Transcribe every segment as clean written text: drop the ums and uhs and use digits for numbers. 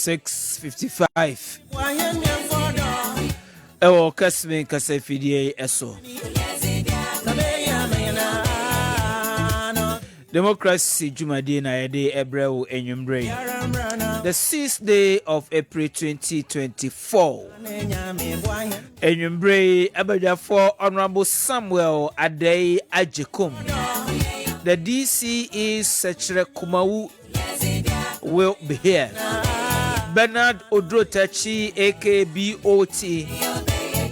6:55. Ewo Kessben kasefidie eso. Democracy Jumadi na yede ebrew enyumbre. The 6th day of April 2024. Enyumbre abeja for Honorable Samuel Adey Ajekum. The DC is Sechere Kumawu will be here. Bernard Odrotachi AKBOT,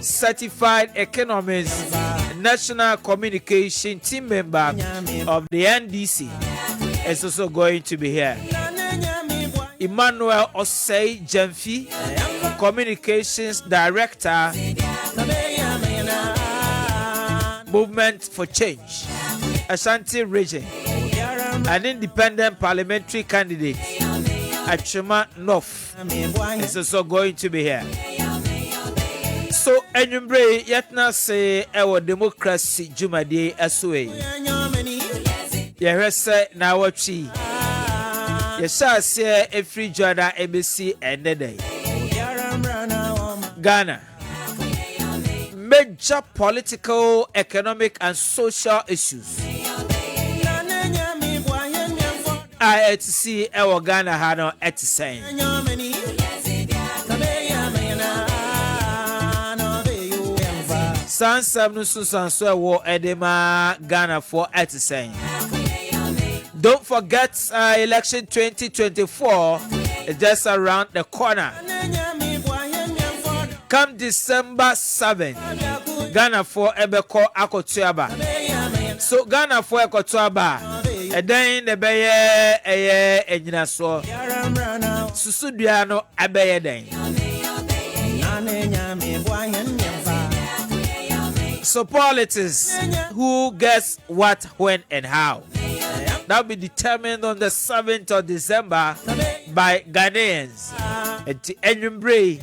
certified economist, national communication team member of the NDC, is also going to be here. Emmanuel Osei Jemfi, communications director, Movement for Change, Ashanti region, an independent parliamentary candidate, Achuma North, is also going to be here. So, Enyumbre yetna say our democracy Jumadi Aswe. Yerese na wachi. Yesha say every Jordan ABC and day. Ghana. Major political, economic, and social issues. I to see our Ghana had no at the same. Sansam no Susan war Edema Ghana for at the same. Don't forget election 2024 is just around the corner. Come December 7, Ghana for Ebeko Akotuaba. So Ghana for Akotuaba. And then the Baye Ejina so Susudiano Abaye den. So politics, who gets what, when, and how? That will be determined on the 7th of December by Ghanaians. And to Enyumbre,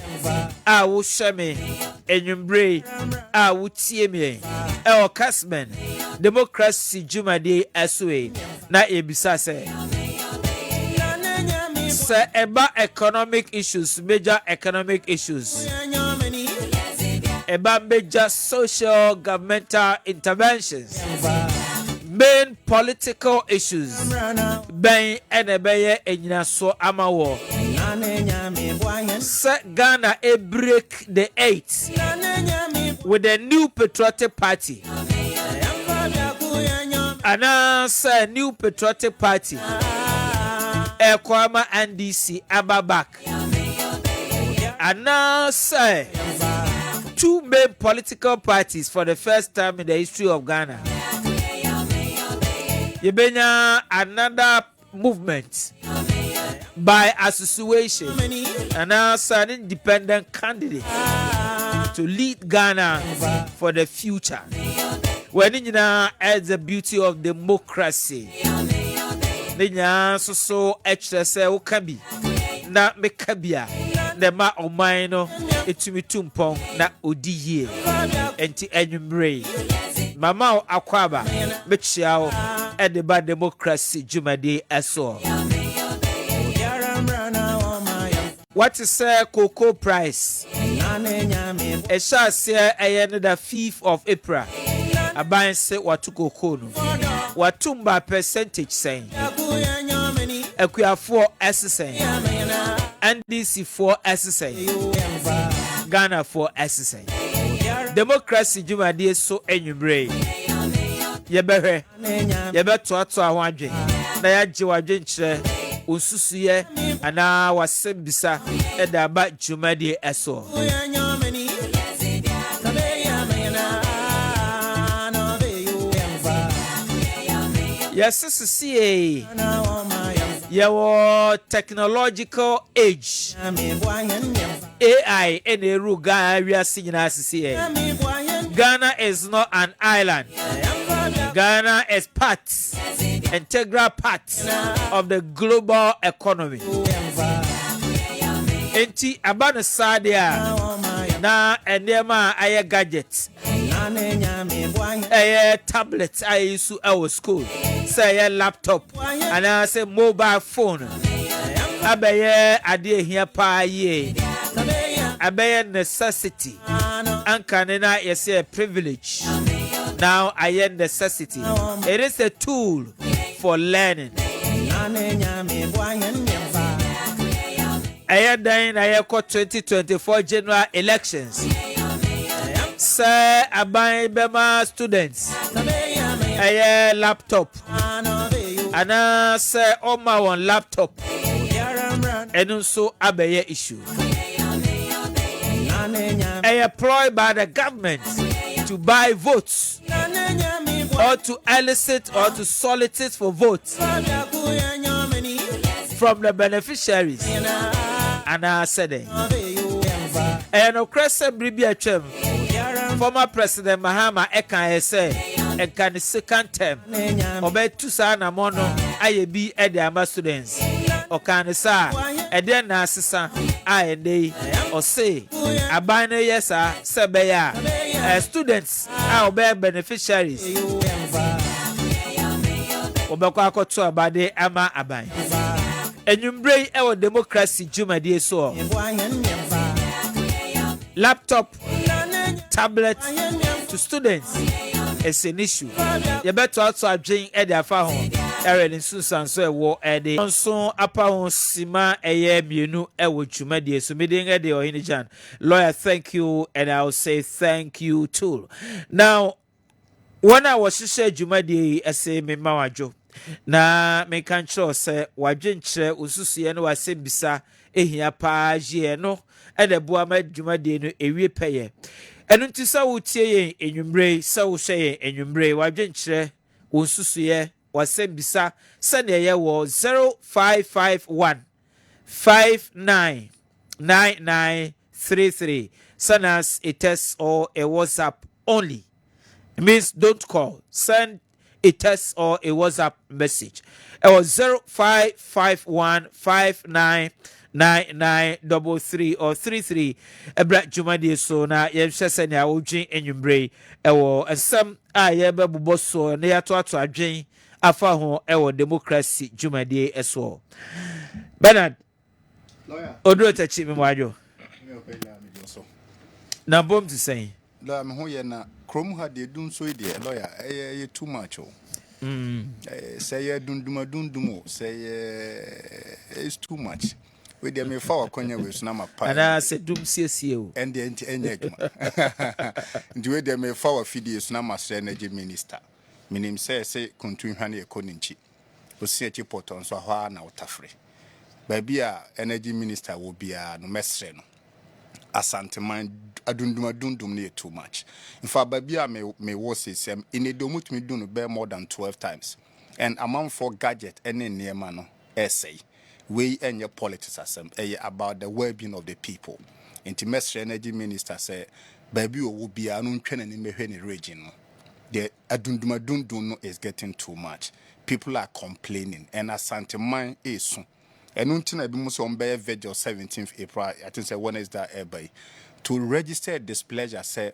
I will share me. Enyumbre, I will see me. Our Kessben, democracy Jumadi Aswe. Na ebisa se eba economic issues, major economic issues, eba major social governmental interventions, main political issues, ben enebeye enyina so amawo. Se Ghana a break the 8th with a new patriotic party. Announce a new patriotic party. Ekwama NDC Ababak. Announce two main political parties for the first time in the history of Ghana. Yebenya another movement by association. Announce an independent candidate to lead Ghana for the future. When you adds the beauty of democracy, then so extra say okabi na mekabia the ma omaino etumi tumpong na odiye enti enyumre mama akwaba mechiao edeba democracy jumade aso. What is cocoa price? A shall say the 5th of April. A buy say what to cocoa no. What tumba percentage saying? Equia 4 S saying. NDC 4 S saying. Ghana 4 S saying. Democracy Juma de so enyumbre. Yebere. Yebeto ato ahwadwe. Na ya jiwadwe nchire. Unsusuye ana wasembisa eda ba Juma de eso. Yes, CCA. Your technological age. AI and a ruga we are seeing as CCA. Ghana is not an island. Ghana is part, integral part of the global economy. Enti abana sadia na enema aye gadgets. A tablet I use our school. Say a laptop and I say mobile phone. abeye ade ehia pa ye abeye necessity anka na yesi privilege now I am necessity. It is a tool for learning. I am dying. I am 2024 general elections. Sir, I buy Bema students. I am laptop. And I say, oh my one laptop. And also abeye issue. I employed by the government to buy votes or to elicit or to solicit for votes from the beneficiaries. And I said, and of course, former President Mahama Eka say, and can the second term obey two sana mono I be at the Amba students or can sa and then Nasisa I and they or say a binary yes sir Sabeya students I obey beneficiaries Obako to abade ama abai and you bring our democracy Juma dear so laptop tablet to students is an issue. You better also drink at the phone. Erin in Susan so war at the so upon Sima AM you know Juma so meeting at the Ohene Gyan. Lawyer, thank you, and I'll say thank you too. Now, when I was share Juma de say me mawajo. Na me can show say wajinche ususu no wase bisa ehia pa je no e de boa ma Juma de no ewie peye. Enu nti sa wo tie yen enwumre sa wo hwe yen enwumre wadwenkyere wo susuye wasem bisa se ne ye wo 0551 599933 sanas a text or a WhatsApp only. It means don't call, send a text or a WhatsApp message. It was 0551 599933 or 33 ebra Jumadi so na yehwe se na wodwen enwumbre ewo ensem a yebe bobɔ so na yato adwen afa ho ewo democracy Jumadi eso Bernard lawyer odro tachi me mwajo na bom to say la me ho ye na krom ha de dun so de lawyer ye too much o say ye dundum say it's too much. We dey me for akonya we so na mapa ana se dum siesie o and the enye aduma ndi we dey me for fidie so na master energy minister minim say kontun hwane ekoninchi osi echi porton so ha na utafre ba bia energy minister wo bia no mesre no asanteman adundum ne too much in fact ba bia me wo say in a domutumi dunu be more than 12 times and amount for gadget ene niema no essay we and your politics about the well-being of the people. Intimate energy minister say, baby will be an untrained region. The adundum is getting too much. People are complaining, and as Santaman is soon. And until I be most on Bay Vigil 17th April, I think when is that ever to register displeasure say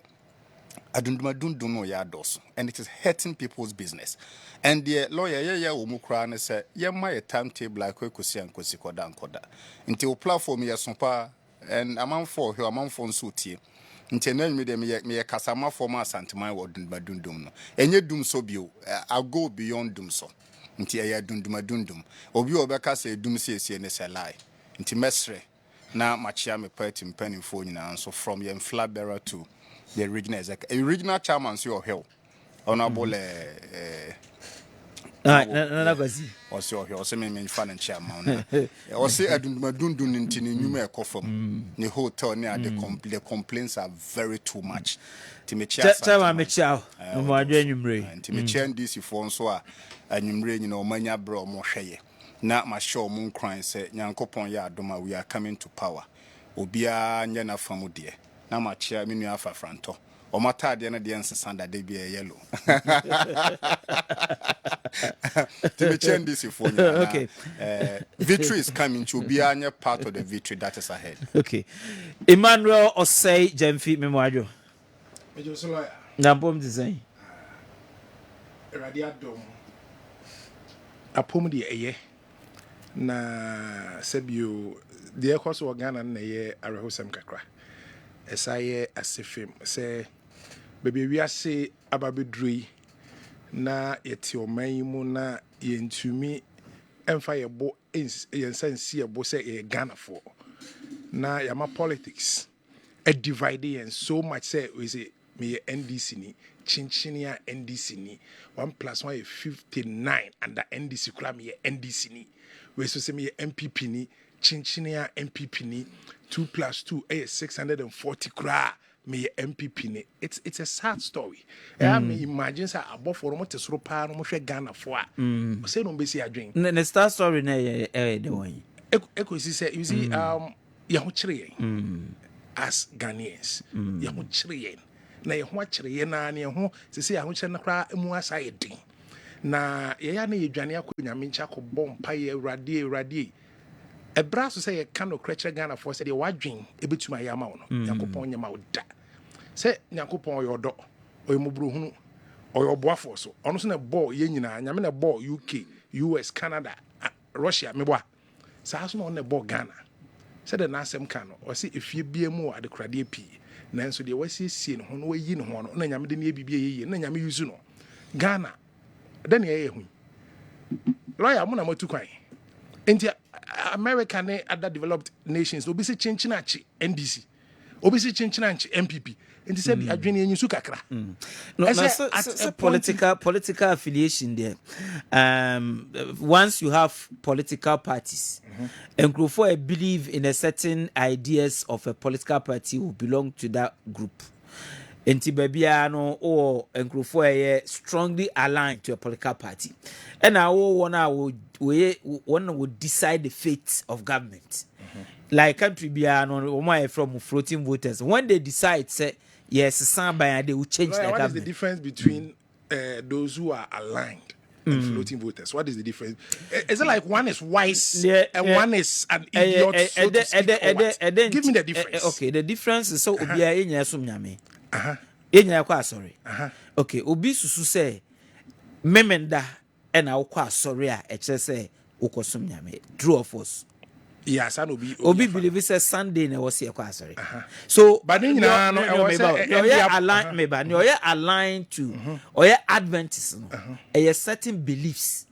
adundum no yados, and it is hurting people's business. And the lawyer umukra say ye my timetable like we kusi and kusi koda until platform ya sompa and amount for her amount for suti until me dem me kasama former santimai wadundum no enye dum so bio I go beyond dum so until ya dundum obi obeka say dum sie ne say lie until mesre na machia me party mpani phone na so from your flag bearer to the original chairman so your hell honorable na gazi o se me fan and chairman o se adundum ntini nyuma e kofam ne hotel ne the complaints are very too much chairman me chao no adwa nwumre ntimi chairman DC for so a anwumre nyina o manya bra o mo hweye na ma show mo nkran se nyankopon ya adoma we are coming to power obia nya na famu de na ma chia menu afa franto o matade na de nsanda de bia yellow to be change this for you. Okay. Victory is coming to be a part of the victory that is ahead. Okay. Emmanuel Osei Jemfi Memwajo. Na bom design. Radiadom. Apom de eye. na sebio de ekoso Ghana na ye arehosem kakra esaye asefem se bebe wiase ababedrui na yete oman mu na yentumi emfa yebo yensansi yebo se ye Ghana for na yama politics a divide and so much say we say me NDC ni chinchinia NDC ni 1+1 is 59 and the NDC kula me NDC ni we so say me MPP ni chinchinia MPP ni 2+2 is 640 kura me MPP ni it's a sad story. I mean imagine say above for mo tesoro pa no mo hwe Ghana for a say no be see adwen the star story na the one eko si say you see ya ho kire as Ghanaians ya ho kire yen na ye ho akire yen na ne ho se se ya ho kire na kra mu asa ye din na ye ya na ye dwane akonyame ncha ko bompa ye radie ebra so say ye ka no kra kire Ghana for say de wadwen ebetuma ya ma wo no yakopon nyama wo da say yakopon yodo oyemobro hunu oyoboafo so ono so na ball ye nyina nyame na ball UK US Canada Russia meboa sa so na ball Ghana said the nasem can or see if you be more at the cradie p nanso de wasi sie no ho no yi no ho no na nyame de ne bibia ye na nyame yuzu no Ghana then ye hu lawyer mo na matu kwan enti America ne other developed nations obi se chinchinachi NDC obi se chinchinachi MPP enti said the adwene enyi su kakra no a political affiliation there once you have political parties and group for believe in a certain ideas of a political party who belong to that group enti babia no or group for strongly aligned to a political party and I one would decide the fate of government like country bia no from floating voters when they decide say yes, somebody they will change the government. What is the difference between those who are aligned and floating voters? What is the difference? Is it like one is wise and one is an idiot? So to speak, give me the difference. Okay, the difference is so obi a enya som nyame. Enya kwa sorry. Okay, obi susu say memenda e na kwa sorry a e che say ukosom nyame. True or false? Yes, I know. Obi believe say Sunday na was here kwa sorry. So but then you're aligned to or you're Adventist no. A certain beliefs.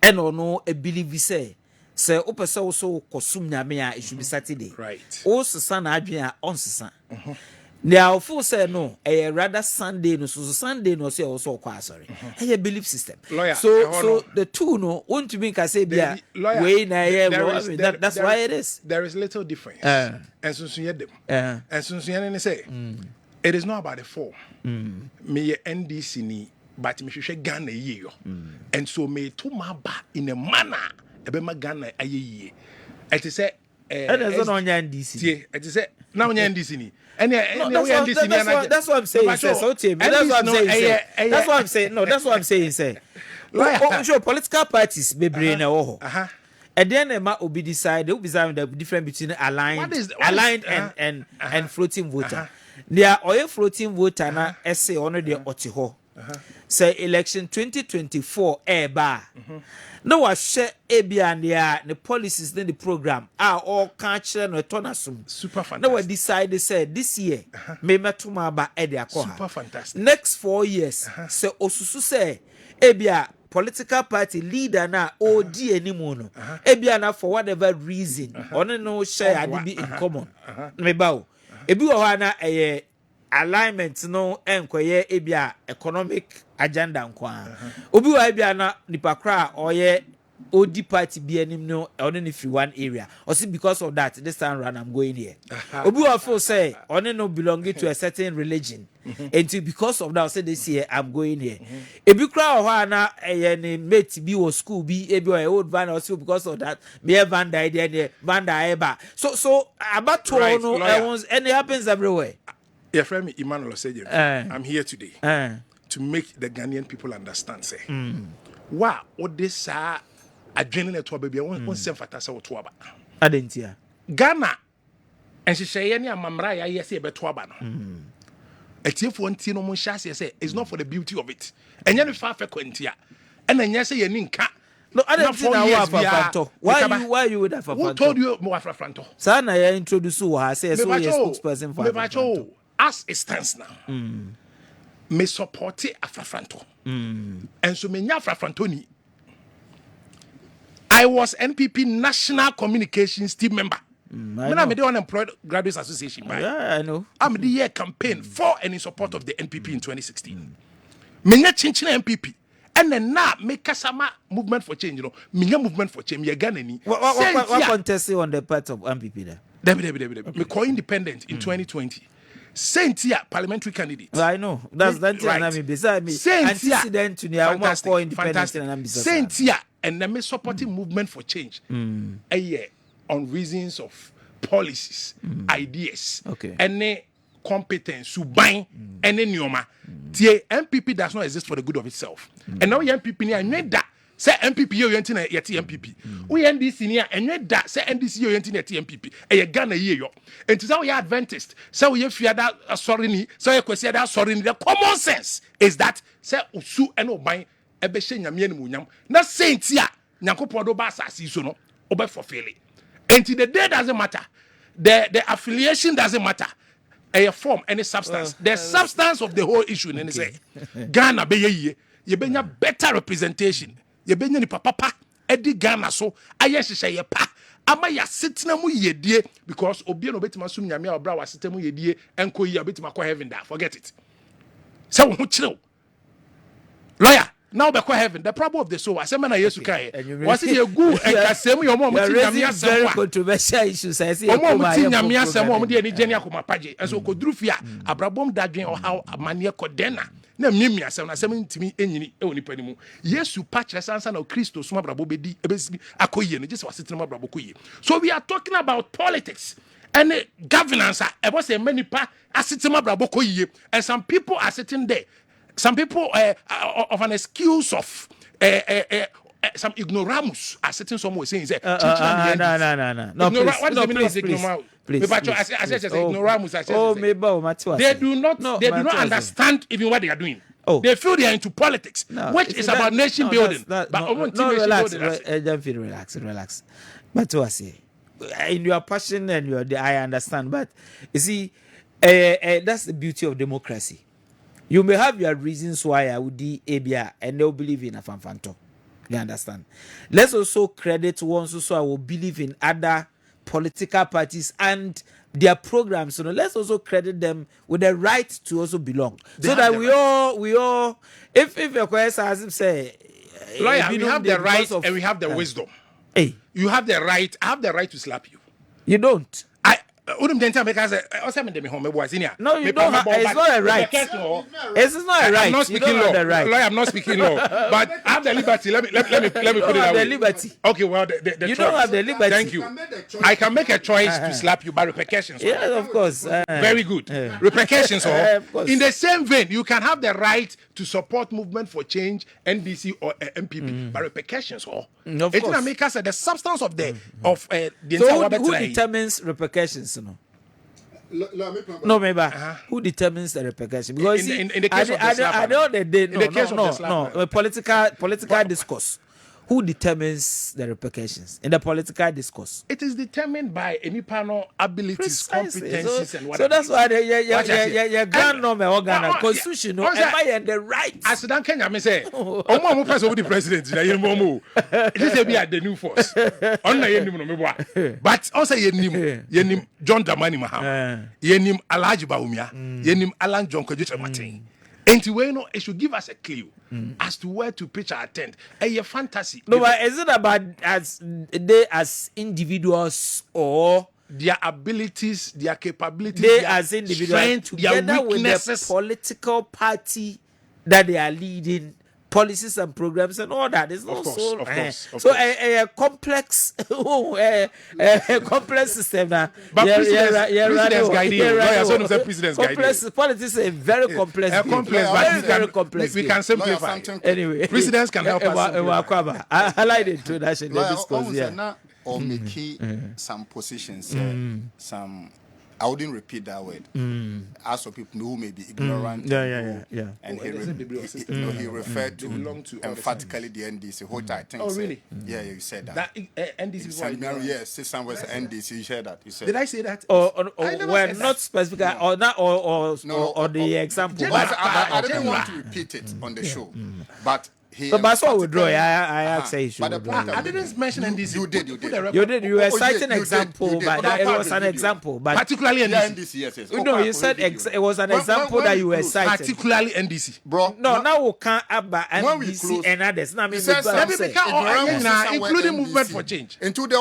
And or no a belief say opese also kosum nyame a it should be Saturday. Right. Also san adwen a on sesan. Now full say no a rather Sunday no so Sunday no say also kwa sorry. A belief system. Lawyer, so the two no want to make say bia way na that's why it is. There is little difference. And so them. And so say it is not about the form. Me NDC ni but me hwehwe Ghana ye yo. And so me to ma ba in a manner ebe ma Ghana aye. It is say and there's no NDC. It is say now NDC ni. That's what I'm saying. That's what I'm saying. No, that's what I'm saying. Say, sure, political parties be brain and then ma obi decide the difference between aligned and floating voter. There are floating voter na essay on the otiho. Say election 2024 bar. No was share ebia the policies then the program are all catch no tonasum. Super fantastic. No one decide say this year me metuma ba e de akwa. Super fantastic. Next 4 years say osusu say ebia political party leader na odi animu no. Ebia na for whatever reason ono no share ade be in common. Me bawo. Ebi wo ha na alignment no enkoye ebia economic agenda nkwa obi wa ebia na nipa kra oye odi party bi anim no on in free one area or see because of that this time round I'm going here obi wa feel say on no belonging to a certain religion and because of that say this year I'm going here ebi kra ho na ni mate bi wo school bi ebi o old van also because of that me van die there van die eba so about to no and it happens everywhere. Your friend Emmanuel Osejim, I'm here today to make the Ghanaian people understand. Say, wow, what this adrenaline to a baby, one self attached to Tuaba. Adentia Ghana, and she say, any mamra, I say, but Tuaba. A tear for one tino monshas, say, it's not for the beauty of it. And then far for Quentia. And then yes, say, Ninka. No, I Now don't think 4 I years want we are- Afrafanto. Mekaba. Why you with Who Afrafanto? told you more Afrafanto? Sana ya introduce who has said so yes spokesperson for Afrafanto. Mebacho, as it stands now, me support Afrafanto. And so me nya Afrafantoni. I was NPP National Communications Team member. I'm the Unemployed Graduates Association. Yeah, I know. I'm the year campaign for and in support of the NPP in 2016. Menya chinchina MPP. And then now make Kasama movement for change. You know, Minya movement for change. Me Ganani. What contest on the part of MPP there? Me co-independent in 2020. Saint-Tia parliamentary candidate. Well, I know. That's right. Beside me. Antecedent to the fantastic. Saint-Tia and then me supporting movement for change. A year on reasons of policies, ideas, and competence to buy any nyoma. The MPP does not exist for the good of itself. And now MPP ni anye da say MPP yo yenti na yeti MPP. We NDC ni anye da say NDC yo yenti na yeti MPP. E ye Ghana ye yo. Enti say we Adventist, say we fiada sorry ni, say we kwesi da sorry ni. The common sense is that say usu and oban ebe hye nyame ni munyam. Na senti a Nyankopon do ba asasi so no, obe fulfill it. Enti the day doesn't matter. The affiliation doesn't matter. A form any substance. The substance of the whole issue in say Ghana be ye benya better representation. Ye benya ni papa edi Ghana so aye hyehyɛ ye pa ama ya setena mu yedie because obi no betima sum nyame a obra wa setena mu yedie enko yi betima ko heaven da forget it. Say wo ho kyerɛw. Lawyer now be heaven. The problem of the soul. I say man Yesu kai. Was it a good and kasem yo mo ti nyame asem. Very controversial issues. I see. Mo ti nyame asem mo de ani geni akoma page. Enso koduru fi a abrabom dadwen o how amane kodena. Na miemi asem na asem ntimi enyini e woni panimu. Yesu pa kire sansa na Kristo suma abrabo bedi ebesi akoyie no just wasitena abrabo koyie. So we are talking about politics and governance. E was a many pa asitema abrabo koyie and some people are sitting there. Some people of an excuse of some ignoramus are sitting somewhere saying, no. What does the meaning of ignoramus? They do not understand even what they are doing. They feel they are into politics, which is about nation building. Relax. But to say, in your passion and I understand. But you see, that's the beauty of democracy. You may have your reasons why I would be ABA and they'll believe in a fanfanto. You understand? Let's also credit ones who will believe in other political parties and their programs. So let's also credit them with the right to also belong. So that we all, if your question has him say, lawyer, we have the right and we have the wisdom. Hey, you have the right. I have the right to slap you. You don't. No, you don't have. It's not a right. It's not a right. I'm not speaking law. Lawyer, I'm not speaking law. But I have the liberty. Let me put it that way. The liberty. Okay, well, the you choice. Don't have the liberty. Thank you. I can make a choice to slap you by repercussions. Yeah, of course. Very good. Repercussions. In the same vein, you can have the right to support movement for change, NDC or MPP by repercussions. Of course. The substance of the so who determines repercussions? No, maybe. Who determines the repercussion? Because in the case of the slap, I know that they no. Political discourse. Who determines the repercussions in the political discourse? It is determined by any panel abilities, competencies, and whatever. So that's why your grand normal organ constitution and the right. As Dan Kenya me say, Omo person with the president na yen momo. This be at the new force. On na yen nim no me boa. But also yen nim John Dramani Mahama. Yen nim Alhaji Bawumia. Yen nim Alan John Kojo Martin. And it should give us a clue as to where to pitch our tent. A fantasy. No, but is it about as individuals or their abilities, their capabilities, they their as individuals strength, together their weaknesses, with the political party that they are leading, policies and programs and all that. It's not so. Of course. A complex, a complex system. But president's guiding. Complex politics is a very complex. Very complex. We can simplify. Anyway, presidents can help us. I like the introduction. Or make some positions, some I wouldn't repeat that word. As for people who may be ignorant, and he referred to emphatically the NDC, which I think. Oh, really? Yeah, you said that. NDC. Yes, somewhere NDC. You said that. You said. Did I say that? Or well, not specific, or not, or the example. I didn't want to repeat it on the show, but. But that's what we draw. I say I didn't mention NDC. You did. You were citing example, but it was an example. But particularly NDC. Yes. No, you said it was an example that you were citing. Particularly NDC, bro. No, now we can't about NDC and others. Now, including movement for change. Into the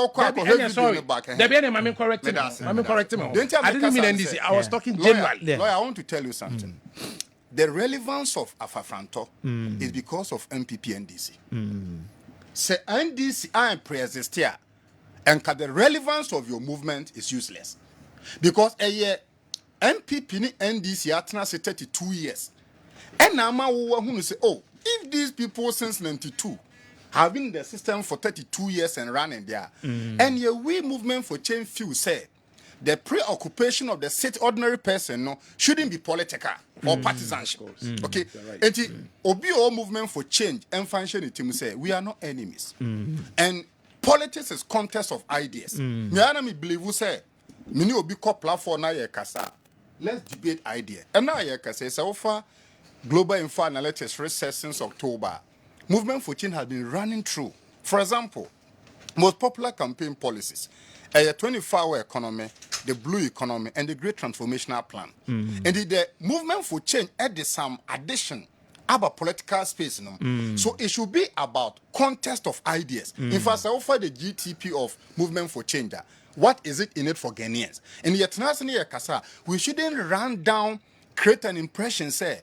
back. I'm correcting. I didn't mean NDC. I was talking generally. Lawyer, I want to tell you something. The relevance of Afafranto is because of MPP NDC. Say NDC I pre-exist here, and the relevance of your movement is useless. Because a year MPP ni NDC atna say 32 years. And now who say, oh, if these people since 92 have been in the system for 32 years and running there, and your we movement for change few say the preoccupation of the city ordinary person shouldn't be political or partisanship. Okay? And the OBO movement for change and function team say we are not enemies. And politics is contest of ideas. Me believe who say me ni obi ko platform na ye kasa. Let's debate idea. And now ye kasa so far Global Info Analytics research since October. Movement for change has been running through. For example, most popular campaign policies. A 24-hour economy, the blue economy, and the great transformational plan. And the movement for change added some addition about political space. So it should be about contest of ideas. In fact, I offer the GTP of movement for change. What is it in it for Ghanaians? And yet, we shouldn't run down, create an impression, say,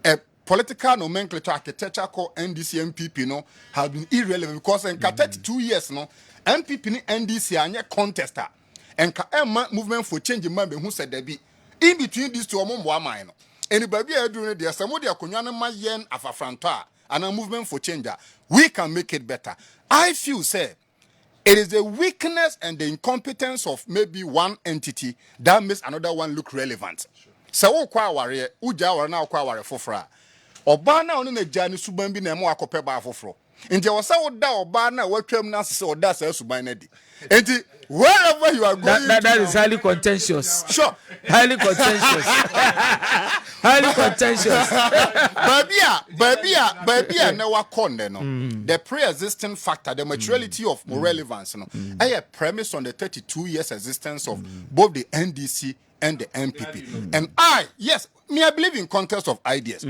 a political nomenclature architecture called NDC MPP have been irrelevant because in 32 years, MPP ni NDC anye contester and Emma movement for change man who said there be in between these two among mine. Anybody doing there somebody akunyana ma yen afafranta and a movement for change. We can make it better. I feel say it is the weakness and the incompetence of maybe one entity that makes another one look relevant. So kwa ware uja ware na kwa ware fofra. Oba na onu na jani suban bi na mo akope ba fofro. Nti wasa oda oba na watwam na se oda sa suban na di. Nti wherever you are going that is highly contentious. Sure. Highly contentious. Highly contentious. Babia na wakonde no. The pre-existing factor, the maturity of relevance no. A premise on the 32 years existence of both the NDC and the MPP. And I believe in contest of ideas.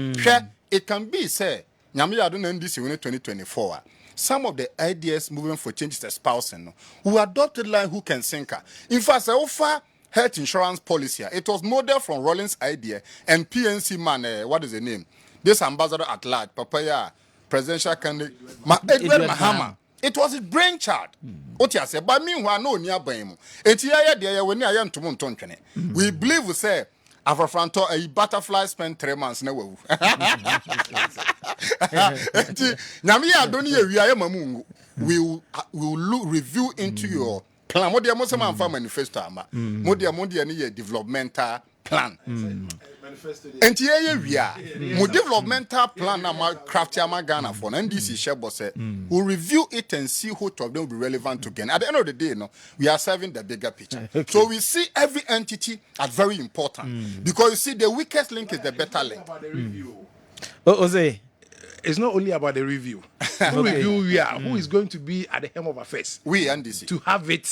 It can be say Nyame Adon NDC in 2024. Some of the ideas moving for change is espousing who adopted line who can sink her. In fact, so offer health insurance policy. It was modeled from Rollins' idea and PNC man, what is the name? This ambassador at large, Papaya, presidential candidate, Edward Mahama. It was his brainchild. What you say? But meanwhile, no near Bam. We believe we say. Afrofranto a butterfly spent 3 months na wawu. Nyame adoni we are mamungu. We will review into your plan. Mo dia mo se man fa manifesto ama. Mo dia ni developmental plan. Enti ye wia. Mo developmental plan na ma craft ya ma Ghana for NDC shebo say we'll review it and see who of them will be relevant to Ghana. At the end of the day, we are serving the bigger picture. Okay. So we see every entity as very important because you see the weakest link is the better link. Jose, it's not only about the review. Who review we are, who is going to be at the helm of affairs? We NDC to have it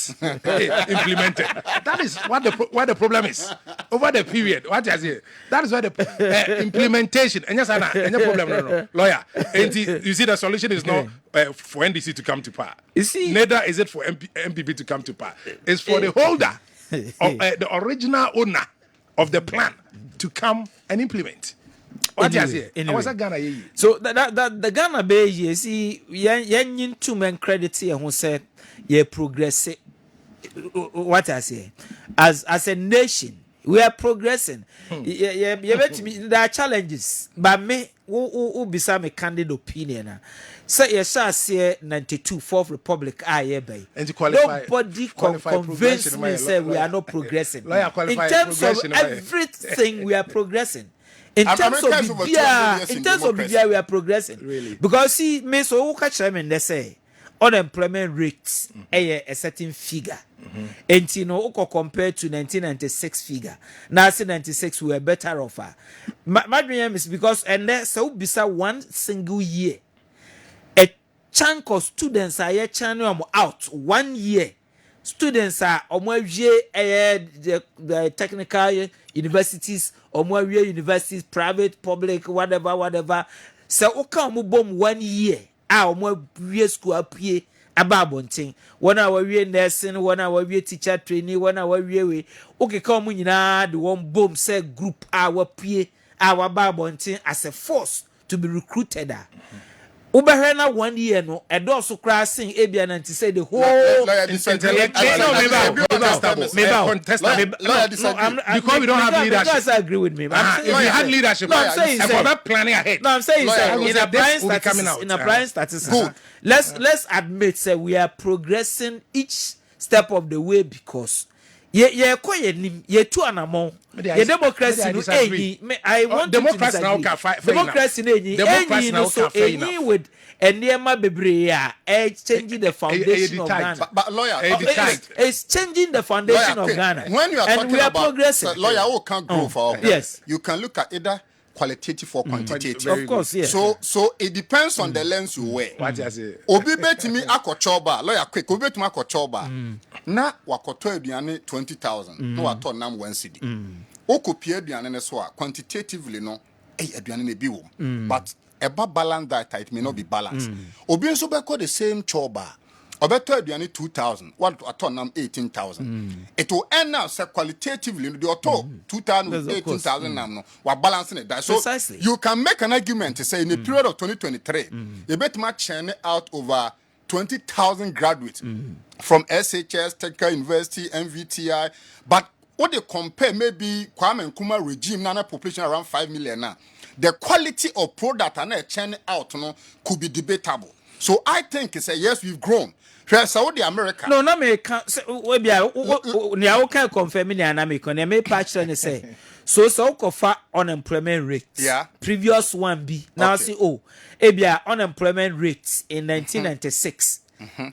implemented. That is what the problem is over the period. What I say, that is why the implementation. And yes, any problem, no. Lawyer. And you see, the solution is not for NDC to come to power. You see, neither is it for MPP to come to power. It's for the holder, of, the original owner of the plan, to come and implement. Anyway. So the Ghana Bay, you see, yen two men credit here who said ye progress. What I say, as a nation, We are progressing. There are challenges, but me, who be some candid opinion. So you shall say 92 Fourth Republic. And to qualify, nobody convince me say we are not progressing. In terms of everything, we are progressing. In terms of BBI, we are progressing. Really? Because see, me so who catch them and they say unemployment rates a certain figure. And you know, compared to 1996 figure. Now, see 96 we were better off. My dream is because and there so beside one single year, a chunk of students are yet channel out 1 year. Students are the technical universities, universities, private, public, whatever. So okay, bomb 1 year. School up here. Ababonting. 1 hour we nursing, 1 hour we teacher training, 1 hour we okay come the one boom say group our babonting as a force to be recruited. Uberhena 1 year no a also crossing Abian and to say the whole because we don't have leadership. Because I agree with me. If you had leadership, no, I'm saying about planning ahead. No, I'm saying in applying statistics. Let's admit say we are progressing each step of the way because ye two anamon. The democracy I want democracy now can fight. Democracy now so with Enema Bebrea changing the foundation of Ghana. But lawyer, it's changing the foundation of Ghana. When you are and talking we are about progressing. Lawyer who can't grow for yes. You can look at either qualitative or quantitative. Of course, yes. So it depends on the lens you wear. What you say? Obi betimi akochoba, lawyer quick, obi betimi akochoba. Na wakoto aduane 20,000. No wato nam 1 cedi. Okopie aduane ne so a quantitatively no aduane ne bi wo. But eba balance that it may not be balanced. Obi nso be call the same choba. Obeto aduane 2,000. What ato nam 18,000. It will end up say qualitatively the auto 2,000 with 18,000 nam no. We balancing it. So precisely. you can make an argument to say in the period of 2023, you bet much churn out over 20,000 graduates from SHS, Technical University, MVTI. But what they compare maybe Kwame Nkrumah regime now population around 5 million now. The quality of product and churn out could be debatable. So I think it's a yes, we've grown. Saudi America. No, me can't say we be can confirm me na me kon me patch and say so kofa unemployment rate. Yeah. Previous one be now see ebia unemployment rate in 1996.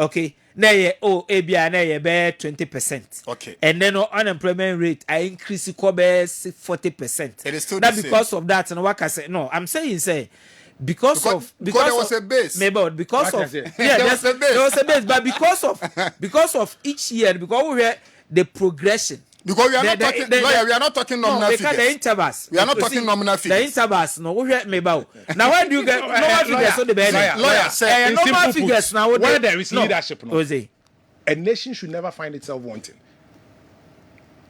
Okay. Na ye ebia na ye be 20%. Okay. And then unemployment rate I increase it ko be 40%. It is still that the because same. of that and what I say no, I'm saying because there was a base. Maybe because What of I say? there was a base, but because of each year, because we hear the progression. Because we are not talking lawyer, we are not talking nominal figures. The intervals. We are not talking nominal figures. The intervals, no, we hear maybe. Now where do you get normal figures? So the better. Lawyer say normal figures now. Where there is leadership, a nation should never find itself wanting.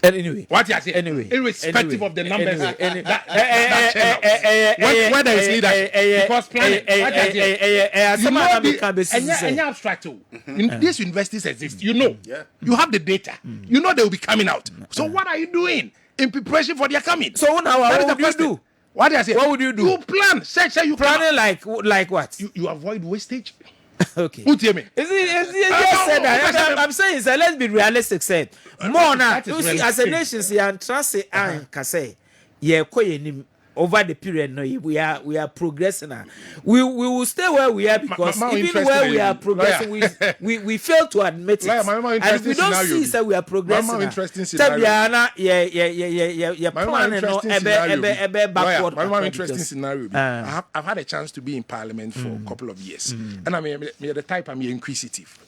And anyway, what you say? Anyway, irrespective of the numbers, whether it's leadership, because planning, any abstract. These universities exist. You know, you have the data. You know they will be coming out. So what are you doing in preparation for their coming? So now, what would you do? What do I say? What would you do? You plan. Say you planning like what? You avoid wastage. Okay. Who tell me? I'm saying, so let's be realistic. Said more now. You see, as a nation, see, and trust it, and can say, yeah, over the period, no, we are progressing. Now. We will stay where we are because even where we are progressing, we fail to admit it. And if we don't see that we are progressing, backward. My interesting scenario. I've had a chance to be in Parliament for a couple of years, and I'm the type I'm inquisitive.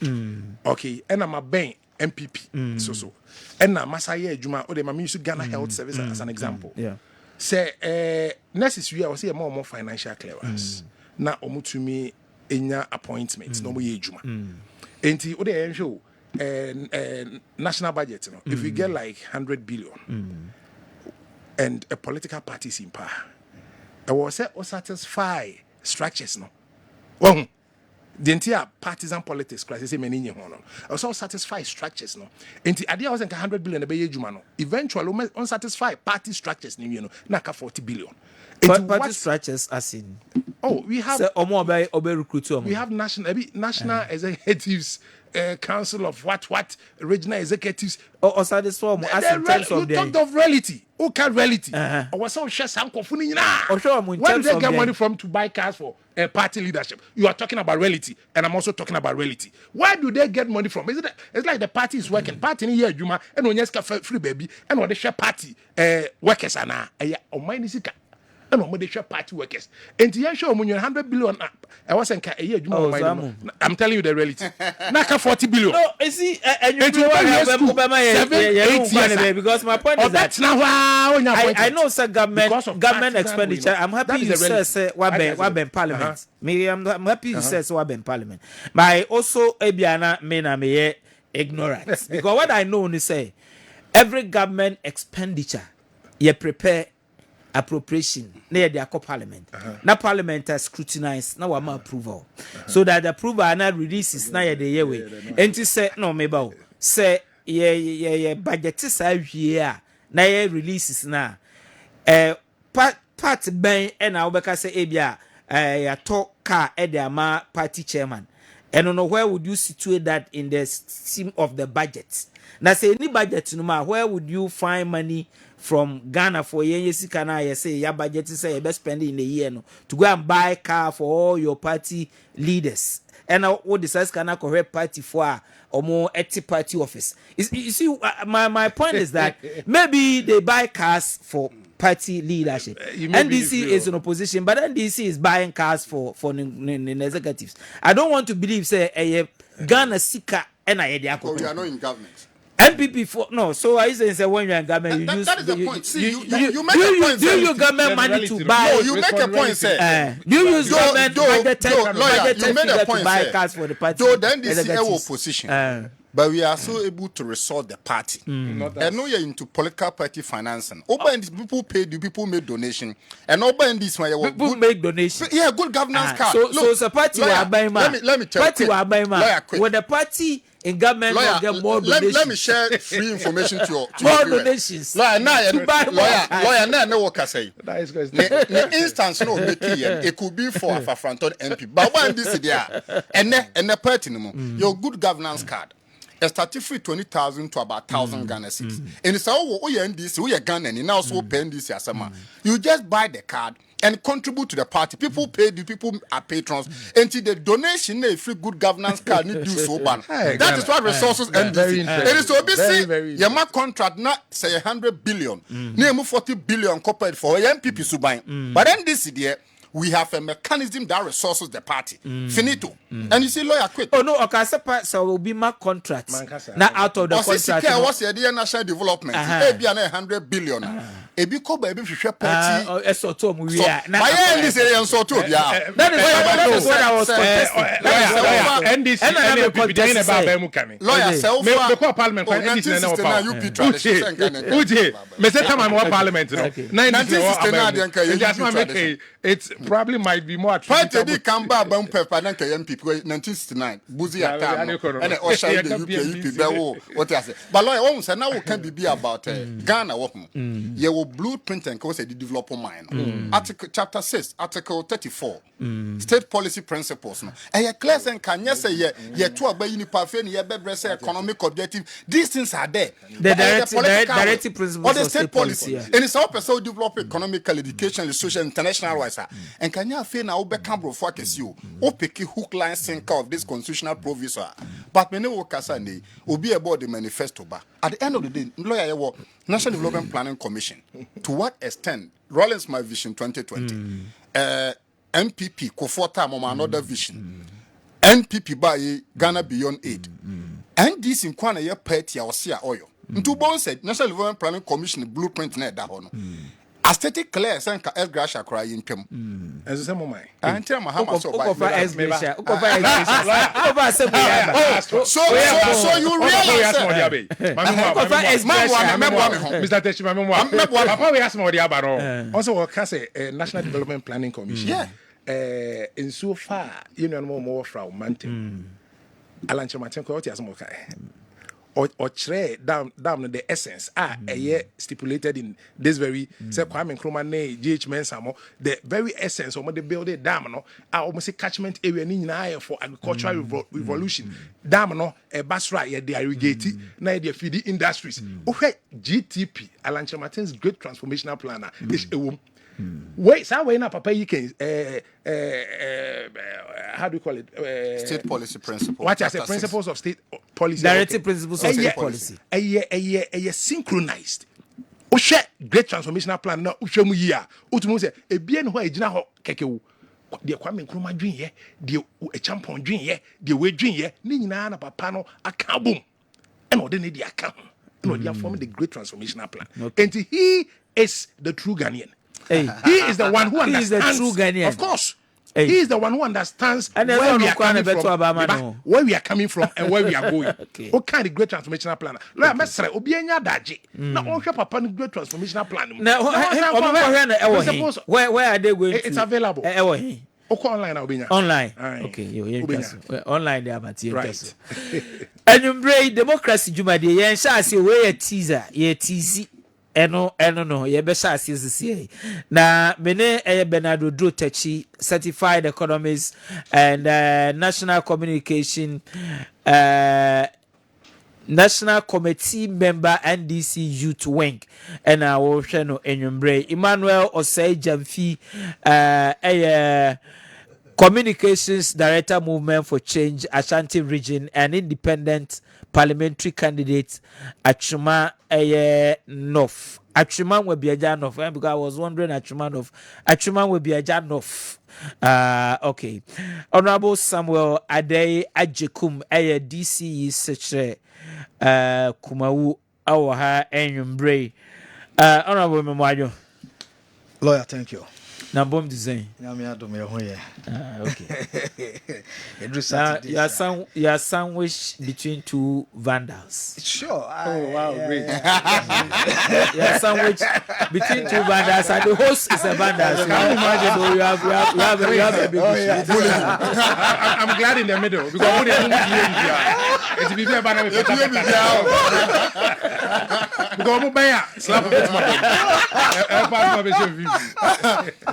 Okay, and I'm a Ben MPP, so, and I'm Masaya Juma. Or the Mami used to Ghana Health Service as an example. Yeah. Say necessary I was say more financial clearance na omutumi enya appointments no mo ye adwuma enti o dey show national budget no if we get like 100 billion and a political party is in power I was say satisfy structures no the entire partisan politics crisis say many no also satisfy structures no enti ade was 100 billion be ejuma no eventually unsatisfy party structures ni no na ka 40 billion party structures as in we have recruit we have national executives council of what regional executives or satisfy as in terms of you talked of reality okay reality or so share sankofo ni nyina where do they get money from to buy cars for party leadership? You are talking about reality and I'm also talking about reality. Where do they get money from? It's like the party is working party ni here juma and on yeska free baby and on the share party workers ana o mind is and on the share party workers and the show 100 billion I wasn't a year juma I'm telling you the reality naka 40 billion no you see and you because my point is that I know sir government expenditure I'm happy you say what parliament I'm happy you say what parliament but I also ebiana me ignorant because what I know is say every government expenditure you prepare appropriation near the parliament. Now parliament has scrutinized now I'm approval. So that the approval now releases now the year way. And to say no maybe say yeah budget is here now releases now. Part ben and I will say ebia talk car at the party chairman. And on where would you situate that in the scheme of the budget? Now say any budget no matter where would you find money from Ghana for you say your budget is say best spending in the year no to go and buy car for all your party leaders and what the size can correct party for or more 80 party office. You see my point is that maybe they buy cars for party leadership. NDC is in opposition, but NDC is buying cars for executives. I don't want to believe say Ghana Sika and I we are not in government. MPP for no, so I say when you're in government, you use that is the point. See, you make a point. Do you government money to buy? No, you make a point, sir. Do you use government budget you made a point, to buy cars for the party? So then this is our opposition. But we are so able to resort the party. And now you're into political party financing. Over and people paid, the people made donation. And over and this one, people make donation. Yeah, good governance card. So the party will buy man. Let me tell you. Party will buy man. When the party in government will get more donations. Let me share free information to you. More donations. Lawyer, now know what I say. The instance no make it could be for a fronton MP. But when this is there, and the party your good governance card. A started free 20,000 to about 1,000 Ghana cedis. And it's all we are NDC, we are Ghana, and now so pay NDC as a man. You just buy the card and contribute to the party. People pay, the people are patrons. Until the donation, a free good governance card, need do so bad. That is what resources NDC. It is so busy. Your mark contract not say 100 billion. Name 40 billion corporate for MPP Subai. But NDC there. We have a mechanism that resources the party. Finito. And you see, lawyer quit. Oh no, okay, so will be my contract. Not out of the contract. What's the idea national development? Maybe 100 billion. A big baby share party. So to we are. My end is a so to that is what I was contesting. NDC and PPD about Bemukami. Lawyer self. Me ko parliament kwa NDC na power. Uche. Me say time am parliament no. 1969 it's probably might be more attractive. Party can buy bam pepper than KMP 1969. Buzi atam. And Osha the UP bewo what I say. But lawyer won say now we can be about Ghana what. Ye will blueprint and cause the developer mind. Article chapter 6, article 34. State policy principles no. And ye clear and can yes say ye to about uniparfait ye be economic objective. These things are there. The directive principles or the state policy. And it's all person develop economical education, social international wise. And can you feel now be cambro for you? O pick hook line sinker of this constitutional provision. But many workers will be about the manifesto. But at the end of the day, lawyer National Development Planning Commission. To what extent Rollins my vision 2020? MPP Kofota Mama another vision. NPP by Ghana Beyond Aid. And this in Kwana year party or see oil. Into Bon said National Development Planning Commission blueprint net that one. Aesthetic clear senka S Grasha cry in Pem. As a moment. I tell my hammer so by so you realize Mr. Teshima, Papa we ask more the Abaro. Also, National Development Planning Commission. Yeah. in so far you know more from mountain alanche maten ko what you aso or tray down the essence stipulated in this very say Kwame Nkrumah ne GH Mensah the very essence of the building dam no almost catchment area ni nyina for agricultural revolution dam no basra ye dey irrigate na dey feed industries GTP Alanche Martin's great transformational plan is ewom wait so we na papa you can how do you call it state policy principles. What I say principles of state policy. Directive principles of state policy. A synchronized. Ohwe great transformational plan na ohwe mu yi a otumu say ebien ho agina ho kekewu. De Kwame Nkrumah dwen ye, de Champon dwen ye, de we dwen ye, ni nyina na papa no aka bom. And ode ne de aka ho. And ode form the great transformational plan. Okay. And he is the true Ghanaian. Hey. He is the one who understands. He is the true Ghanaian. Of course. Hey. He is the one who understands and where we are coming from, where we are coming from, and where we are going. Okay. What kind of great transformational plan? Lord, Master, Obienya Daji. Now, on your papa great transformational plan. Now, where are they going? It's available. Online, Obienya. Online. Okay, you online there, but right. And you bring democracy, Jumadi. Yen shall see where a teaser, ye teasy. No, ye be sha see na mene Bernardo Drotechi, certified economist and national communication national committee member NDC youth wing and our channel enyumbre Emmanuel Osei Jamfi communications director movement for change Ashanti region and independent parliamentary candidate Achuma North. Achuma will be a Janoff because I was wondering Achuma will be a Janoff. Okay. Honorable Samuel Ade Ajekum DCE Secretary Kumawu Awaha Enyumbre. Honorable Memwajo. Lawyer, thank you. Now, bomb design. Okay. You are sandwiched between two vandals. Sure. Oh wow, great. You are sandwiched between two vandals, and the host is a vandal. So can you imagine? So you have a big issue. I'm glad in the middle because it's be a banner with slap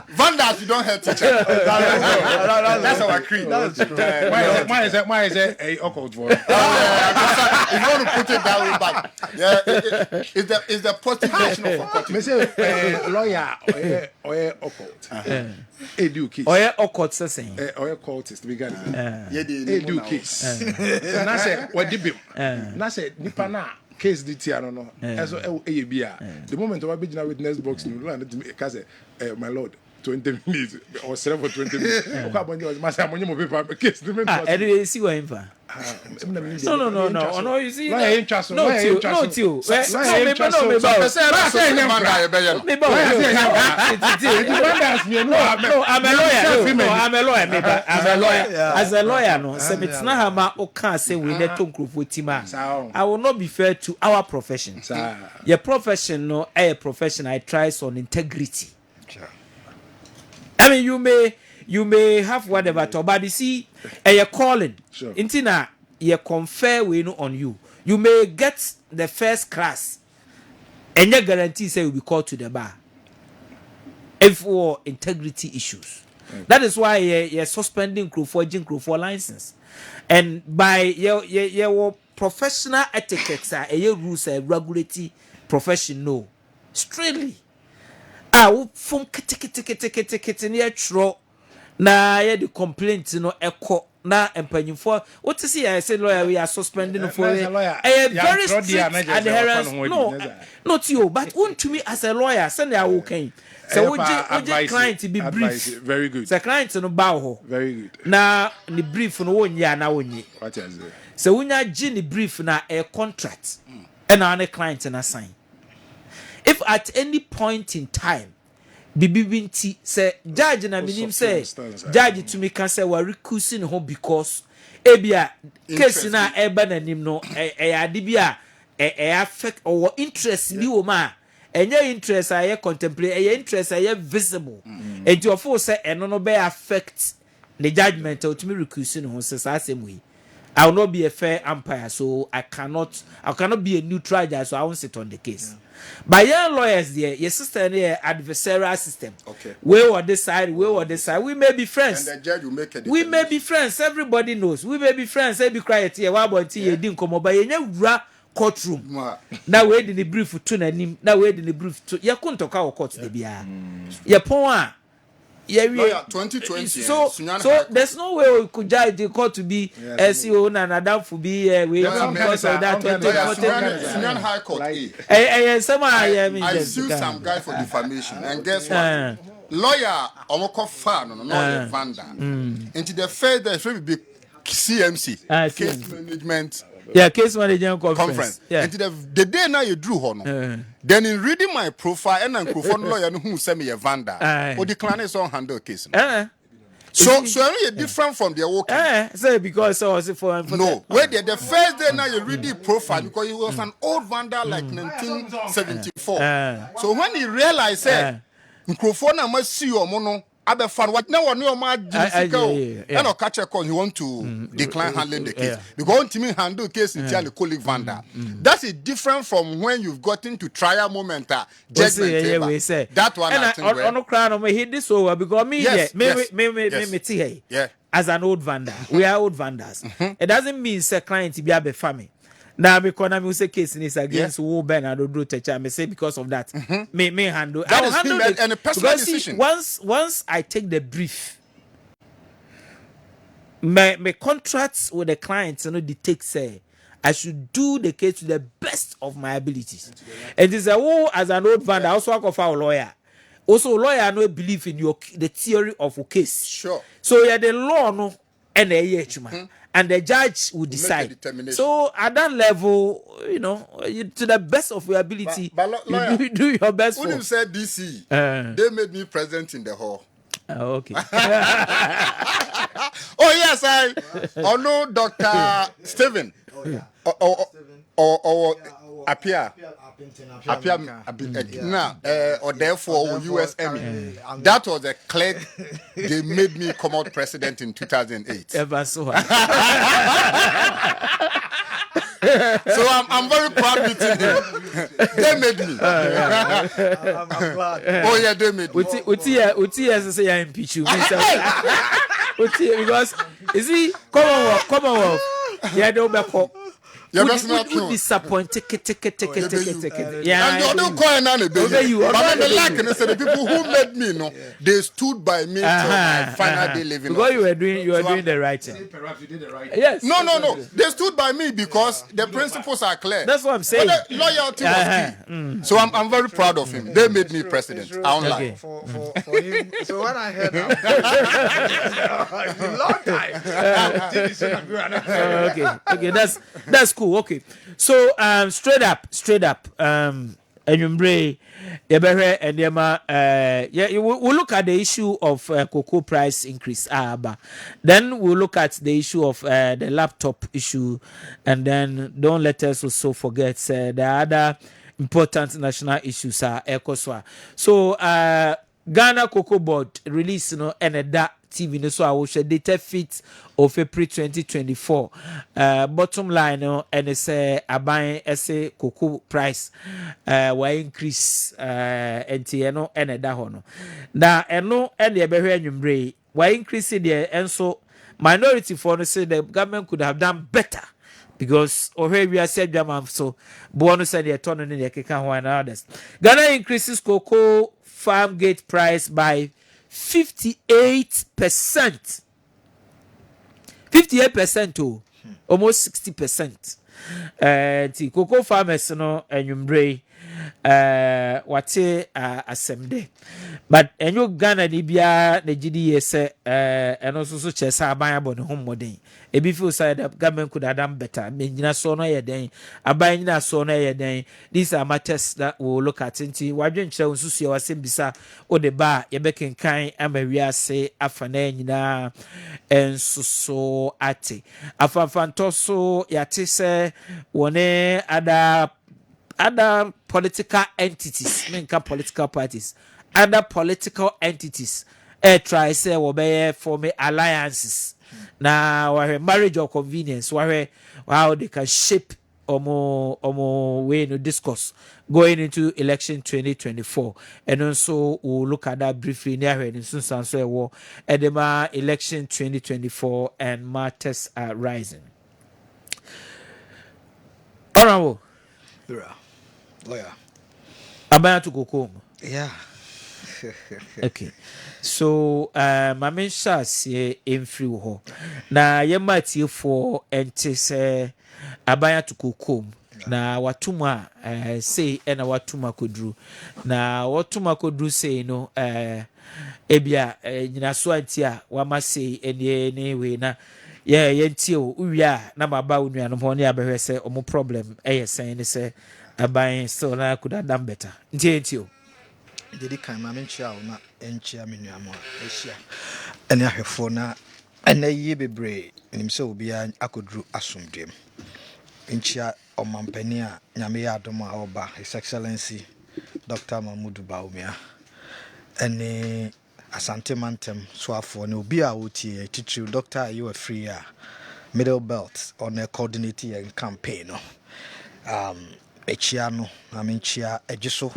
Vandals, you don't have to check. That's our creed. Why is it a occult for? If you want to put it that way back, yeah, it's the positive version of occult. Lawyer or occult. Educate. Or occult saying. Or occultist began. Educate. And I said, what did you? And I said, Nipana. Case DT, no. As the moment I begin with witness box, you learn to my lord, 20 minutes or 7 for 20 minutes. Anyway, see what I'm for. No, you see, no, I'm a lawyer. As a lawyer, no, it's not how I can't say we let talk with Tima. I will not be fair to our profession. Your profession, no, a profession I try on integrity. I mean, you may have whatever, but you see, you're calling. Sure. Intina, you confer on you. You may get the first class, and you guarantee say you'll be called to the bar. If for integrity issues, that is why you're suspending crew for license, and by your professional etiquette, your rules are regulatory professional, straightly. From kete near tro na ye the complaint no echo na empanyimfo what to see I said lawyer we are suspending for a very strict adherence no not you but want to me as a lawyer send ya okay so would client be brief very good the client no bow ho very good na the brief no won ya na wonyi what is it so when ya gi the brief na a contract and na client na sign. If at any point in time, Bibinti say judge na minim say judge to me can say we recusing home because ebia case na eba na nim no e adibia e affect or interest bi wo ma enye interest aye contemplate eye interest aye visible and you for say eno no be affect the judgment to me recuse no ho say asem wi. I will not be a fair umpire, so I cannot be a neutral judge, so I won't sit on the case. But young lawyers there, your sister and your adversarial system. Okay. We or this side, we or this side. We may be friends. And the judge will make a we may be friends. Everybody knows. We may be friends. Say be quiet here. What about you? Didn't come over. You know, courtroom. Now we did the brief to na. Now we did the brief to. You couldn't talk our court the bia. Your point. Yeah, lawyer 2020. So there's no way we could judge the court to be SEO and Adam for be because of that 2020. High Court. I sued some guy for defamation, and guess what? Lawyer Omoko Fan, no Vanda. Into the fair there should be CMC, case management. Yeah, case management conference. Yeah. And the day now you drew honor. Then in reading my profile and microphone lawyer who send me a Vanda or decline his own handle case. So only different from the work. Say because I was for no. Where the first day now you read the profile because he was an old Vanda like 1974. So when he realized microphone must see your mono. Fan what now on your mind and I'll catch a call. You want to decline handling the case because to me handle case in the colleague Vanda. That's a different from when you've gotten to trial moment judgment. We say that one. And on the crown of me hit this over because me as an old Vanda. We are old Vandas. It doesn't mean say client to be a family. Now, because I'm say case is against who Ben and do teacher, I say because of that, me handle. That is handle and a personal decision. Once I take the brief, my contracts with the clients, dictate say I should do the case to the best of my abilities. And this is as an old van, I also work for a lawyer. Also, lawyer no believe in the theory of a case. Sure. So yeah, the law no and the and the judge will decide. So at that level, to the best of your ability, you do your best. When you said DC, they made me present in the hall. Okay. Oh yes, I know Dr. Stephen. Or Apia. Or therefore USM. That was a clear. They made me come out president in 2008. Ever so. So I'm very proud meeting him. They made me. I'm glad. Oh yeah, they made me. Uti as say I impeach you. Because you see, Commonwealth. Yeah, don't back up. You're not disappointed. Yeah, and you don't call none of them. But the lack and the people who made me, they stood by me till my final day living. Because you were doing the right thing. Perhaps you did the right thing. Yes. No. They stood by me because the principles are clear. That's what I'm saying. But the loyalty was key. So I'm very proud of him. They made me president. I don't lie. For him. So when I heard that, it's a long time. Okay, that's cool. Okay, so straight up, Enyumbre, Yebere and Yema, we'll look at the issue of cocoa price increase. Then we'll look at the issue of the laptop issue, and then don't let us also forget the other important national issues are ECOSWA. So Ghana Cocoa Board release and that TV no so I will share data fit of April 2024. Bottom line and it's buying essay cocoa price will increase and that hono. Now and the behavior number why increase there and so minority for say the government could have done better. Because we are said so bonus and the autonomy in the Keka and others. Ghana increases cocoa farm gate price by 58%. 58% to almost 60%. The cocoa farmers no enyumbre wate assemde. But enyo Ghana ni bia na GDA say and also so chesa aban abo ne home modern. Ebi feel say the government could have done better. Me nyina so no ye den. Aban nyina so no ye den. These are matters that we'll look at nti wadwen kire nsusu ye wasem bisa o de ba ye bekenkan amawiase afana nyina ensuso ate. Afanfanto so yate se wone ada other political entities, menka political parties, other political entities, try say we form alliances. Now, marriage or convenience, how they can shape omo way no discourse going into election 2024, and also we'll look at that briefly near in instance war edema election 2024 and matters are rising. Honorable Lawyer. about to go home. Yeah. Okay, so my main shots in free ho na ye mati for ente se abaya to kokom na watuma say na watuma kodru na watuma kodru say no ebia nyina so antia wama say ene we na ye ntie o uwia na baba onua no ho ne abehwese omo problem sen ne se aban so na could have done better ntie o Did it come? I'm in Chow, not in Chiamino, Asia. And I have for now, and a year be brave, and himself be I could drew assume dream. In Chia or Mampenia, Yamia Doma Oba, His Excellency Dr. Mahmoud Baumia, and Asante Mantem, so for no be out here, teacher, Doctor, you are free, middle belt on a coordinating and campaign. Echiano, I mean Chia, Ejiso.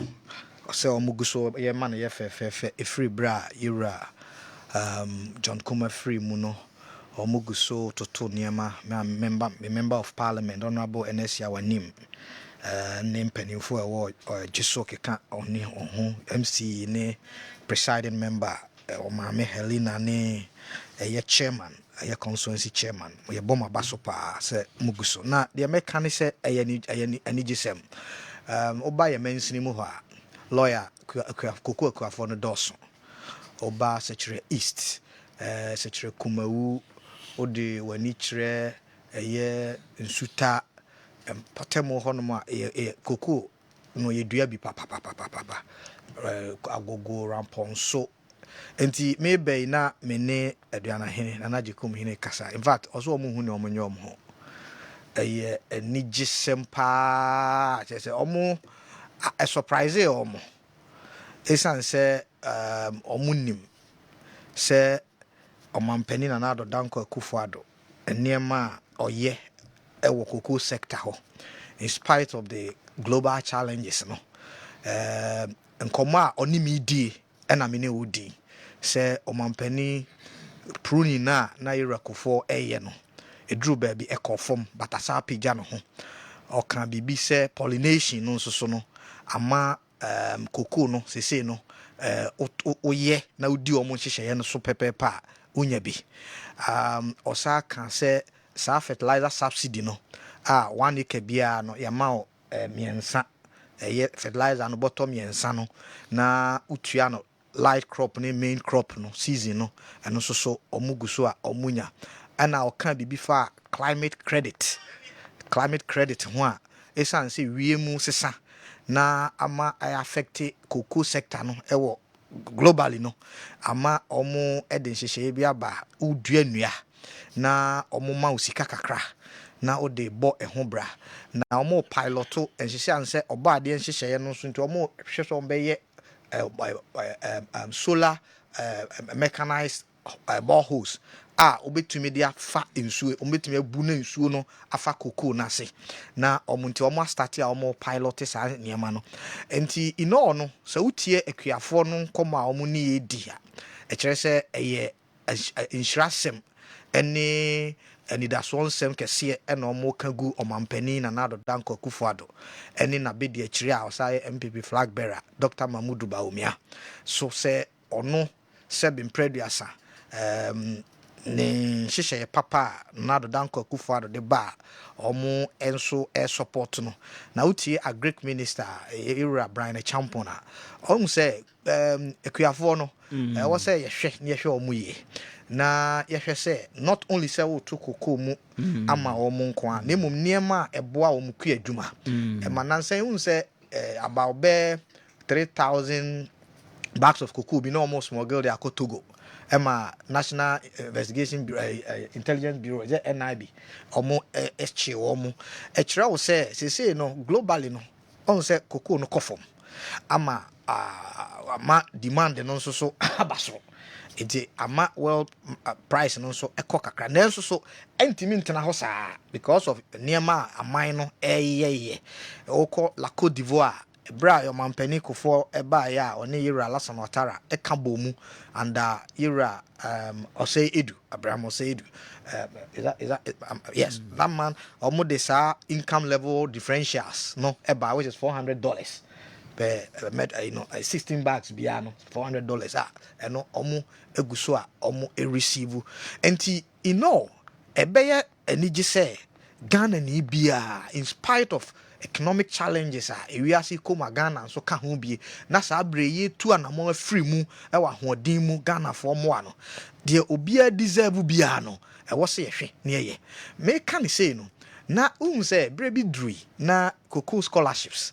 Say omuguso ye man ye fe free bra ira John Kuma free muno omuguso toto niema member of parliament honorable NSA wanim name penifo award or jiso keka oni ohu MC ne presiding member o mame Helena ne ye chairman ye constituency chairman ye boma baso pa se muguso na de meka ne se ani gisem oba ye mensini mu ho lawyer koko for no doso oba secretary east secretary kumawu odi wani kire eye nsuta patemo hono a koko no ye dua bi papa agogo ramponso enti maybe na mene aduana hene na najikum hene kasa in fact also omo hu ne omo nyom ho eye enigi sempa se omo a surprise omo esan se omunim se omampani na nado danko akufuado eniema oye ewo koko sector ho in spite of the global challenges no nkoma onimi die ena me ne wodi se omampani pruni na irakofo eye no edru ba bi ekofom batasa pija no ho oka bibi se pollination no so no ama koko no sese no oye na udi omo hyehyeye no so pepepa unya bi osa kan se sa fertilizer subsidy no 1 acre bia no yama miensa fertilizer no bottom miensa no na utua no light crop ne main crop no season no eno so omuguso a omunya ana oka bibi fa climate credit ho a esan se wiemu sesa na ama affect cocoa sector no ewo globally no ama omo eden hyehye bi aba udua nua na omo ma usika kakra na ode bo eho bra na omo piloto enhyehye anse oba ade enhyehye no so nti omo hwehwe ombe ye solar mechanized boreholes obetumi dia fa ensuo obetumi abu na ensuo no afa cocoa na se na omunti omo start a omo pilot sa niema no enti ino no se utie akuafo no nkoma omo ni edi a kire se eye insurasem ene da so nsem kese ena omo kagu omampani na nado danko akufuado ene na bedi akire a osaye MPP flag bearer Dr. Mahmoud Baumia so se ono se bin preduasa ne hyehyɛ papa na do danko akufuado de ba omo enso support no na utie agric minister era Brian Champona omu se ekuafo no wo se yehwɛ omo ye na yehwɛ se not only se wo to kokoo mu ama omo nko a na mum niema eboa omo ku adwuma manansan hu se about 3,000 bags of cocoa bi na almost smuggled there Togo National Investigation Bureau, Intelligence Bureau, NIB, omo eche omo. Echira wo say no globally no on say cocoa no kofom ama ama demand no nso so abaso enti ama well price no nso ekọ kakra nanso so entimi ntena ho saa because of niema aman no eyeye okọ la Côte d'Ivoire bra yo mampani kofo eba ya one yira Lasan Ouattara eka bomu and yira Osei Edu Abraham Osei Edu is that yes that man almost the sa income level differentials no eba which is $400 per 16 bags biano $400 eno omo eguso a omo e receive enti ebeye eniji say Ghana ni bia in spite of economic challenges we are see come Ghana so ka ho bie na sa breye tu anamo free mu e wa hoden mu Ghana for mo ano de obia deserve bia no e wo se yehwe ne ye me kan say no na say brebi drui na cocoa scholarships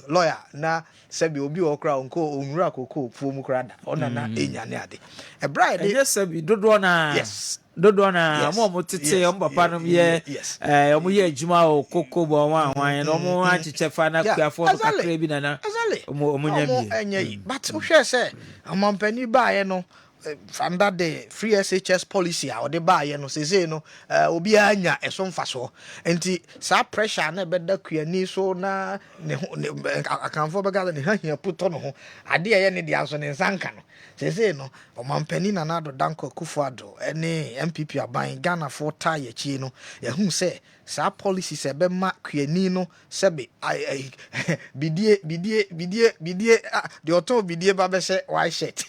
lawyer na sebi obi okra onko onwura cocoa fuomu krada ona na enya ne ade e bride yes sebi dodo na yes dodo na mo tete o papa no ye o ye adwuma o cocoa bo wan na mo achiche fa na kuafo no kakra bi na o nya bi but o hwe say amampani ba ye no under the free SHS policy or the buy no say no obi anya eso mfaso enti sa pressure na beda kuani so na ne akanfo bega ne hahia puto no ho ade ye ne dia so ne nsanka no say no omampani na nado danko kufuado ene MPP aban Ghana for tie chi no ye hu say sa policy se be ma kuani no sebe bidie the auto bidie ba be se why shit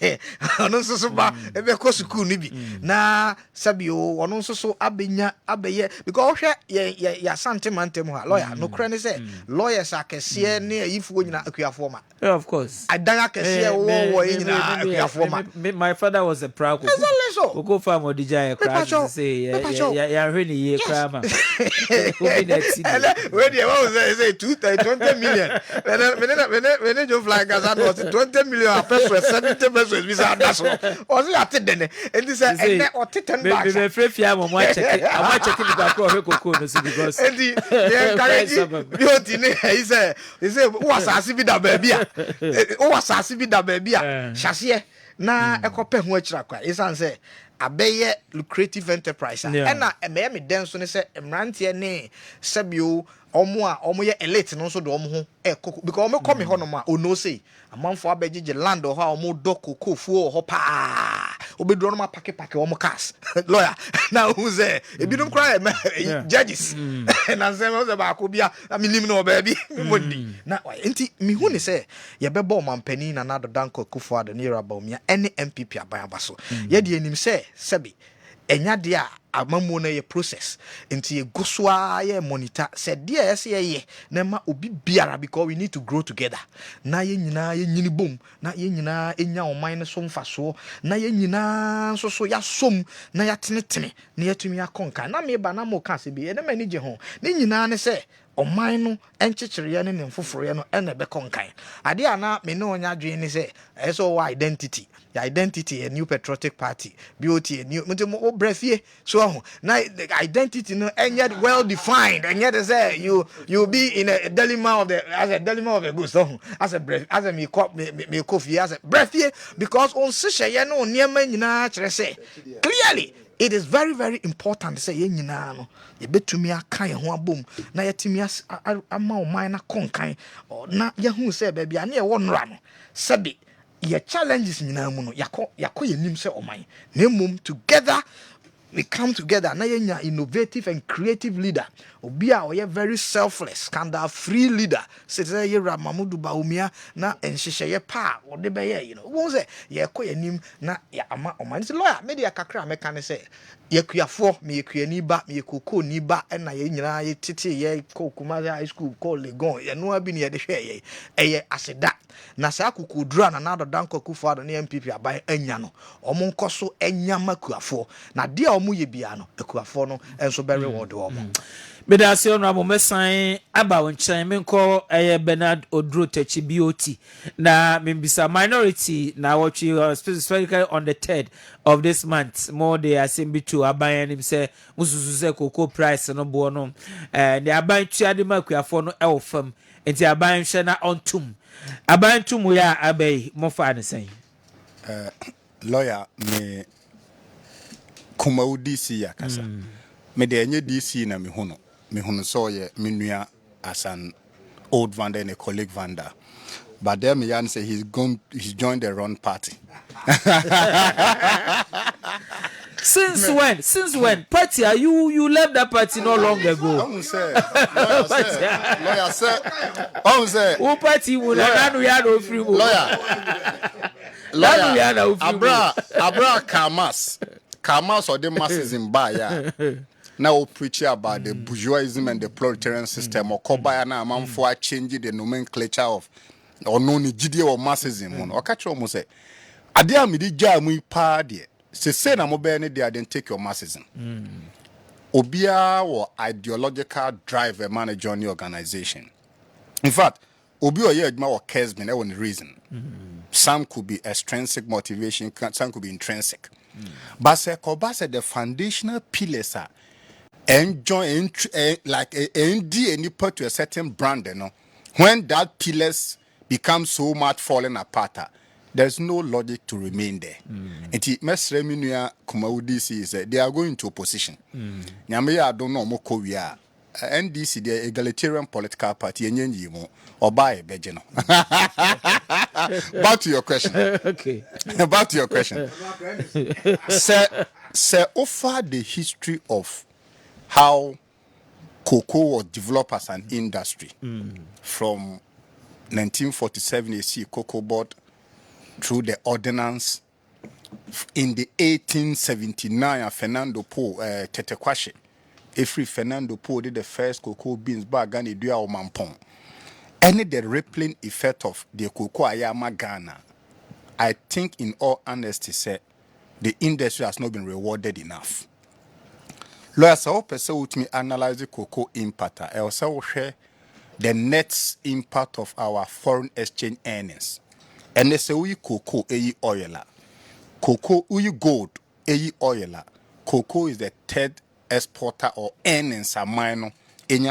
ono so ba ebe ko school ni bi na sabi o ono so abenya abeye because hwe ya sentimentum ha lawyer no kra ni say lawyers akese ne ayifu nyina akuafo ma of course adan akese wo nyina akuafo ma my father was a proud go farm odija e crash say ya hwe ni ye kra ma we dey say 20 million when you fly Gaza was 20 million pesos 70 pesos visa that's all ate dene and this ene o 10 bags me frefia mo check the back of cocoa no because and the encourage beauty ne he say was asase bi da baby a hyasse na ekope ho akira kwa isan say abeye lucrative enterprise na me den so ne say mrantie ne sabio omo ye elite no so do omo ho because omo come ho no ma ono say amanfo abegege land ho omo do kokofu ho pa obedu no ma pake omo cars lawyer na who say ebidum cry judges na say mo say ba ko bia minim no baby modi na enti mi hu ne say ye bebo mampani na nado danko kufu ado ne raba omia ene MPP aban so ye de enim say sebi enya de a amamu na ye process enti ye goswa ye monitor said yes ye na ma obi biara because we need to grow together na ye nyina ye nyini bom na ye nyina enya oman ne so mfaso na ye nyina so ya som na ya tenetene na ya tumi akonka na me ba na mo ka se bi e na mani je ho ne nyina ne se oman no enchechire ne mfoforo no ene be konkan ade ana me ne onya dwe ne se eso identity your identity a new patriotic party BOT a new o brefie so now the identity no and well defined and yet say you be in a dilemma of the as a dilemma of a good so as a breath as a me coffee as a brefie because on session no niema nyina kire say clearly it is very very important say ye nyina no ye betumi aka ye ho abom na yetimi ama o man na konkan na ye hu say ba bia na ye wo nra no sabi your challenges nyina mu no yakọ yenim se oman na mum together we come together na yenya innovative and creative leader obi a oye very selfless scandal free leader say ye Mamudu Bawumia na enhyehyɛ ye pa wo de be ye won say ye kɔ yenim na ya ama oman say lawyer media kakra meka ne say yekuafo me yekuani ba me yekoko ni ba na ye nyina ye tete ye kokuma high school call Legon ye no abi ne ye de hwɛ ye eye aseda na sa akukudura na nado danko kufuado ne MPP aban anya no omo nkoso enya makuafo na de omo ye bia no akuafo no enso be reward omo bedase ono amo mesan aba wonchen menko Bernard Odro Techi BOT na membisa minority na watchi specifically on the 3rd of this month more they assembly to aban him say mususu say cocoa price no bo no the aban tuade makuafo no e wo fam enti aban hwe na ontum aban tum ya abai mo fa ne sen lawyer me Kumau DC ya kasa me de enye DC na me hunu so ye me nua as an old vendor and a colleague vendor. But then me yan say he's joined the wrong party. Since when? Party, you left that party not long ago. Lawyer say, who party would have no free lawyer, Abra Kamas or the masses in Baya. Now preach about the bourgeoism and the proletarian system or Kobaya na man for changing the nomenclature of or no Nigidia or Marxism. Or catch almost say, Adia midi jamu party. Se na mo be ne dia den take your Marxism. Obia or ideological drive a manager on the organization. In fact, Obi or ye or Kessben, that one reason. Some could be extrinsic motivation, some could be intrinsic. But say the foundational pillars are enjoy like ND and you put to a certain brand, you know. When that pillars become so much falling apart, there's no logic to remain there. And Mesre Minia Kumaudi is they are going to opposition. Nyame I don't know moko we are. NDC the egalitarian political party and or buy bejeno. Back to your question. Okay. Back to your question. Say offer the history of how cocoa was developed as an industry from 1947 you see cocoa board through the ordinance in the 1879 Fernando Po Tetequashe. Every Fernando Po did the first cocoa beans bag and do our mampong. Any the rippling effect of the cocoa ayama Ghana, I think in all honesty, say the industry has not been rewarded enough. Lawyers are also with me analyze the cocoa impact. I also share the net impact of our foreign exchange earnings. And they say we cocoa oil. Cocoa we gold oil. Cocoa is the third exporter or earnings are minor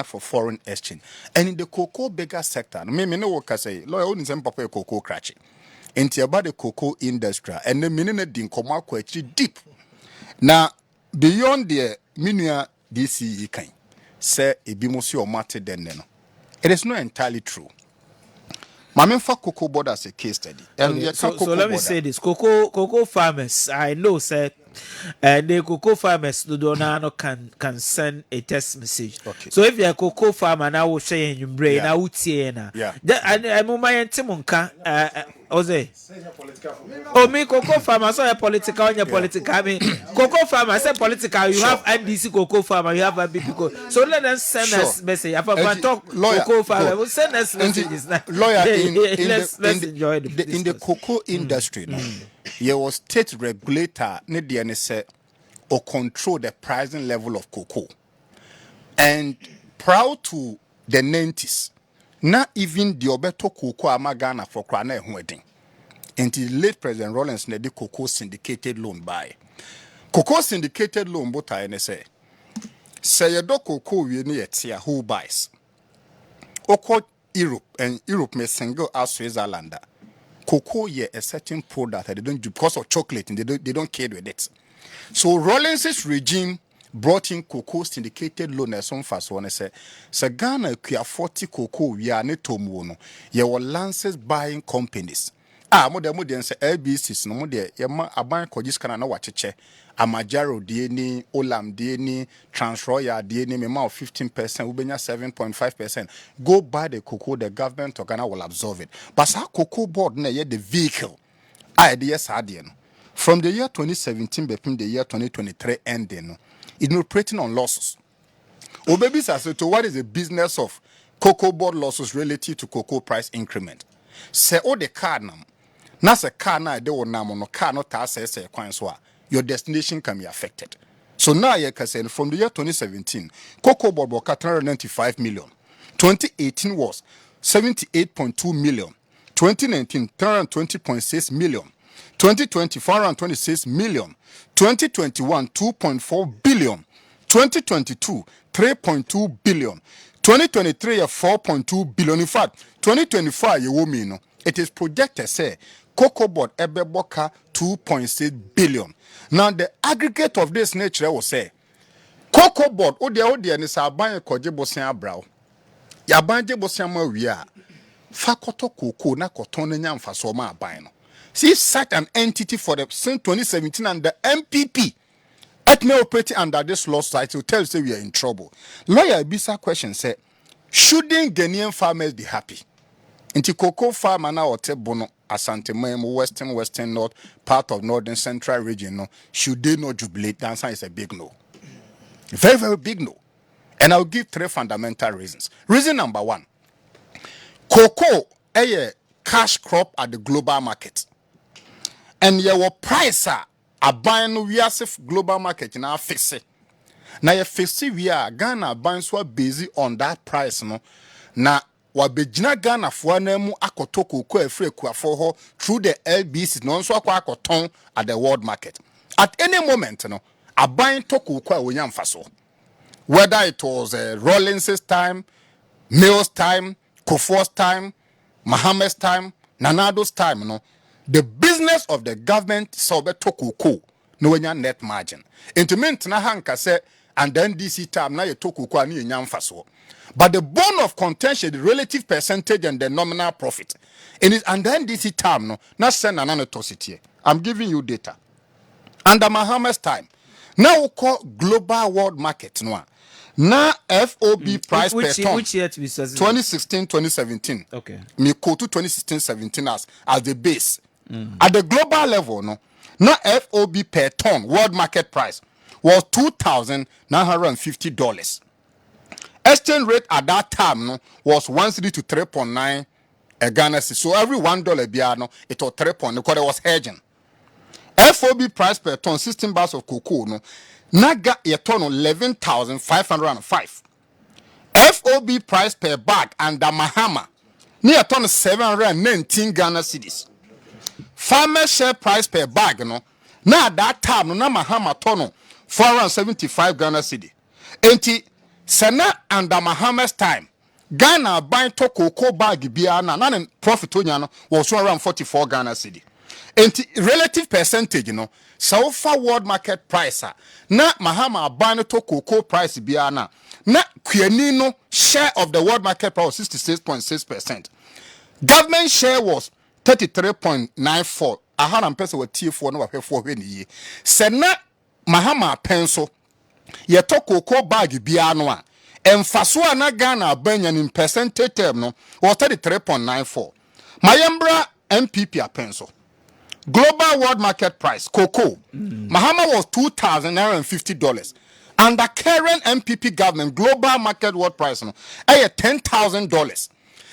for foreign exchange. And in the cocoa bigger sector, me no work say lawyer only some papa cocoa cratchy. Into about the cocoa industry and the minute din come out quite deep. Now beyond the minua DCE kind say a bimosi or matter then no. It is not entirely true. Mame for cocoa board as a case study. Okay, so let me say this: cocoa farmers. I know, sir. The cocoa farmers can send a text message. Okay. So if you're a cocoa farmer, now will share in your brain. I would say na. Yeah. I'm my timunka. Oze. Oh, me cocoa farmer. So a political on your political. I mean, cocoa farmer. Say political. You have NDC cocoa farmer. You have a BP. So let us send us message. If I talk cocoa farmer, we'll send us messages. Lawyer, let's enjoy in the cocoa industry. There was state regulator need say or control the pricing level of cocoa. And prior to the 90s, not even the obeto cocoa amagana for krana wedding. Until late President Rawlings ne the cocoa syndicated loan buy. Cocoa syndicated loan but I say you do cocoa we need a who buys. Oko Europe and Europe may single out Switzerland. Cocoa ye a certain product that they don't do because of chocolate and they don't care with it. So Rawlings' regime brought in cocoa syndicated loan as some fast one say Ghana kuya 40 cocoa we are net tomuno. Ye were lances buying companies. More than say LBCs no more there yama aban kojis kana na wacheche Amajaro DNA, Olam DNA, Transroyal DNA, me ma 15%, Ubenya 7.5%. Go buy the cocoa, the government of Ghana will absorb it. But sa cocoa board na ye the vehicle. Idea sadian. From the year 2017 between the year 2023 ending, it's operating on losses. Obebi says to what is the business of cocoa board losses relative to cocoa price increment? Say all the car nam. Na se car na de wo nam no car no ta say kwan so a your destination can be affected. So now you can say from the year 2017, cocoa board was 395 million. 2018 was 78.2 million. 2019, 320.6 million. 2020, 426 million. 2021, 2.4 billion. 2022 3.2 billion, 2023 4.2 billion. In fact, 2024 it is projected say cocoa board ebeboka 2.6 billion. Now the aggregate of this nature will say cocoa board odia ni sa ban koje bosan abraw ya ban je bosan ma wi a fa koto cocoa na koton na nyamfa so ma ban no. See such an entity for the since 2017 and the MPP at me operating under this law site will tell you say we are in trouble. Lawyer Bisa question say shouldn't Ghanaian farmers be happy? Inti cocoa farmer na ote bono Asante Memo, western north, part of northern central region, no, should they not jubilate? The answer is a big no. Very, very big no. And I'll give 3 fundamental reasons. Reason number 1, cocoa a cash crop at the global market. And your price are buying we as global market in our fix it. Now your fix we are Ghana buying so busy on that price, no. Now wabejina Ghana for nemu akoto cocoa efre kuafo ho through the LBC no nso akwa akoton at the world market. At any moment, no, a buying to cocoa wonyamfaso. Whether it was Rawlins's time, Mills' time, Kufuor's time, Mohammed's time, Nanado's time, no, the business of the government saw be to cocoa no wenya net margin. Intimate na hanka say and then DC time na ye to cocoa ni nyamfaso. But the bone of contention, the relative percentage and the nominal profit. And then this time, no, not send an anotosity. I'm giving you data. Under Mohammed's time, now we call global world market. Now FOB price per ton. Which year to be 2016, 2017. Okay. Me quote to 2016, 17 as the base. At the global level, no, now FOB per ton world market price was $2,950. Exchange rate at that time no, was 1 cedi to 3.9 Ghana cedi. So every $1 biano, it was 3 point because it was hedging. FOB price per ton, 16 bags of cocoa, no, naga a ton 11,505. FOB price per bag under Mahama, near ton 719 Ghana cedis. Farmer share price per bag, no, now at that time, no, na Mahama ton 475 Ghana cedi. Enti Sana under Mohammed's time, Ghana buying to cocoa bag biana, nan profit onyano was around 44 Ghana cedi. And relative percentage, you know, so far world market price, na Mahama buying to cocoa price biana, na Quianino share of the world market price was 66.6%. Government share was 33.94. 100% with T4 no for when ye. Sana Mahama pencil. Ye to cocoa bag biano a emfaso na Ghana banyan in percentage term no was 33.94. Mayambra MPP a pencil. Global world market price cocoa Mahama was $2,950. And the current MPP government global market world price no $10,000.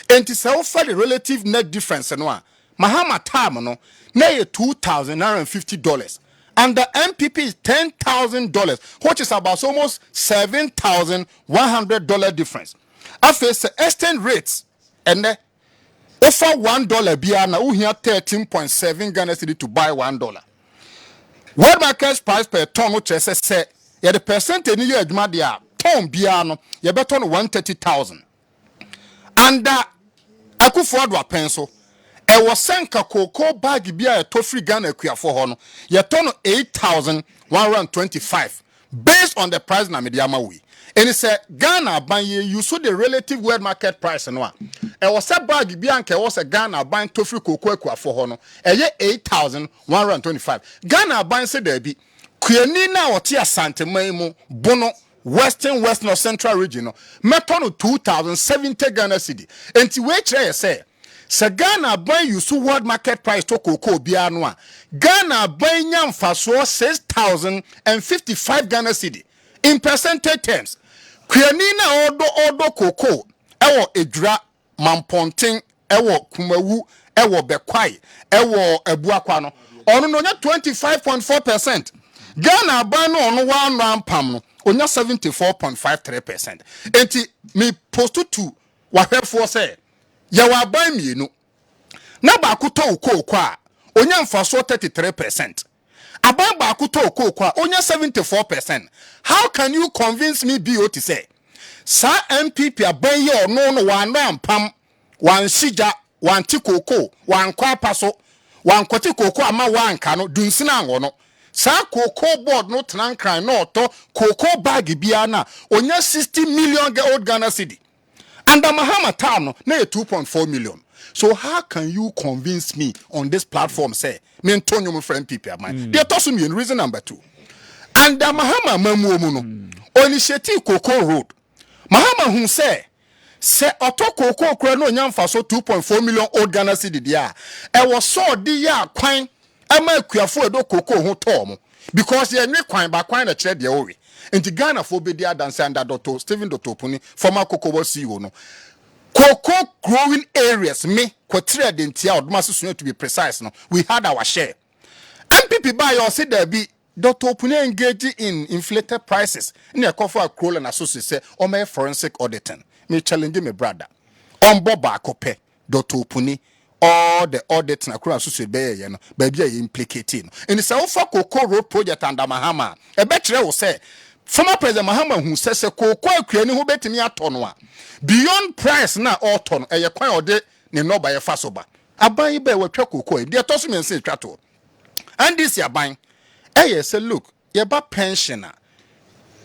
And it's also the relative net difference no Mahama time no na $2,950. And the MPP is $10,000, which is about almost $7,100 difference. After the exchange rates, and the offer $1 biana, we have 13.7 Ghana cedi to buy $1. World market price per ton, which is say, yeah, the percentage in your Madia, ton biano, you better on 130,000. And Akufo-Addo pencil. E was senka cocoa bag bia to free Ghana for hono. Ye tono 8,125 based on the price na mediama we. And it said Ghana ban you saw the relative world market price no. E was a bag bia nke was a Ghana ban to free cocoa for hono. E ye 8,125. Ghana ban say there be Kuani na oti Asante Memo bono western or central region no. Metono 2,070 Ghana cedi. Enti we try say se Ghana buy you so world market price to cocoa biano Ghana buy nyamfaso 6,055 Ghana cedi in percentage terms. Kwianina odo cocoa ewo edra mamponten ewo kumawu ewo bekwai ewo ebuakwa no ono no nya 25.4%. Ghana buy no ono one rampam no onya 74.53%. Enti me post to wahwefo say ya wa ban mienu na ba kuto ukoko a onya mfaso 33%. aban ba kuto cocoa only 74%. How can you convince me BOT say sa MPP aban ye no wan pam wan sija wan ti cocoa wan kwa paso wan kwati cocoa ama wan kano dunsina ngono sa cocoa board no trankran no to cocoa bag bia na only 60 million old Ghana cedi. And the Mahama town no 2.4 million. So how can you convince me on this platform say me Antonio my friend people of mine? They told me in reason number 2. And the Mahama mamu no initiative Cocoa Road. Mahama who say auto Cocoa kura no nyamfa so 2.4 million old Ghana cedi dia. E was so di ya kwan ama akuafo edo Cocoa ho tom because ye nwe kwan ba kwan na kire de owe. Inti Ghana for be there dance under Dr. Stephen Dotopuni, former Cocoa CEO no. Cocoa growing areas, me, Quatria dentia, Master to be precise. No, we had our share. MPP by your say there be Dr. Opuni engaging in inflated prices. In a coffee crawl and associate say, or my forensic auditing. Me challenging my brother. On Boba Cope, Dr. Opuni, all the audits and across associate bay, you know, baby implicating. In the South Cocoa Road project under Mahama, a better will say. Former President Mahama who says a cocoa creating who bet me a tonwa. Beyond price na all ton a ya kwan ode ne no ba ya fasoba. Aban be we twa cocoa dey toss me say twato. And this ya ban say look, ye ba pensioner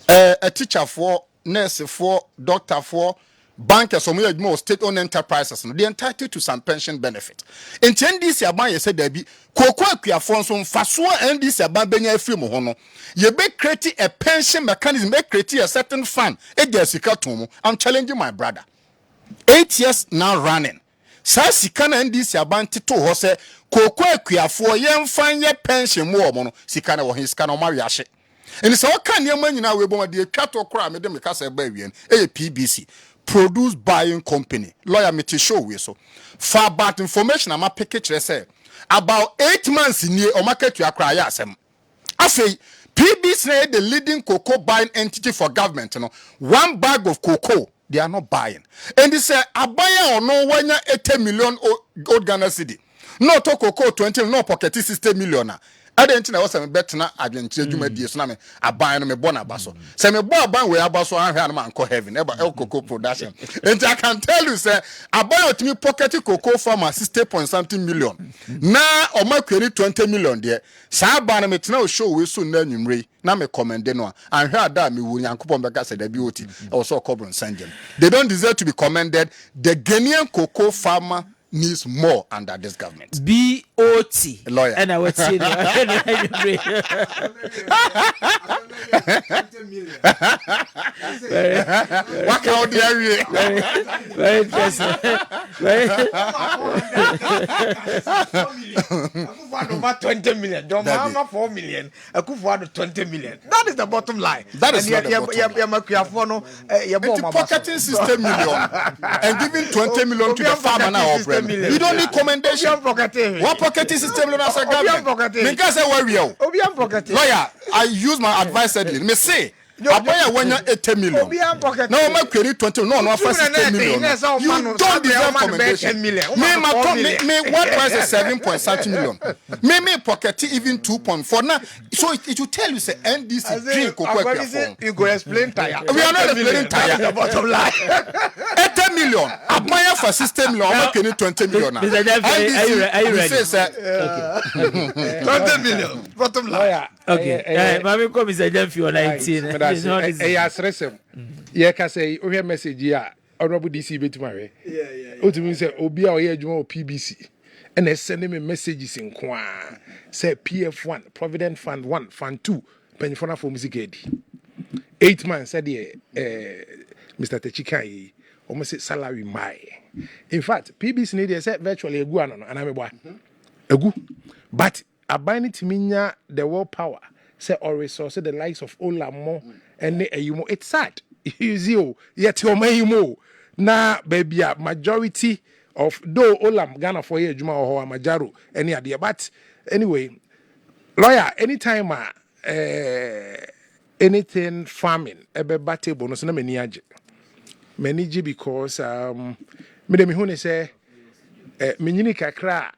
a teacher for nurse for doctor for bankers some more state-owned enterprises no they entitled to some pension benefit. In this aban ye say there be cocoa akuafo so mfaso and this aban benya afiri mo ho no ye be create a pension mechanism, be create a certain fund e dey sika to mo. I'm challenging my brother. 8 years now running. Sa sika na this aban tito ho say cocoa akuafo ye mfan ye pension mo no sika na wo hin sika na ma wiase. And so can you man nyina we bo de twa to kra me de me kasa ba wien e PBC produce buying company lawyer me to show we so far back information am package say about 8 months in o market you akra ya asem afei PBC na the leading cocoa buying entity for government no one bag of cocoa they are not buying and they say abaya or no wanya 80 million old Ghana cedi no to cocoa 20 no pocket 60 million na I didn't know some better na adventure juma die so na me aban no me bo na baso say me bo aban we abaso anhwe na man ko heaven eba el cocoa production and I can tell you say aban otimi pocket cocoa farmer 60.something million na o ma kweri 20 million there sa aban na me tena show we so na nwumre na me commend no anhwe ada me wu yankopon beka say da bi oti e was so cobron sanjem they don't deserve to be commended. The Ghanaian cocoa farmer needs more under this government. BOT. Lawyer. And I would say what out there? Very interesting. Over 20 million. Don't have 4 million. I could afford 20 million. That is the bottom line. That is the pocketing system million and giving 20 million to the farmer now. You don't need commendation. What pocketing system million as a government? Because lawyer, I use my advice. Me say. Abaya wanya 80 million. No, my credit 20 no 60 million. You don't deserve commendation. Me what price is 7.6 million. Me pocket even 2.4. Now, so it will tell you say NDC drink cocoa. You go explain tire. We are not explaining tire. The bottom line. 80 million. Abaya for system million. I'm credit 20 million. Are you ready? 20 million. Bottom line. Okay. Mami come Mr. Jemfi on 19. Asresem. Ye ka say o hear message ya honorable DC betuma we. O timi say obi a o ye adwuma o PBC. And they send me messages in kwa. Say PF1, Provident Fund 1, Fund 2, Penifona for music edi. 8 months said Mr. Techikai almost say salary my. In fact, PBC need say virtually a guano and I'm a gu. But abiding to minya the world power. Say or resource the likes of Olamo and you it's sad. You see, yet your mo na baby majority of though Olam Ghana for ye Juma or Majaro any idea. But anyway, lawyer, anytime anything farming ebe bate bonus na meniaje. Meniji because me de me hune say menyini kakra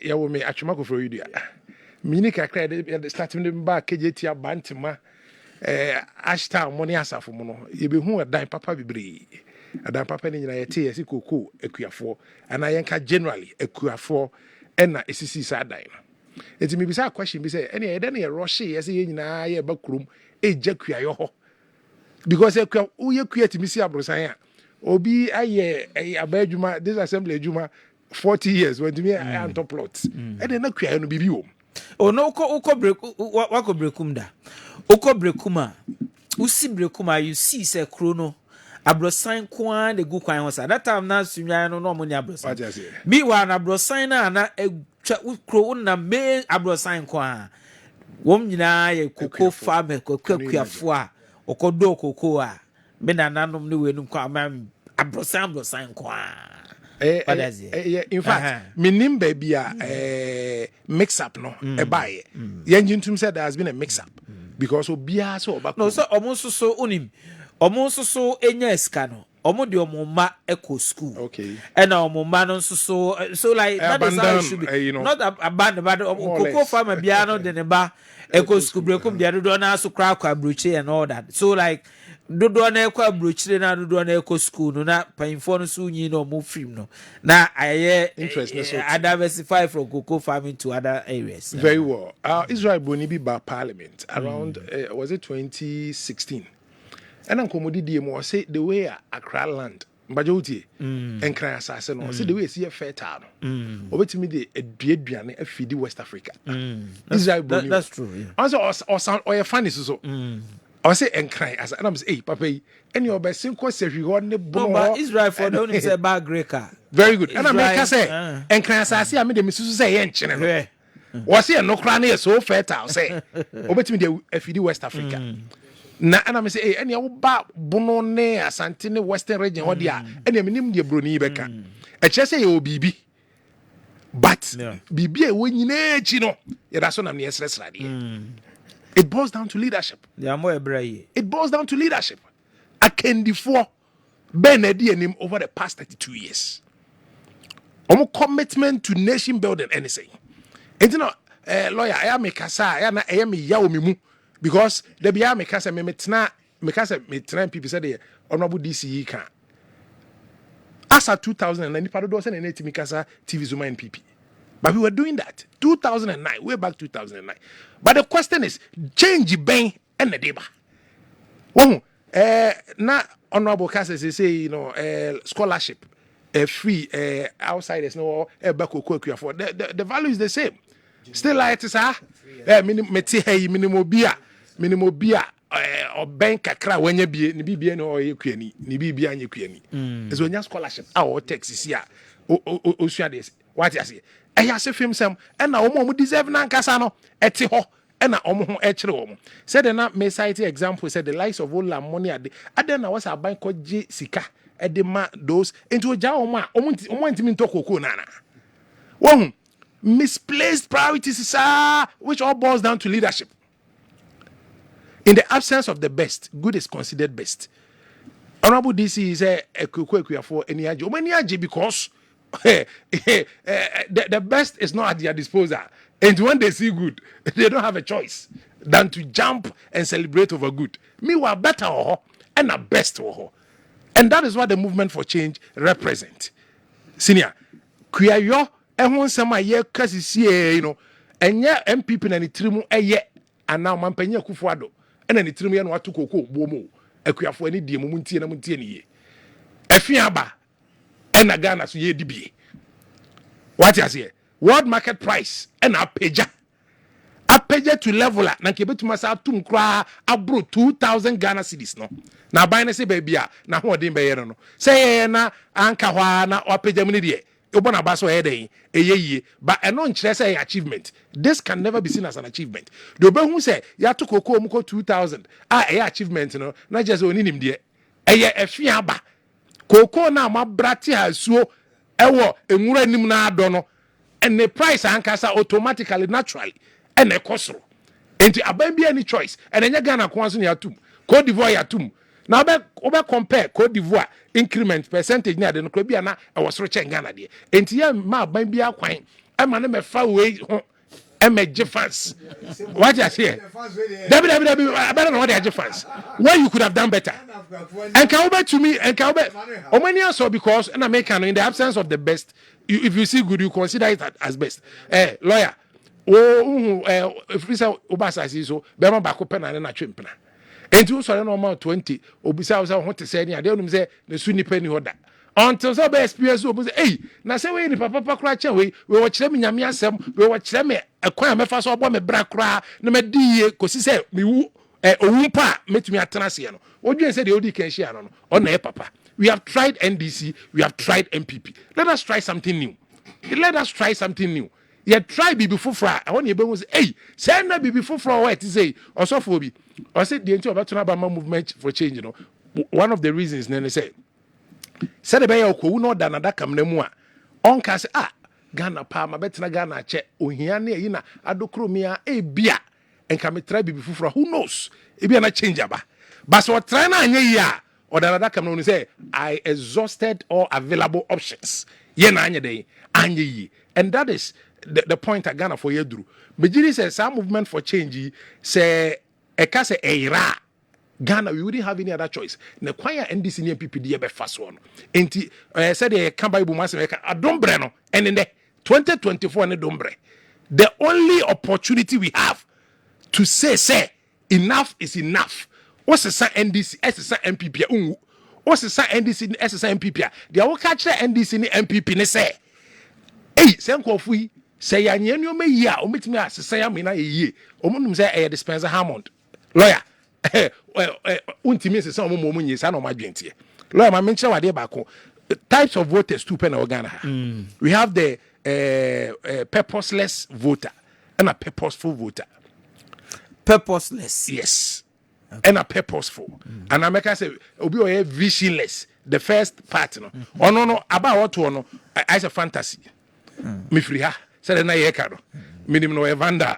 ya wo me atwoma ko fro yidua. mini kakra de starting de ba KJT abantima ashtown money asafo mo no ye be hu adan papa bebre adan papa ni nyina ye te yesi koko akuafo ana yenka generally akuafo na esisi sa adan no enti me bisa question bi say ene ye de na ye rush yesi ye nyina ye ba kurum eja kuayo ho because akua uye kuati misi abrosan a obi aye abadwuma this assembly adwuma 40 years when me anto plot ene na kuayo no bibi wo o no uko break wako brekum da uko brekuma usi brekuma you see say krono abrosan kwa de gu kwan ho sa that time na sunwan no mo ni abrosan bi wa na abrosan na ukro na me abrosan kwa wom nyina ye koko farm kwakuafo a okodo koko a me na nanom ne wenu kwa abrosan kwa in fact minim baby mix up no e buy yenjintum said there has been a mix up because obia so obako no so omonso so onim omonso so enya eska no omo de omoma eco school okay and omoma no so like that is how it should be not abandon but koko farm bia no de ne ba eco school brekum de do na so kra broche and all that so like dodo na ekwa brochire na dodo na eco school no na painfo no so nyi no mo film no na aye diversify from cocoa farming to other areas. Very well. Israel Boni bi ba parliament around was it 2016 and ankomodi die mo say the way Accra land mbajoutie enkran asase no say the way see fertile no obetimi de aduaduane afidi West Africa. Israel Boni that's true, yeah. Also or funny so I say enkran as and I'm say hey papa any obesin ko sehwi ho ne bo no Israel for the only say bag breaker very good and I make say enkran asase am de misusu say ye nkyene no was say no kra na so fertile say obetimi de afidi West Africa na and I say hey any wo ba bono ne asante ne western region ho dia any minim de broni beka e che say ye obibi but bibi e wo nyina echi no ye da so na ne yesresra de it boils down to leadership. It boils down to leadership. Akendifo Benedi and him over the past 32 years. Commitment to nation building anything. And you know, lawyer, I am a kasa, I am a yaomimu because the be am a kasa me metna people said the honorable DCE can. As at 2009, Nipado doesn't any Mikasa TV Zuma and PP. But we were doing that 2009, way back 2009. But the question is, change bang and the deba. Well, na honorable Cassis say, you know, scholarship, free outsiders, no, for the value is the same. Still like it, sir. Minimum beer, or bank kakra when you be ni BBN or Ukraine, ni BBN and Ukraine. It's when your scholarship, our Texas here, Oceanis. What you say? I say film some and na omo deserve na nkasa no eti ho and na omo ho ekire omo said na me cite example said the likes of Ola money ade na was aban koje sika ede ma those into oja omo omo ntimi ntokoko na won misplaced priorities sir which all boils down to leadership. In the absence of the best, good is considered best. Honorable DC is a kuku for any aji because the best is not at their disposal, and when they see good, they don't have a choice than to jump and celebrate over good. Me were better and a best and that is what the movement for change represent. Senior, kuyayo ehun sama ye kasi sie you know enye MPP na ni trimu eye ana mampanya kufuado ena ni trimu ye no atukoko bomo akuyafo ani die mu ntie na muntie ni ye afiaba ena Ghana so ye dibie. What you say? World market price ena apeja to level na nke betuma sa atum kra abro 2000 Ghana cedis no. Na buy na say baby a na ho odin be ye no. Say na anka hwa na apeja mu ni de. Obona baso heading eyeye but eno nkyere say achievement. This can never be seen as an achievement. The obehu say ya to koko mu ko 2000 achievement no na just oninim de eye afiaba koko na mabrati asuo ewo enwura nim na ado no and the price ankasa automatically naturally and ekosoro enti aban bi any choice and enya Ghana ko anso ne atum Cote d'Ivoire atum na obe compare Cote d'Ivoire increment percentage ni ade no kra bia na e wosoro chen Ghana de enti ya ma aban bi akwan ama na me fa we ho MJ fans. What you say? Debbie, I better know what they fans. Why you could have done better. And Kaube to me, and Kaube, Omania saw because an American in the absence of the best, if you see good, you consider it as best. Lawyer, if we say Obasa so, Bema Bakopen and a chimpana. And you saw normal 20, Obisa was want to say, I don't say the Sunni penny order. Until some experience will say, hey, now say we papa crash away, we watch them in Yamiasem, we watch them a quam fast or bomb a brakra, no me dear, because he said, me woo, a wumpa, met me at Tanasiano. What do you say the OD can share on a papa? We have tried NDC, we have tried MPP. Let us try something new. Let us try something new. You try be before fry. I want you to say, hey, send that be before fry what to say, or so for me. I said the entire Batuna movement for change, you know. One of the reasons, then say, said the bayo ko no da na da kam na mu a onka se Ghana pa ma betina Ghana che ohia na yi na adokro mi a e bia enka me try bibi fufura who knows e bia na change aba but so try na anya yi a o da na kam no say I exhausted all available options ye na anya dey anya yi and that is the point at Ghana for yedru Bejiri says some movement for change say e ka say era Ghana, we wouldn't have any other choice. The choir NDC and PPD be fast one. Enti said they can buy Bumas a dombre no, and in the 2024 and dombre. The only opportunity we have to say enough is enough. What's the NDC, SSA MPP? What's the NDC, SSA MPP? They will catch the NDC and MPP ne say. Hey, Sanko Fui say Yanyo me ya, omit me as say I mean a ye. Omunum say a dispenser Hammond. Lawyer. Untimi se some mo munyi sa no madwentie lawyer ma mention wade ba ko types of voters two pen Ghana we have the purposeless voter and a purposeful voter. Purposeless, yes, and a purposeful and America say obi o visionless the first part no no about what no I say fantasy me free ha say na ye ka no minimum no Evander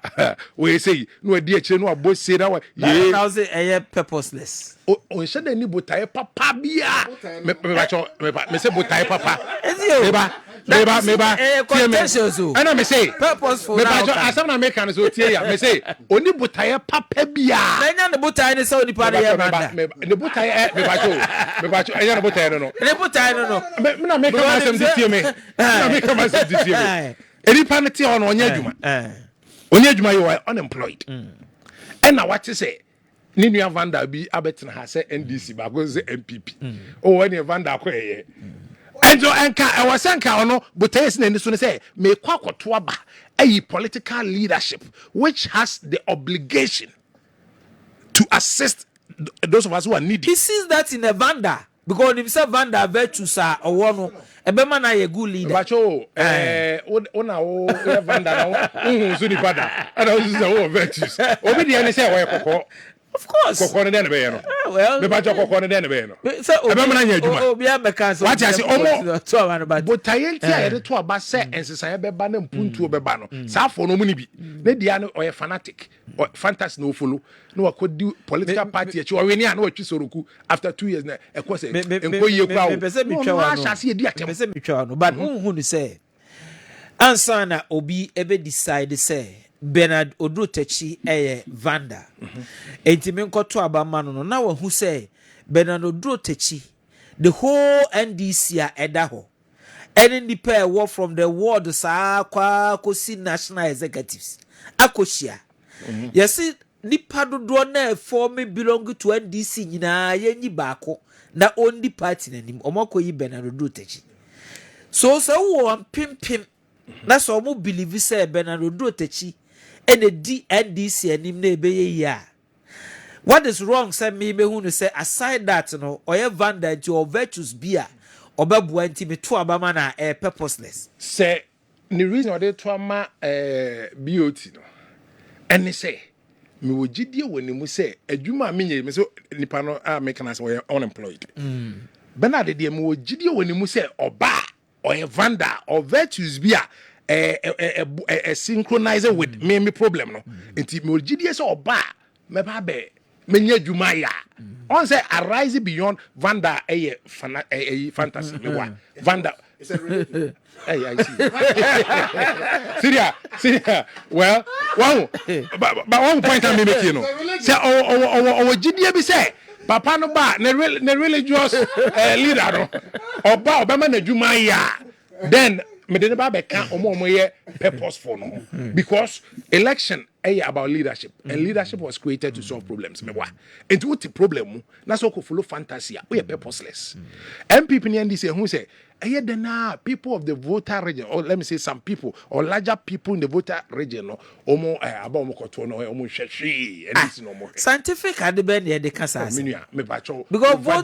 we say no adi akire no abo say na ye now say purposeless o said any botaye papa bia me say botaye papa meba contentious o and me say purposeful me asam na make an so tie ya me say oni botaye papa bia na nya ne botaye ne say oni pa de Evander ne botaye me bacho enya ne botaye no ne botaye no me na make am asem tie me na make am asem tie me any penalty on Onyaduma. Onyaduma, you are unemployed. And now what you say? Ninu Vanda be Abetin has said NDC, but goes the MPP. Oh, any Vanda Quay. And so, I was saying, no, but taste and soon say, may quack tuaba a political leadership which has the obligation to assist those of us who are needy. He sees that in a Vanda. Because himself Vanda virtues are a one, a beman a good leader. But Vanda, Zunipada, and I was the virtues. Obedience, of course. Well, the Bajo Corner, so, what I say, oh, but Tayentia, to a bass and Society Banner Puntu Bebano, Safo no Munibi, Nediano or a fanatic or fantastic no follow. No, I could do political party at you already know what you saw after 2 years. Of course, but who say, Ansana Obi ebe decide say. Bernard Odrotechi Vanda. Entimenko to abamano no na who say Bernard Odrotechi the whole NDC edaho. Any the pair war from the ward sa kwa kosi national executives. Akoshia. Yes, nipa dodo na form belong to NDC nyina yenyi baako na only party nanim omako yi Bernard Odrotechi. So wo pimpim na so mo believe say Bernard Odrotechi and the NDC and him nebeye ya. What is wrong? Say me who say aside that no or your Vanda to your virtues beer or babuanti me to abama na purposeless. Say the reason why they to ama BOT no. And they say me wo gidie when you say adwuma me me so nipa no make us we unemployed. Bernard de me wo gidie when you say oba or your Vanda or virtues beer synchronizer with me problem no. Nti me gidie say oba me ba be menye juma ya on say arise beyond Vanda fantasy me wa Vanda it's a religion. Hey, I see. Syria. Well, but one point I make you know. Say, GDA be say, Papa no ba, ne religious leader no. Oba Obama ne juma ya. Then me de ba be kan omo ye purposeful no. Because election about leadership, and leadership was created to solve problems. Me wa. And what the problem? Na so ko follow fantasy. We are purposeless. MPP ni NDC who say people of the voter region, or let me say some people, or larger people in the voter region, no, scientific had been here the Kansas. Because over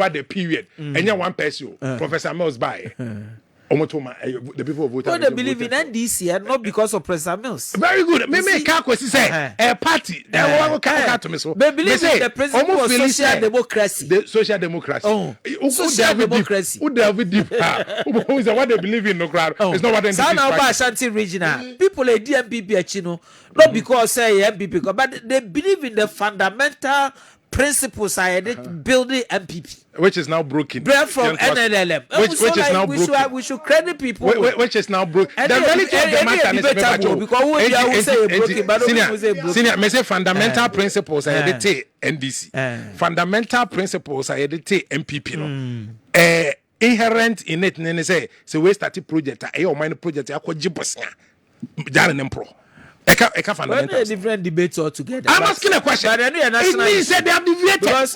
the period, and you one person, Professor Mills by. The people voted. But they believe in NDC and not because of President Mills. Very good. Me say a party. They believe in the principle of social democracy. The social democracy. Social democracy. Who delve deep? Who is what they believe in? No crowd. It's not what they believe. Ashanti regional people are DMPP achino not because say MPP, but they believe in the fundamental principles I did building MPP, which is now broken. From NLM, which is now broken. We should credit people. Which is now broken. The reality of the matter is senior. Me say fundamental principles I did NDC. Fundamental principles I did MPP. No. Inherent in it. Say we started project. Ayo minor project. Ako jibosnya. Jaren empro. Eka different debates altogether. I'm asking a question. But it means that they have deviated. Because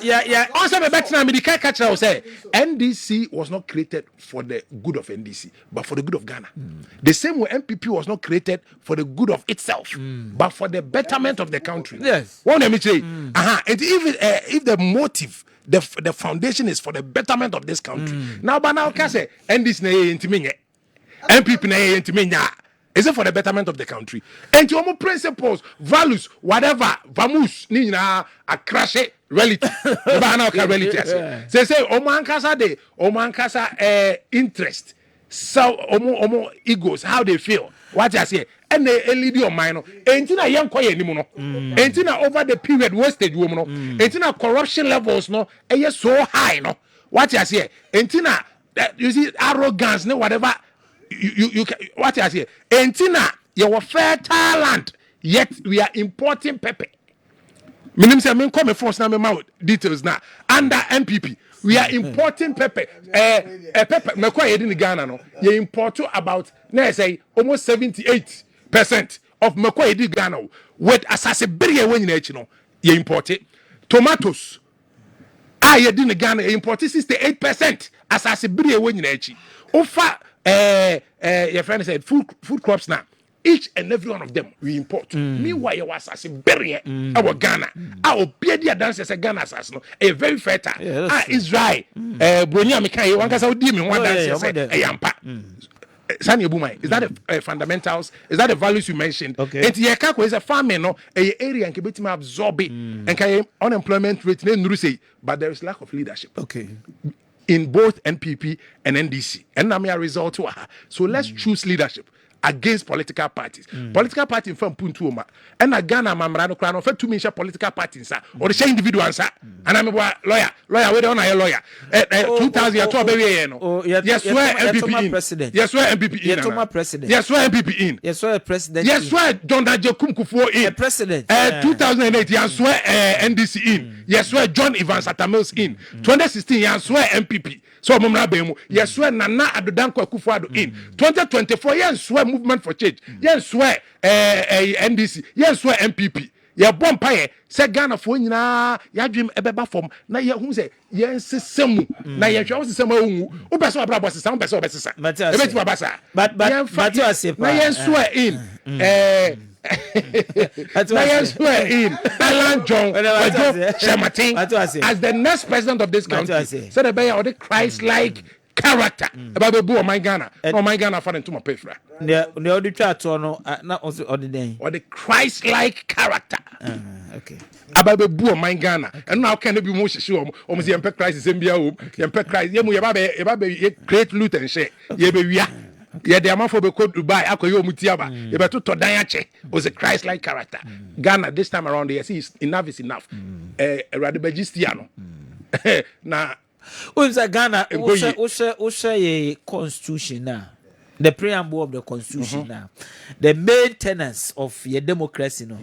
Also, the back now, the catcher will say NDC was not created for the good of NDC, but for the good of Ghana. The same way MPP was not created for the good of itself, but for the betterment of the country. Yes. What let me say? And if the motive, the foundation is for the betterment of this country. Now, but now, can say NDC na intimate, MPP na intimate. Is it for the betterment of the country? And your principles, values, whatever, vamus, nina, a crash reality. Say, Oman Kasa interest. So, Omo egos, how they feel. What I say, and the LED of mine, Entina young koye anymore. Entina over the period wasted woman, Entina corruption levels, no, and so high, no. What I say, Entina, you see, arrogance, no, whatever. You what I say? Entina, your fertile land, yet we are importing pepper. Minim say men come force na me mouth details now. Under MPP, we are importing pepper. Pepper me kwa in Ghana no. You import about na say almost 78% of me kwa in Ghana with asase bere when you know. You import it. Tomatoes. You in Ghana you import 68% asase bere when you know. Ofa your friend said food crops now. Each and every one of them we import. Meanwhile, you was as a barrier our Ghana. Our beardia dancers a Ghana as no a very fertile. Israel. Bronya Mikai, one can do me one dance a yampa. Sani Bumai, is that the fundamentals? Is that the values you mentioned? Okay. And Yakako is a farming, no, a area and can absorb it and can unemployment rate, but there is lack of leadership. Okay. In both NPP and NDC. And now a result to her. So let's choose leadership against political parties. Political party from Puntuoma. And a Ghana Mamrano Crown of 2 million political parties, or the same individuals. And I'm a lawyer, we don't have a lawyer. 2012, yes, where MPP in. Yes, where MPP in. Yes, where MPP in. Yes, where President. Yes, where John Dajokumkufu in. President. 2008, yes, where NDC in. Yes, where John Evans Atamils in. 2016, yes, where MPP. So Mumra Bemu, yes, where Nana Adodanko Kufuado in. 2024, yes, where Movement for Change. Yes, where NDC. Yes, where MPP. Ya bon paye se Ghana fo nyina ya dwem ebeba fom na ye hu se ye nsesemu na ye hwa nsesemu awu wo pese abra bo sesa wo pese obesesa ebeti babasa but you are safe na ye swear in na ye swear in Alan John Shematin as the next president of this country so the be the Christ-like character about the boy my Ghana no my Ghana for into my pefra the auditor to no na on the day or the Christ-like character okay about the boy my Ghana and now can be more sure almost the Christ is in Christ ye mu ye ba create loot and share ye be wia Yeah, the amount for be called Dubai, Akoyo Mutiaba, about to Todayache was a Christ like character. Ghana, this time around, they see enough is enough. Radibagistiano. Now, Who's Ghana? Usha a constitution now. The preamble of the constitution now. The main tenets of your democracy now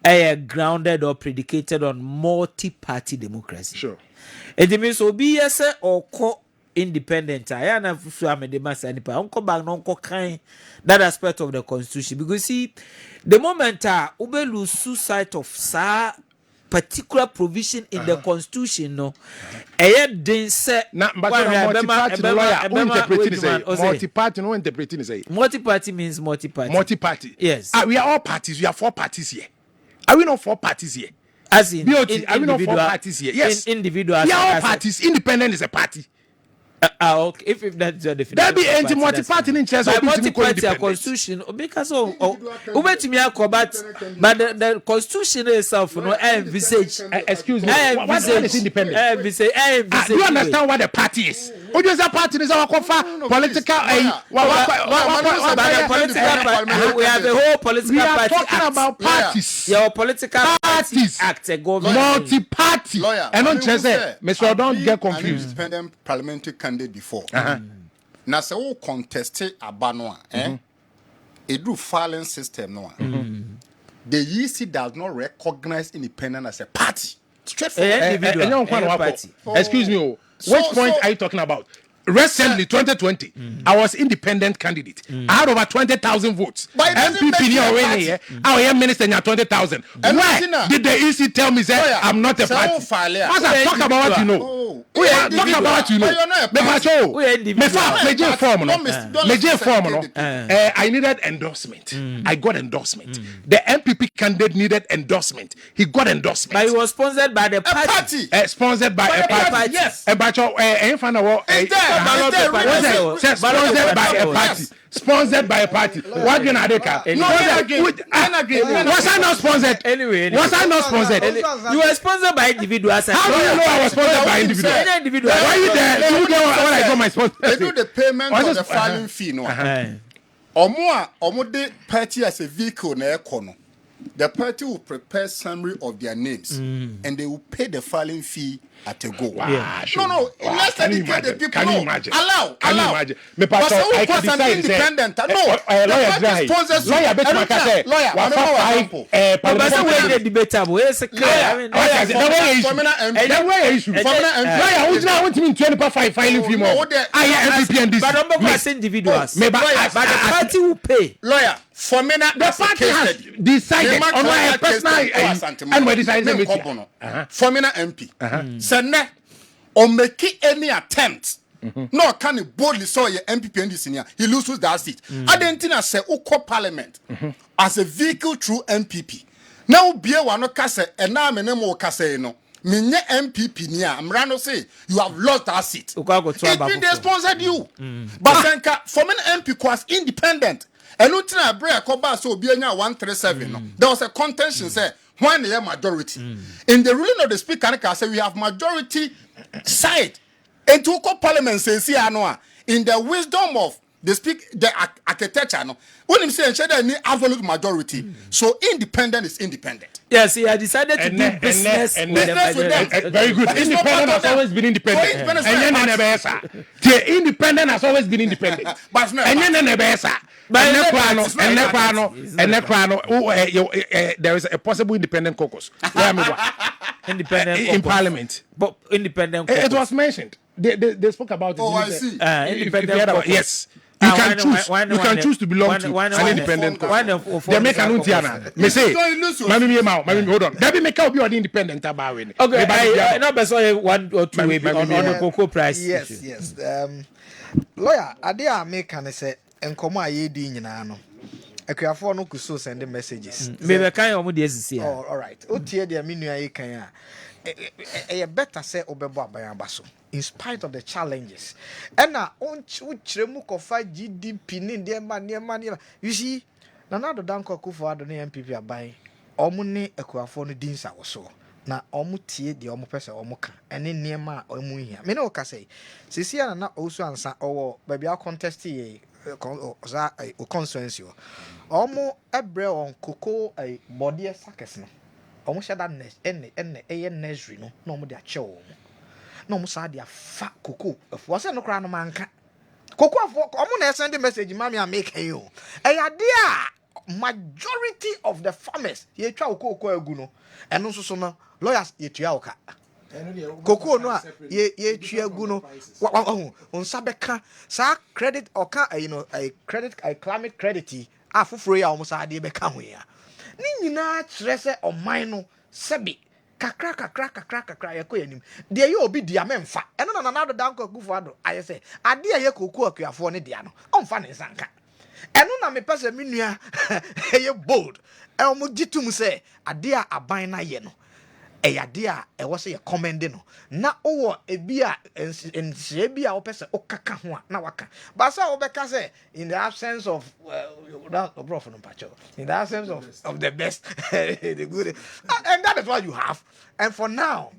are grounded or predicated on multi-party democracy. sure. It means OBS or independent. I am the master and uncle bang uncle kind that aspect of the constitution. Because see, the moment ube lose sight of sa particular provision in the constitution, no, then say Now, but multi-party lawyer, multi-party, no interpreting is a multi-party means multi-party. multi-party. Yes. We are all parties. We are 4 parties here. Are we not 4 parties here? As in, BOT, are we not 4 parties here? Yes. Individual. We are all parties. Independent is a party. Okay. If that's your definition. There be anti multi-party in chess. By multi-party constitution, because but the constitution itself, no, envisage. Excuse me. What is independent? Do you understand what the party is? What is a party? Is our political? We have a whole political we are party talking act. about parties. Your political Parties. act, a government. Multi-party. Lawyer, And I on mean, chess, who say, Mr. Don't get An confused. independent parliamentary candidate before. Now, say who contested Abanoa, it do filing system no. The EC does not recognize independent as a party. Straightforward. Party. Excuse me. So- Which point so- are you talking about? Recently, 2020, I was independent candidate. I had over 20,000 votes. But it doesn't make MPP you a near party. here. Our young minister near 20,000. And Why Martina- did the EC tell me that Lawyer, I'm not a so party? failure. Once I talk about what you know. Oh, Talk about what you know. But you're not a Me party. pacho. We are individual. Me fa- me je form no. Don't Me je listen to form no. KDP. I needed endorsement. I got endorsement. The MPP candidate needed endorsement. He got endorsement. But it was sponsored by the A party. party. Sponsored by a a party. party, yes. Bacho, find out It's there. Ballot It's there. paper, Really. yes. Says sponsored by a party. Yes. Sponsored by a party. What do you know? No, Was I not sponsored? Anyway. Was I not sponsored? You were sponsored by individuals. How do you know I was sponsored by individual? Any individual. Why you there? You get when I got my They do sponsor. the payment What's of the this- filing fee no. Eh. Omo de party as a vehicle na ekono. The party will prepare summary of their names and they will pay the filing fee at a go. Yeah. No, let's Can you educate the imagine? people. Can you No. imagine? Allow. Can you imagine? Me But pastor, so who I can was an decide. independent? No. Lawyer The dry. party sponsors you. Lawyer bet my case. Lawyer, One whatever five example. But parliament. we are debatable. It's clear. I mean, That way issue. That way issue. Lawyer, which now want me to 25 filing fee more. I am MPP and this. but I'm not saying individuals. Me ba- But the party will pay. Lawyer, for me na The party has decided on my personal and we decided for me na MP. Sene or make any attempt. No, can he boldly saw your MPP and this senior. He loses that seat. I didn't think I say Uko Parliament as a vehicle through MPP. Now be one no kase and now me name kase no. Minye MPP niya. Amrano say you have lost that seat. It means they sponsored you. But senka for me MP was independent. And nothing I break about so be 137. No. There was a contention say when the majority. In the ruling of the speaker, I say we have majority side. And to call parliament says in the wisdom of the architecture, no. When him say there any absolute majority, so independent is independent. Yes, he had decided to do business with the majority. Very good. It's not Independent part of has that. always been independent. So independent is And very then much- the independent has always been independent. But it's not And part. then there is a possible independent caucus. Independent In caucus. Parliament. But independent It caucus. was mentioned. They spoke about it. Oh, I see. Independent caucus. Yes. You can choose. You can choose to belong to an independent caucus. They make an untiana. Me say, Mami, hold on. That be make out be independent about it. Okay, no, but so 1 or 2 maybe on the cocoa price. Yes, issue. yes. Lawyer, ade a make can say enkomo a ye di nyina no. Akuafo no kuso send messages. Maybe kind of the SC. Oh, all right. O tie dia menu ayi kan a better say obebo aban abaso in spite of the challenges. And na on chiremu kofa GDP ni ndema. You see, Nana Danko Akufo Addo ne MPP aban. Omo ne akuafo no dinsa wo so. Na omo tie de omo pese omo ka ene niema omo hia me ne o ka sei sisi na osu ansa owo baabi a contest ye constituency omo ebre on cocoa a body sakes no omo sha that nursery no na omo de ache omo na omo sa de afa cocoa afo se no kra no manka cocoa afo omo na send message mami make you ade a majority of the farmers ye twa cocoa agu no eno so no lawyers ye tua oka cocoa no a ye tua gu no on sabeka sa credit oka a credit a climate credit afufuro ya omusa ade beka ho ya ni nyina kire se oman no sebi kakra yakọ yanim de ye obi dia memfa eno na nanado danko akufo ado aye se ade ye cocoa akuafo ne dia no omfa ne nsanka eno na me pese menua ye bold e omo gitum se ade a aban na ye no eyade a ewo se ye commend no na owo ebi a ense bi a wo pese okaka ho a na waka ba sa wo beka se in the absence of that bro for no pacho in the absence of the best the good and that is what you have and for now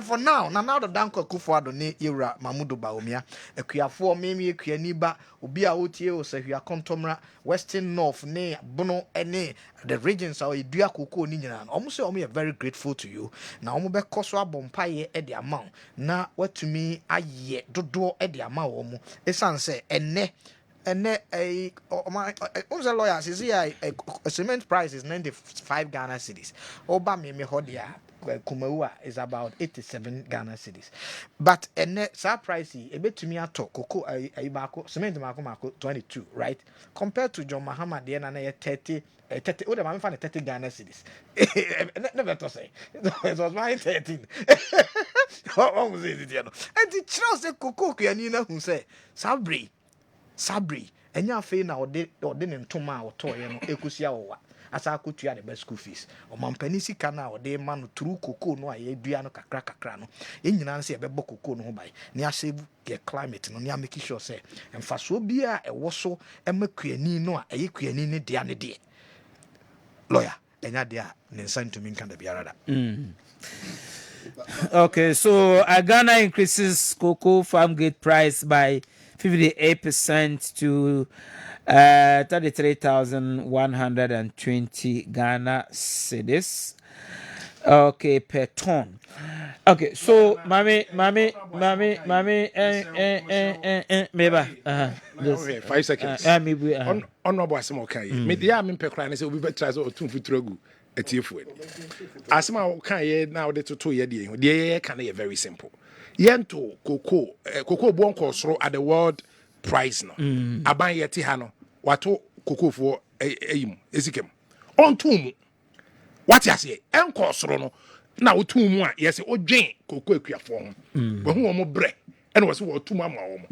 for now now the danko Akufo-Addo ne yewura Mamudu Bawumia akuafo memi akuani ba obi a wotie o sahua kontomra western north ne bono ene the regions are edua kokoo ni nyina omo say omo very grateful to you na omo be koso abompaye e de amount na watumi aye dodo e de amount omo esan say ene unza lawyers is here a cement price is 95 Ghana cedis oba me hodia Kumawa is about 87 Ghana cedis but sa price e betumi ato koko ayibako cement mako 22 right compared to John Mahama de na 30 what am I find 30 Ghana cedis never to say it was my 13 what was it you know and the chance koko kuani na hu say sabri enya fe na ode ne ntoma a otoye no ekusia wowa asa akotua the best school fees o mampani sika na ode ma no turu koko no a ye dua no kakra no enyina se ebebo koko no ho bai ne asave the climate no ne make sure say emfaso bia ewo so emakuani no a eye kuani ne dia ne de lawyer enya dia ne nsan to me kan da biara da Okay, so Ghana increases cocoa farm gate price by 58% to 33,120 Ghana cedis. Okay, per ton. Okay, so mami, maybe 5 seconds. Honorable Asamokai. Media me pe kra na say obi betra so otun futragu atiefu ani. Asama kan ye na ode toto ye de kan ye very simple. Yento cocoa bon kosro at the world price no. Aban yeti ha no. Wato cocoa for eyim esikem. On tum. What you say? Enko soro no. Na otum mu a yes odwen cocoa akuafo ho. We hu omo bre. And was wo tum ama omo.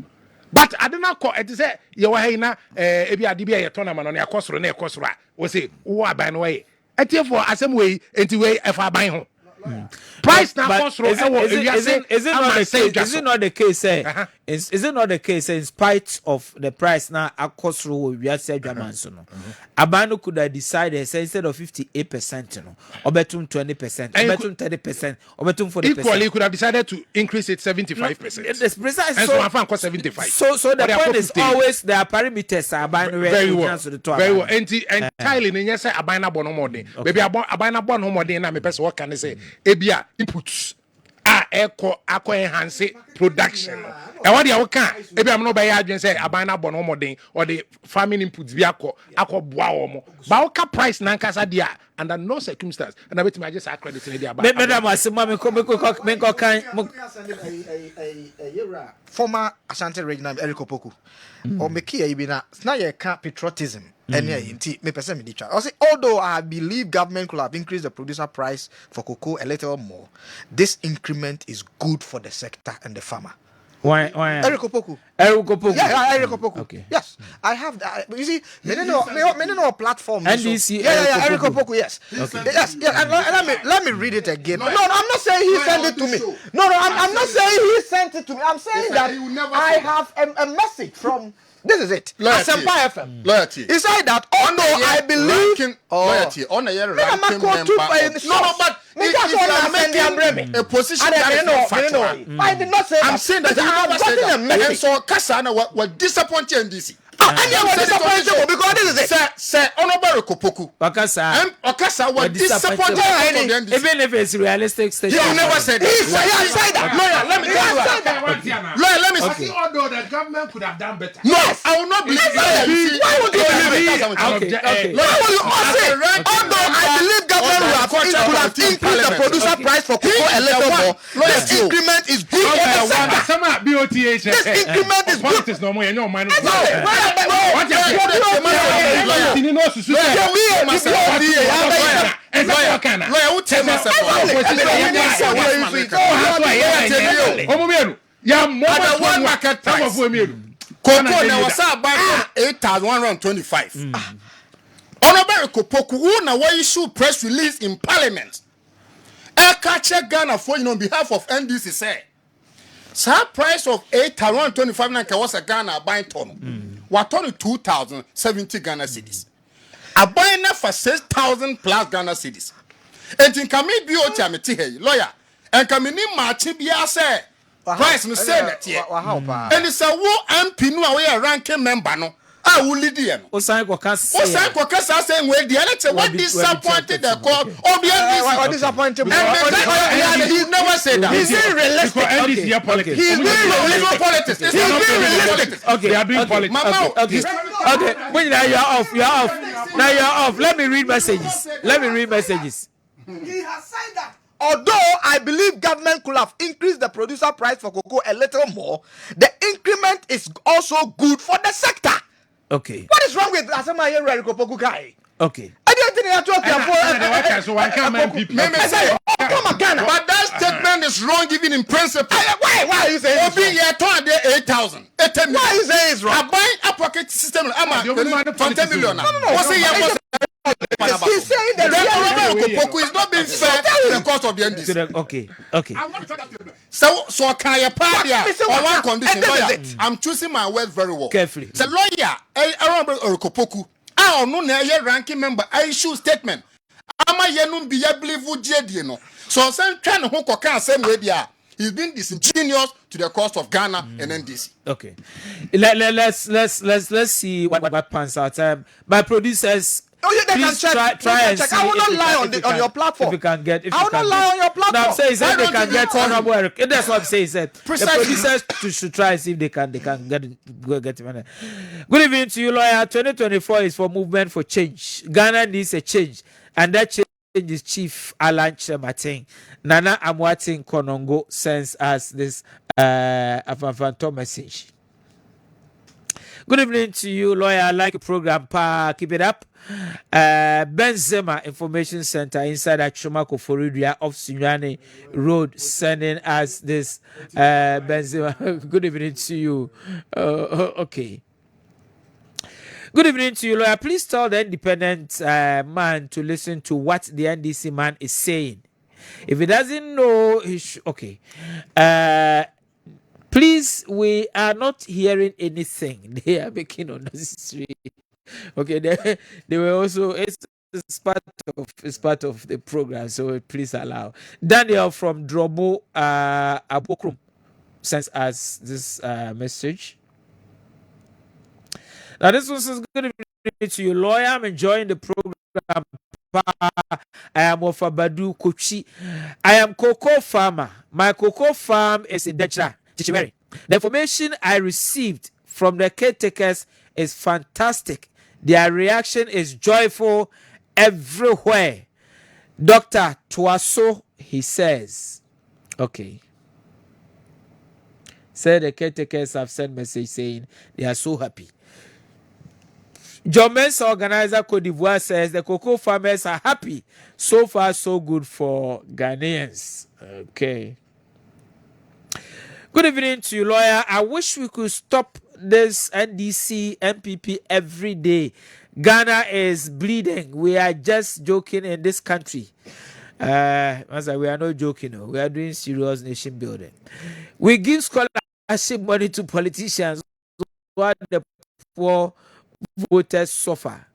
But I don't know it is ye wa na ebi ade bia ye tona ma no na yakosoro na yakosoro a we say wo aban no way. Etiefo asem we enti we efa aban ho. Price now is it not the case is it not the case in spite of the price now akosro we are said German so no Abano could have decided say instead of 58% no obetum 20% obetum 30% obetum 40%. Equally could have decided to increase it 75%. It's precise. And so I found 75. So the point is always there are parameters Abano very well entirely in yes Abana bono more maybe Abana bono more na me person what can I say ebia inputs echo enhance production and what you can maybe I'm not by agent say abana bono modern or the farming inputs bi akọ boa omo ba oka price na nkasa dia under no circumstance and I bet me just accredit in dia ba madam asema me ko kan former Ashanti regional Eric Opoku or make here be na ye ka patriotism and me person me di try. Although I believe government could have increased the producer price for cocoa a little more, this increment is good for the sector and the farmer. Why? Eric Opoku. Yeah, Eric Opoku. Okay. Yes, I have that. You see, many know platform. NDC. Yeah, Eric Opoku. Yes. Okay. Yes. And let me read it again. No, I'm not saying he sent it to me. No, I'm not saying he sent it to me. I'm saying that I have a message from. This is it. Loyalty. Loyalty. He said that although I believe loyalty on a year ranking member. No, but a position I did not say I'm saying that you never said that. And so Kasana was disappointed in DC. was disappointed because this is it. Say Honorable Kopoku. Okasa was disappointed. Even if it's realistic state. You never said that. He said that. Lawyer, let me tell you. Lawyer, let me say. Although the government could have done better. No, I will not believe that. Why would you believe? Okay. Why will you say? Although I believe government could have increased the producer price for cocoa a little more. This increment is good for the sector. This increment is good. Politics no more. You know, man. Cocoa now was about 8,125. Honorable Kopoku, who now issue press release in Parliament. Catcher Ghana for on behalf of NDC say. So price of 8,125 nanka was a Ghana buying ton. What ton 2,070 Ghana cedis. A buying for 6,000 plus Ghana cedis. And in Kami Bioti hey lawyer. And Kamini Machibia say price no say that here. And it's a war MP no away ranking member no. I will lead you. Osan Kokasa saying where the other what disappointed the court. What disappointed? He never said that. He's being realistic. He's being realistic. He's being realistic. Okay. They are being politics. Okay. When now you're off. Now you're off. Let me read messages. He has said that. Although I believe government could have increased the producer price for cocoa a little more, the increment is also good for the sector. Okay. What is wrong with Asama Yeri Kopoku guy? Okay. I don't think you're talking So I can't man people. But that statement is wrong even in principle. Why are you saying Obi ye told 8,000. Why are you saying it's wrong? I buy a pocket system. I'm a 20 million. What's it? He's saying that Kopoku is not being fair to the cost of the NDC. Okay. So can you party on one condition? Lawyer, I'm choosing my words very well. Carefully. The lawyer, I remember Kopoku. I don't know na ranking member. I issue statement. Ama yenum be believe JD no. So some trying to hook same way there. He's been disingenuous to the cost of Ghana and NDC. Okay. Let's see what pans out. My producers. Please try and see. I will not lie on your platform. If you can get, I will not lie on your platform. No, I'm saying they can get honorable Eric. That's what I'm saying. The producers should try and see if they can get it. Good evening to you, lawyer. 2024 is for movement for change. Ghana needs a change, and that change is Chief Alan Chematin. Nana Amwatin Konongo sends us this Afanfanto message. Good evening to you, lawyer. I like the program. Keep it up. Benzema Information Center inside Achomako Foridia off Sunyani Road sending us this Benzema. Good evening to you. Okay. Good evening to you, lawyer. Please tell the independent man to listen to what the NDC man is saying. If he doesn't know, he should. Okay. Please, we are not hearing anything. They are making unnecessary. Okay, they were also it's part of the program, so please allow. Daniel from Dromo Abokrum sends us this message. Now this one says, good evening to you, lawyer. I'm enjoying the program. I am of Abadu Kochi. I am cocoa farmer. My cocoa farm is in Decha. The information I received from the caretakers is fantastic. Their reaction is joyful everywhere. Dr. Tuaso, he says. Okay. Said the caretakers have sent message saying they are so happy. John Mensa organizer Cote d'Ivoire says the cocoa farmers are happy. So far, so good for Ghanaians. Okay. Good evening to you, lawyer. I wish we could stop this NDC MPP every day. Ghana is bleeding. We are just joking in this country. We are not joking. We are doing serious nation building. We give scholarship money to politicians while the poor voters suffer.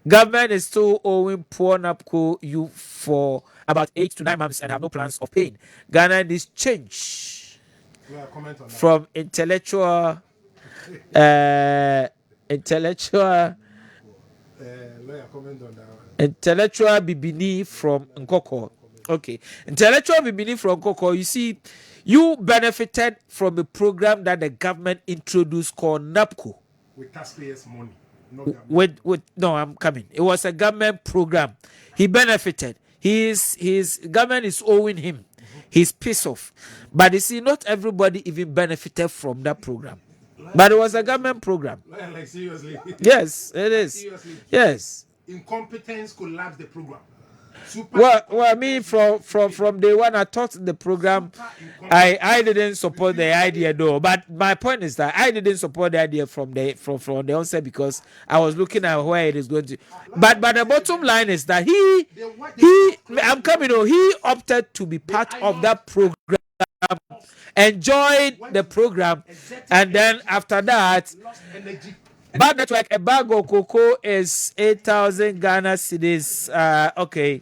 Government is still owing poor NAPCO youth for about 8 to 9 months and have no plans of paying. Ghana needs change from intellectual Intellectual Lawyer, comment on that one. intellectual Bibini from Nkoko. Okay. Intellectual Bibini from Nkoko. You see, you benefited from a program that the government introduced called NAPCO. With taxpayers' money. Not government. With no, I'm coming. It was a government program. He benefited. His government is owing him his piece off. But you see, not everybody even benefited from that program. But it was a government program. Like seriously. Yes, it is. Seriously. Yes. Incompetence collapsed the program. Well, I mean, from day one, I thought the program, I didn't support the idea though. But my point is that I didn't support the idea from the onset because I was looking at where it is going to. But the bottom line is that I'm coming on. He opted to be part of that program, enjoyed the program, and then after that. Bad network, a bag of cocoa is 8,000 Ghana cedis. Okay.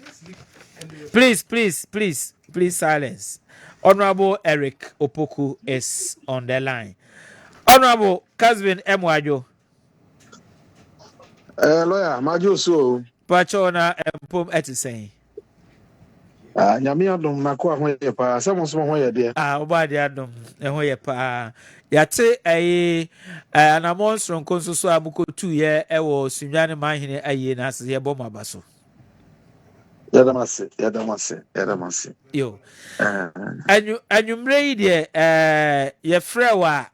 Please, silence. Honorable Eric Opoku is on the line. Honorable Kessben Emwajo. Lawyer, Majo so. Pachona Empom Etisay. Nyame adom na ko ahoye pa. Some so hoye de. Obadi adom ehoye pa. Yate anamon stronko so abuko 2 ye ewo sunwane manhene aye na ase ye bom abaso. Yadamase. Yo. Anwumre yi de ye frewa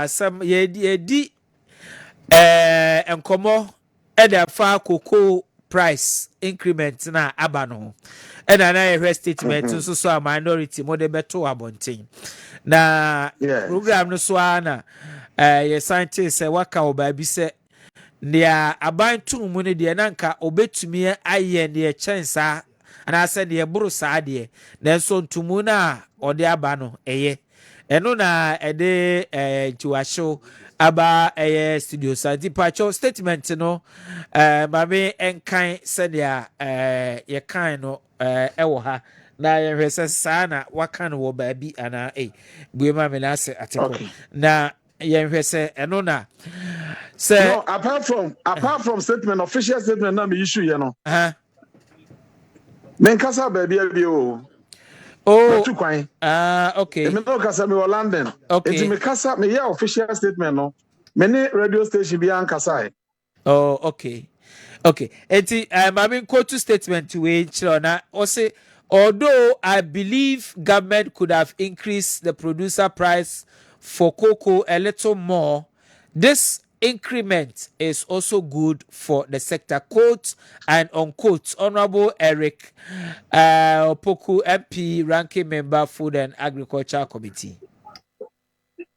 some ye di enkomo e da fa cocoa price increment na aba no. And I statement so a minority more de beto abontin. Na program no so ana ye scientist waka obabi se ndia aban tu mu ne de nanka obetumi aye ne chensa ana se de buru sa de nanso ntumu na ode aba no eye eno na ede tiwasho aba studio santi pacho statement no mame enkan se dia ye kan no ewo ha na yehwese sana waka no wo baabi ana buema me na ase ateko na yehwese eno na say no apart from statement official statement na me issue ye no men kasa baabi abi o tu kwan okay me no kasa me London okay me kasa me ya official statement no me ne radio station bi an kasa okay enti mame quote statement we chirona o say although I believe government could have increased the producer price for cocoa a little more, this increment is also good for the sector. Quote and unquote. Honorable Eric Opoku MP, ranking member, Food and Agriculture Committee.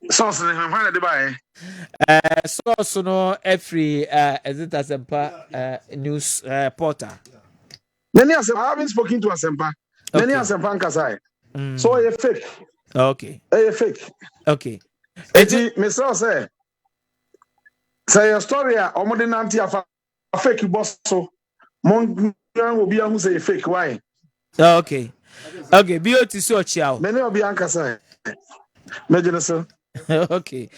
Source when they buy Source no every is it Asempa news portal. Many I haven't spoken to Asempa. Many Asempa Kasai. So a fake. Okay. A fake. Okay. Eti Mr. say a story or more than anti a fake boss so Mon will be who say fake. Why? Okay. BOT so chiao. Many will be Ankasai. Major sir. Okay.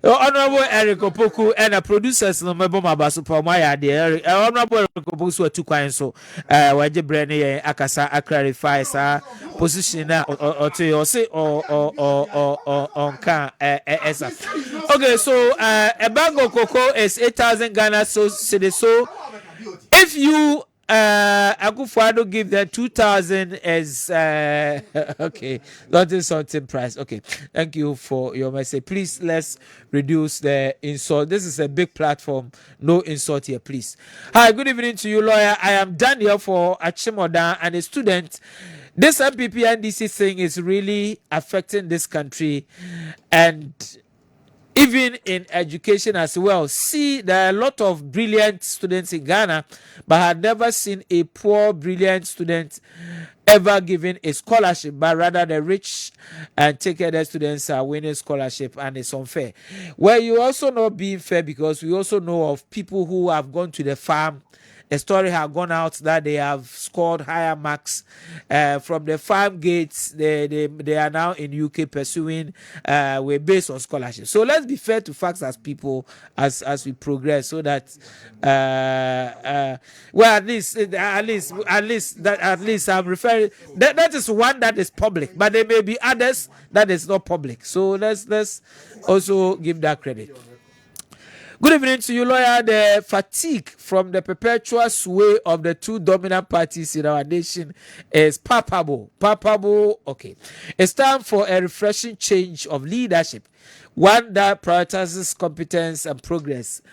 Honorable Eric Opoku and the producers no mebo mabaso pa my idea. Honorable Eric Opoku so two kwan so waje brand akasa clarify sa position na or say on can esa. Okay, so a bag of cocoa is 8,000 Ghana so if you Akufo-Addo give them 2,000 as okay, not insulting price. Okay, thank you for your message. Please let's reduce the insult. This is a big platform. No insult here, please. Hi, good evening to you, lawyer. I am Daniel for Achimoda and a student. This MPP NDC thing is really affecting this country and even in education as well. See, there are a lot of brilliant students in Ghana, but I had never seen a poor, brilliant student ever given a scholarship, but rather the rich and taken students are winning scholarship, and it's unfair. Well, you also not being fair because we also know of people who have gone to the farm a story has gone out that they have scored higher marks from the farm gates. They are now in UK pursuing we're based on scholarship. So let's be fair to facts as people as we progress, so that well, at least I'm referring that is one that is public, but there may be others that is not public. So let's also give that credit. Good evening to you, lawyer. The fatigue from the perpetual sway of the two dominant parties in our nation is palpable. Palpable, okay. It's time for a refreshing change of leadership, one that prioritizes competence and progress.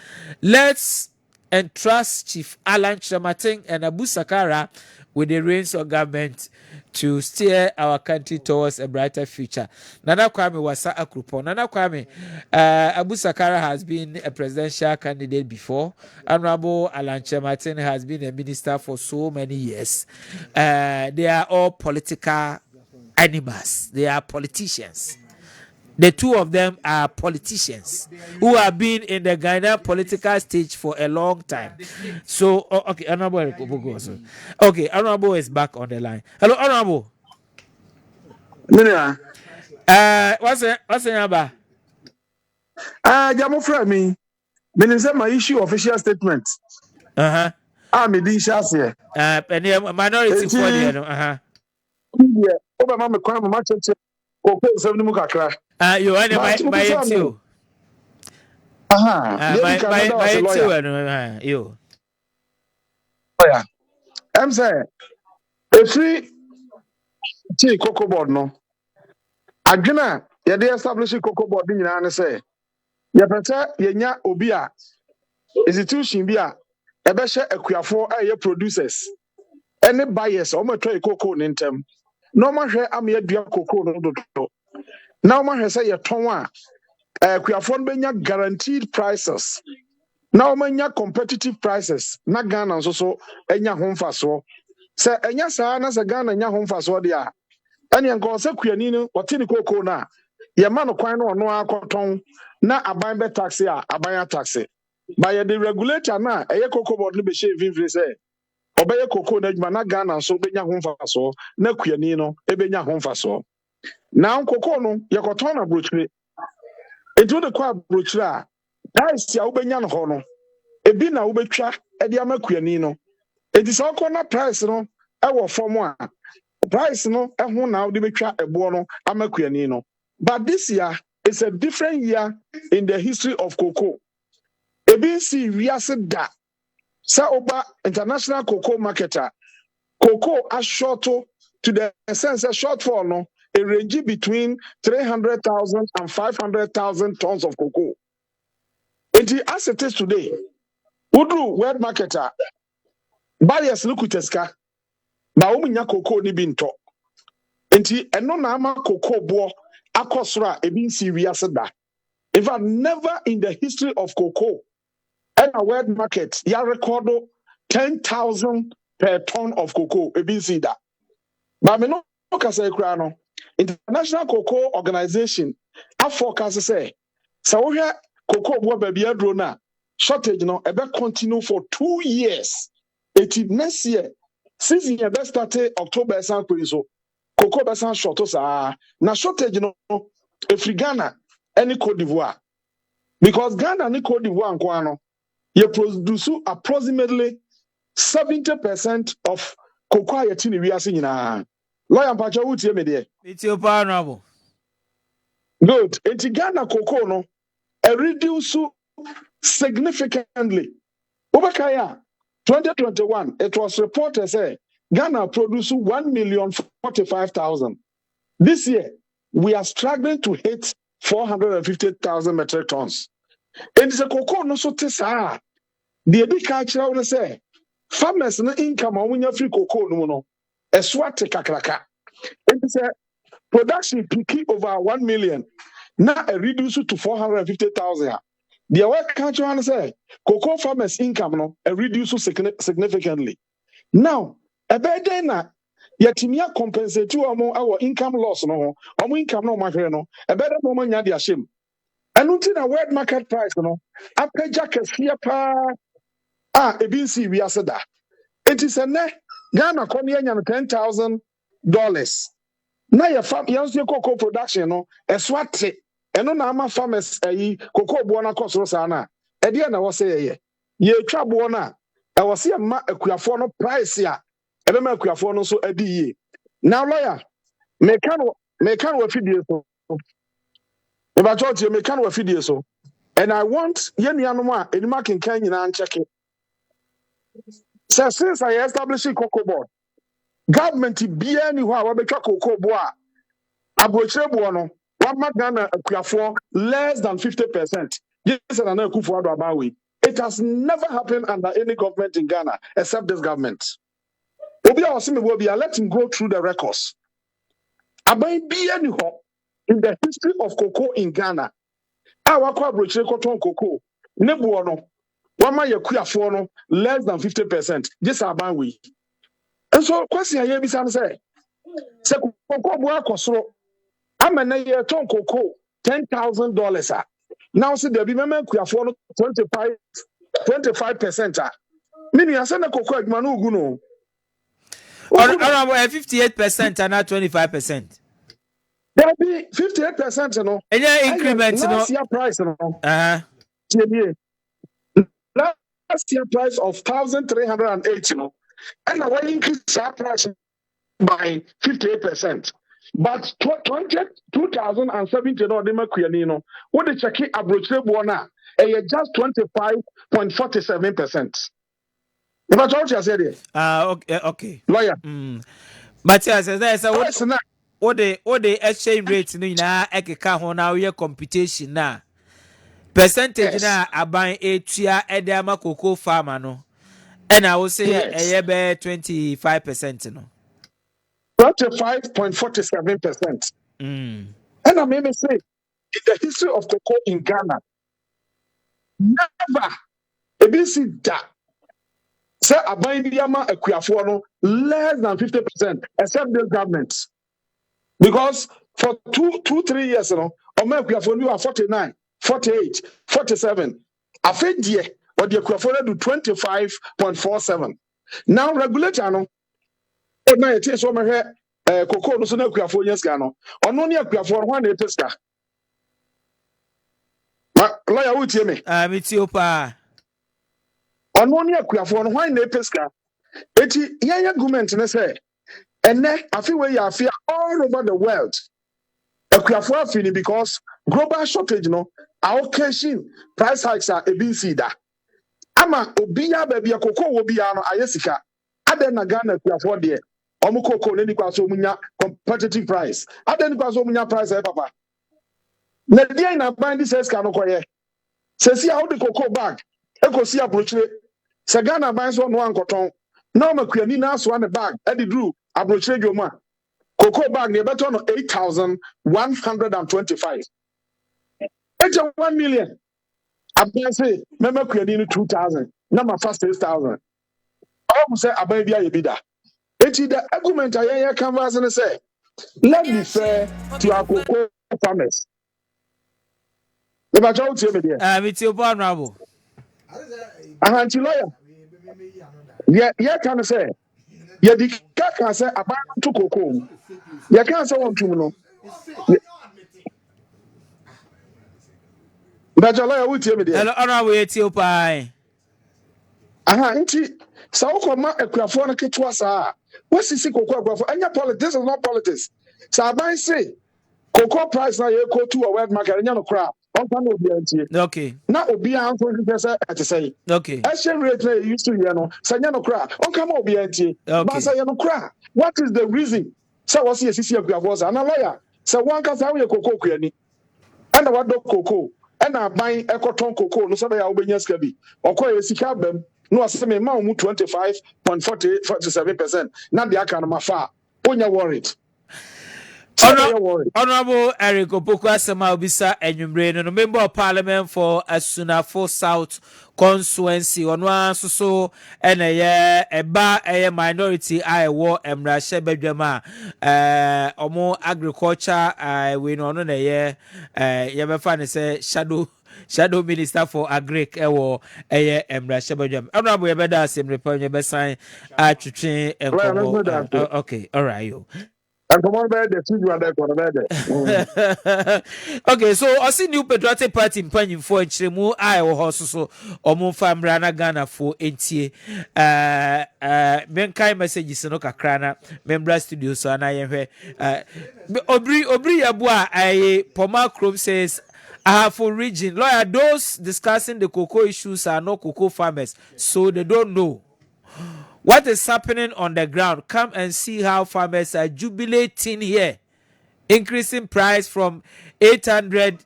Let's entrust Chief Alan Chamating and Abu Sakara with the reins of government to steer our country towards a brighter future. Nana Kwame Wasa Akrupo. Nana Kwame, Abu Sakara has been a presidential candidate before. Honorable Alan Chamatin has been a minister for so many years. They are all political animals. They are politicians. The two of them are politicians who have been in the Ghana political stage for a long time. So, okay, Honorable. Okay, Honorable is back on the line. Hello, Honorable. Minia. What's the number? Jamo friend me. Meaning say my issue official statement. Me di shase. And minority for the Yeah. Oba mama kwa mama cheche. Oko sem ni mu kakra. You are my you. My you. Oh yeah. Say a free tea cocoa board no. Adwena ye dey establish cocoa board nyina ne say ye pete ye nya obi a institution bi a ebe hye akuafo a ye producers any buyers o ma try cocoa ne ntem no ma hwe am ye dua cocoa no dodo na o ma hwe say ye ton a akuafo no benya guaranteed prices na o ma nya competitive prices na Ghana so enya ho mfaso se enya saa na se Ghana nya ho mfaso de a ene nko se kuani no wote ni cocoa na ye ma no kwan no ono akoton na aban be taxi a aban taxi by the regulator na eye cocoa board no be share vinfre say obeye cocoa na adwuma na Ghana so benya ho mfaso na kuani no e benya ho mfaso na cocoa no ye koton na brochire etu de kwa brochire a price ya ubenya no ho no ebi na ubetwa e de amakuani no edi so ko na price no e wo form a price no ehun na de betwa ebo no amakuani no. But this year is a different year in the history of cocoa. Ebi si wiase da sa oba international cocoa marketer cocoa as short to the sense a shortfall no a range between 300,000 and 500,000 tons of cocoa. As it is today, udru world marketer buyers look uteska ba umunya cocoa ni binto. Eno na ama cocoa bo akosra ebi nsi wiase da. In fact, never in the history of cocoa and a world market ya record 10,000 per ton of cocoa ebi nsi da. But me no kasa ekura no International Cocoa Organization a forecast say so we cocoa bo ba bia dro na shortage no ebe continue for 2 years. It next year season e be start October san so cocoa be san short sa na shortage no efri Ghana any Cote d'Ivoire because Ghana and Cote d'Ivoire nko ano you produce approximately 70% of cocoa yet in wiase nyina. Lawyer Mpacho wutie me de. It's your honorable. Good. Enti Ghana cocoa no reduce significantly. Obakaya 2021 it was reported say Ghana produce 1,045,000. This year we are struggling to hit 450,000 metric tons. And the cocoa no so tesa. The agriculture will say farmers no income on your free cocoa no eswate kakraka. It is a production peaking over 1 million. Now a reduce to 450,000. The agriculture will say cocoa farmers income no a reduce significantly. Now a better na yetimia compensate our income loss no income no mahwe no a better no manya dia shame. And until the world market price no apeja kefia pa ebi nsi wi ase da enti sɛ nɛ Ghana kɔ ne anya no $10,000 na yɛ fam yɛn nso yɛ cocoa production no ɛso ate ɛno na ama farmers cocoa boɔ no akɔ soro saa no a ɛdeɛ na ɛwɔ sɛ yɛtwa boɔ no a ɛwɔ sɛ yɛma akuafoɔ no price a ɛbɛma akuafoɔ no nso adi yie now lawyer meka no wafidie so mebakyɛ ɔtie meka no wafidie so and I want yɛn nuanom a enima kenkan nyinaa nkyɛke sɛ since I establish cocoa board government biara ni hɔ a wɔbɛtwa cocoa boɔ a abrokyire boɔ no wama Ghana akuafoɔ less than 50%. Yes, and it has never happened under any government in Ghana except this government. Obi a ɔsɛ me wɔ bi a let him go through the records. Aban biara ni hɔ in the history of cocoa in Ghana. A wakɔ abrokyire kɔtɔn cocoa ne boɔ no wama yɛ akuafoɔ no less than 50%. This aban wei. And so question a yɛbisa no sɛ cocoa boɔ akɔ soro ama na yɛtɔn cocoa $10,000 now see there be member kuafo no 25%. Meaning I send a cocoa adwuma no ugu no. Around 58% and not 25%. There be 58% no. And yeah, increment no. Last year price no. Last year price of 1,380 no. And I want increase that price by 58%. But 2070 no de makuani no what the check abrochire bona just 25.47%. If I told you I said it. Okay. Lawyer. But yes, what the exchange rate no na ekeka ho na we computation na percentage na aban etua edama cocoa farmer no and I will say be 25% no. 25.47%. And I may say, in the history of cocoa in Ghana, never a BC that say a bindiama equiafono less than 50%, except this government. Because for 3 years, you know, Omequiafono are 49, 48, 47. I think the or the equiafono do 25.47. Now regulator no. Na yɛ tie so ɔmɛhwɛ cocoa no so na akuafoɔ nyɛ sika no ɔno ne akuafoɔ no hɔ na ɛpɛ sika lawyer wotie me me tie paa ɔno ne akuafoɔ no hɔ na ɛpɛ sika eti yɛn argument ne sɛ ɛnɛ afi wei yɛ afi all over the world akuafoɔ afi ni because global shortage no occasion price hikes a ebi nsi da ama obiya baabi a cocoa wɔ biya no ayɛ sika adan na Ghana akuafoɔ deɛ ɔmo cocoa ne nikwa so munya competitive price adan nikwa so munya price papa na deɛ na ban di sɛ sika no kɔyɛ sɛ si a wode cocoa bag ekosi abrochire sɛ Ghana ban so no ankɔtɔn na ɔma kuani na aso ne bag ɛde duru abrochire dwom a cocoa bag ne ɛbɛtɔ no 8,125 ɛgye 1 million aban sɛ mɛma kuani no 2,000 na ma fa 6,000 ɔmo sɛ aban bi ayɛ bi da eti the argument I canvas and say, let me fair to our cocoa farmers. If I told you, it's your honorable. Anti lawyer. Yeah, can say, yeah, the cat can say about to cocoa. You can't say one to no. But your lawyer will tell me there. Honorable, it's your pie. Auntie, so come a craphone kitwa sa. What's the cocoa for any politics? This is not politics. So I say cocoa price now you go to a wet market and you crap. Okay. Now be answer to say. Okay. Exchange rate used to say crap. On come over but say crap. What is the reason? So what's the CC was an lawyer. So one can say cocoa and what do cocoa and I buying ecoton cocoa no so they are obedience can be or call a sikabem. No, I say me 25.47%. Now the account of far. When you're worried. Honorable Eric Opoku Asema Obisa Enyumre no member of parliament for Asunafo South constituency onwa so ena ye eba minority I wo emrahye badwama omo agriculture we no no na ye ye be fa ne say Shadow Minister for Agric ewo Emra Shabajam. Honorable Yabeda Assembly Point Yabesan Atwitwe Lawyer, let's Enkomo. do that. Okay, all right, yo. And come on, bed, the two you are there for the bed. Okay, so I see New Patriotic Party in Panyin for Chemu I or Hosso so or Mufambrana Ghana for NTA. Menkai messages no kakrana members studio so and I Obri Abua I Poma Chrome says I have for region lawyer those discussing the cocoa issues are not cocoa farmers, so they don't know what is happening on the ground. Come and see how farmers are jubilating here. Increasing price from 800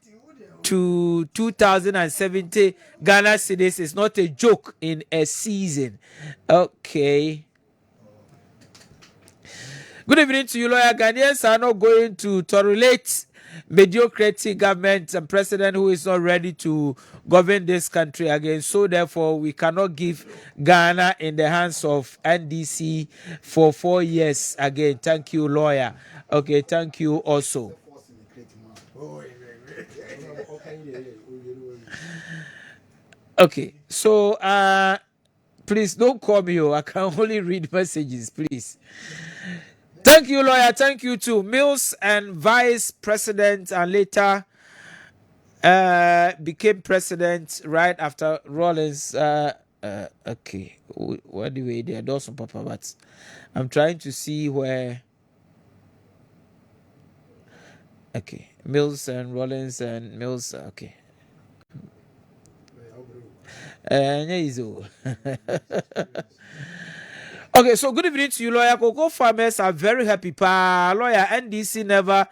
to 2070 Ghana cedis is not a joke in a season. Okay. Good evening to you, lawyer. Ghanaians are not going to tolerate mediocrity government and president who is not ready to govern this country again. So therefore, we cannot give Ghana in the hands of NDC for 4 years again. Thank you, lawyer. Okay, thank you also. Okay, so please don't call me. I can only read messages, please. Thank you, lawyer. Thank you to Mills and vice president, and later became president right after Rollins. Okay, what do we do? Dawson Papa, but I'm trying to see where. Okay, Mills and Rollins and Mills. Okay. Okay, so good evening to you, lawyer. Cocoa farmers are very happy. Lawyer, NDC never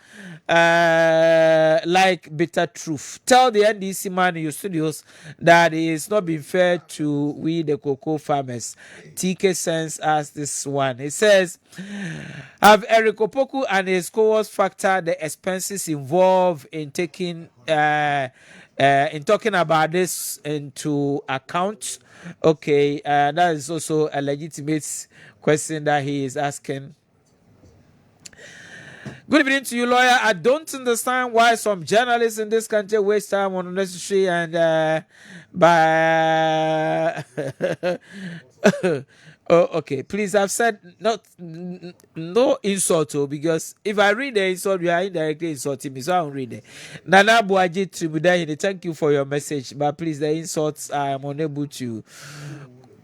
like bitter truth. Tell the NDC man in your studios that it is not being fair to we the cocoa farmers. TK Sense as this one. It says, have Eric Opoku and his co-host factor the expenses involved in taking in talking about this into account. Okay, that is also a legitimate question that he is asking. Good evening to you, lawyer. I don't understand why some journalists in this country waste time on unnecessary and by oh, okay. Please, I've said no insult, because if I read the insult, you are indirectly insulting me, so I don't read it. Nana Buaji Tribudahini, thank you for your message, but please, the insults I am unable to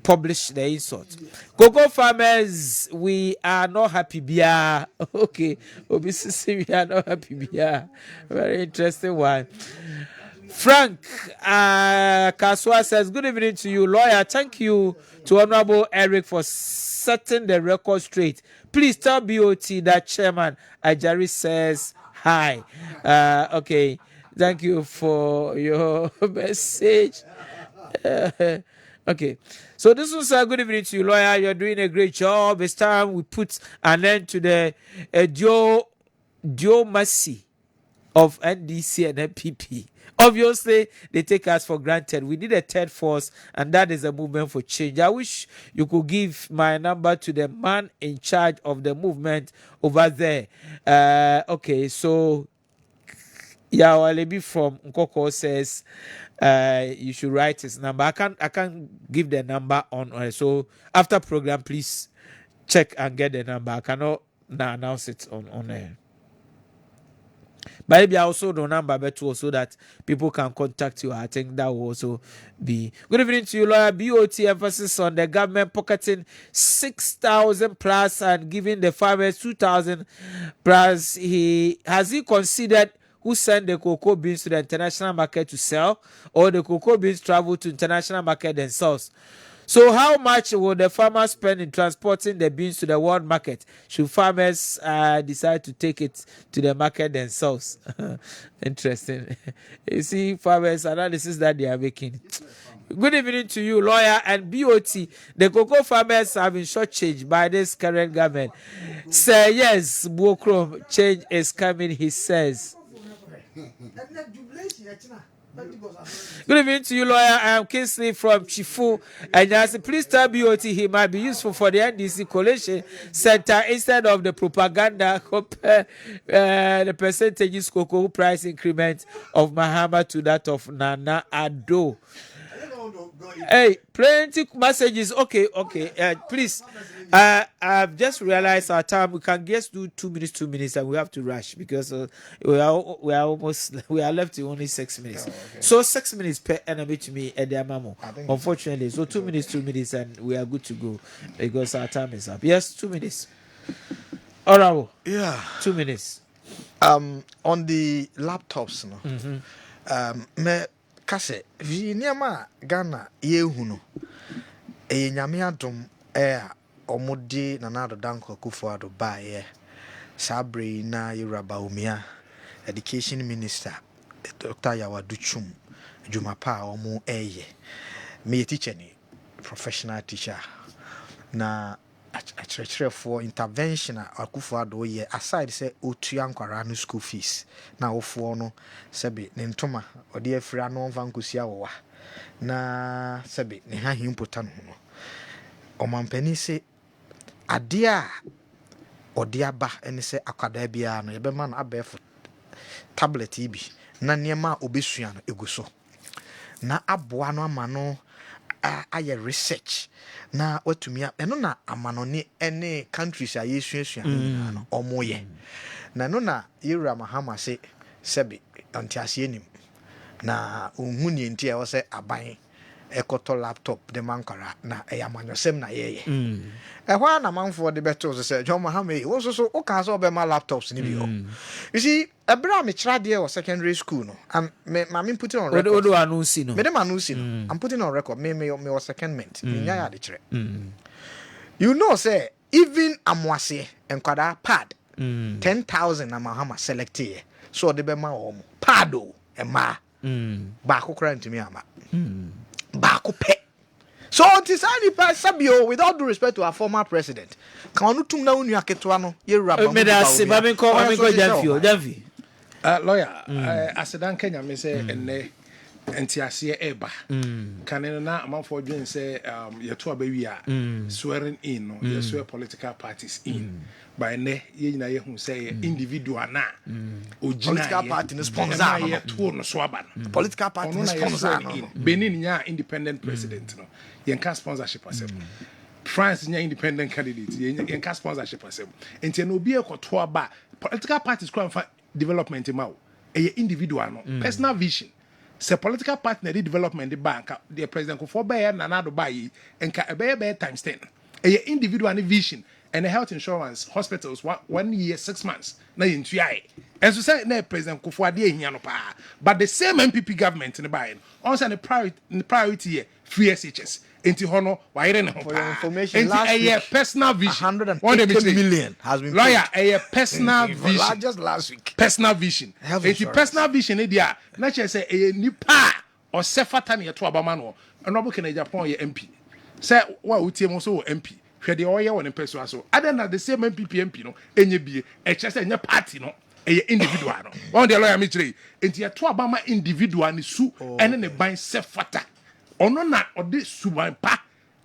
publish the insult. Cocoa farmers, we are not happy. Bia. Okay, obviously we are not happy. Bia. Very interesting one. Frank Kaswa says, good evening to you, lawyer. Thank you to Honorable Eric for setting the record straight. Please tell BOT that Chairman Ajari says hi. Okay, thank you for your message. Okay, so this was a good evening to you, lawyer. You're doing a great job. It's time we put an end to the diplomacy of NDC and NPP. Obviously, they take us for granted. We need a third force, and that is a movement for change. I wish you could give my number to the man in charge of the movement over there. Okay, so Yawalebi from Nkoko says you should write his number. I can't give the number on. So after program, please check and get the number. I cannot now announce it on air. But maybe I also the number better so that people can contact you. I think that will also be good evening to you, lawyer. BOT emphasis on the government pocketing 6,000 plus and giving the farmers 2,000 plus. Has he considered who send the cocoa beans to the international market to sell, or the cocoa beans travel to international market themselves? So how much will the farmers spend in transporting the beans to the world market? Should farmers decide to take it to the market themselves? Interesting. You see, farmers analysis that they are making. Good evening to you, lawyer and BOT. The cocoa farmers have been shortchanged by this current government. Say yes, Bokrom, change is coming, he says. Good evening to you, lawyer. I am Kingsley from Chifu. And as please tell BOT he might be useful for the NDC Coalition Center instead of the propaganda. Compare the percentages cocoa price increment of Mahama to that of Nana Ado. Hey, plenty messages. Okay. Please. I've just realized our time. We can just do 2 minutes, and we have to rush because we are left with only 6 minutes. So 6 minutes per enemy to me at the amamo. Unfortunately, so 2 minutes, and we are good to go because our time is up. Yes, 2 minutes. All right. Yeah. 2 minutes. On the laptops, no. Me kase vi niama Ghana yehu no. Nyame adom omode Nanado Danko Akufo-Addo bae sabre na Yoraba Umia education minister Dr. Yawadu Chum Jumapa omo me teacher ni professional teacher na a for intervention Akufo-Addo ye aside say otua nkwara no school fees na ofo no sebe ne ntoma ode afira no vankusia wo wa na sebe ne ha himpota no omampani se adia odiaba ene se akwada bia no yebema no abefo tablet ibi na niema obesua no eguso na aboa no ama no aye research na watumia eno na amanoni ene countries a yesuasua no omoye na no na Yura Mahama se sebe antiase enim na ohuni enti e wo se aban ekoto laptop de mankara na eyamanyosem na yeye ehwa na manfo de beto so say John Mahama wo so o ka so be ma laptops ni bi o you see ebra me kira de o secondary school no and me put it on record Odo anunsi no me dem anunsi no I'm putting on record me was secondment me nya ya de kire you know say even amwase enkwada pad 10,000 na Mahama select here so de be ma o pad o e ma ba kokora ntimi ama Bako pe. So it is only Sabio, with all due respect to our former president. Can you tum na unu aketwa no ye raba. Me da se ba me ko Janfi. Lawyer, asedan Kenya me say enne entiase eba. Kanene na amanfo dwen say ye to abawi a swearing in no ye swear political parties in. By ne ye nyina ye hu say individual na political party no sponsor ye to no so aba political party no sponsor no Benin nya independent president no ye can sponsorship asem France nya independent candidate ye can sponsorship asem enti na obi ekoto aba political parties kwa fa development ma o e individual no personal vision say political party na development the bank the president ko for be na do buy enka e be times 10 e individual vision and the health insurance hospitals 1 year 6 months na yintuai and so say na president Kufuor ahia no pa but the same MPP government in the buy on say the priority here free SHS enti hono wa yire ne ho for your information enti a personal vision 180 million has been lawyer a personal vision just last week personal vision enti personal vision e dia na che say e nipa o sefata ne to abama no eno bo kena Japan ye MP say wa utie mo so MP hwede oye won person so other than the same MPP no enye bie e che say enye party no e individual no one the lawyer me kire enti to abama individual ni su ene ne ban sefata ono na ode suban pa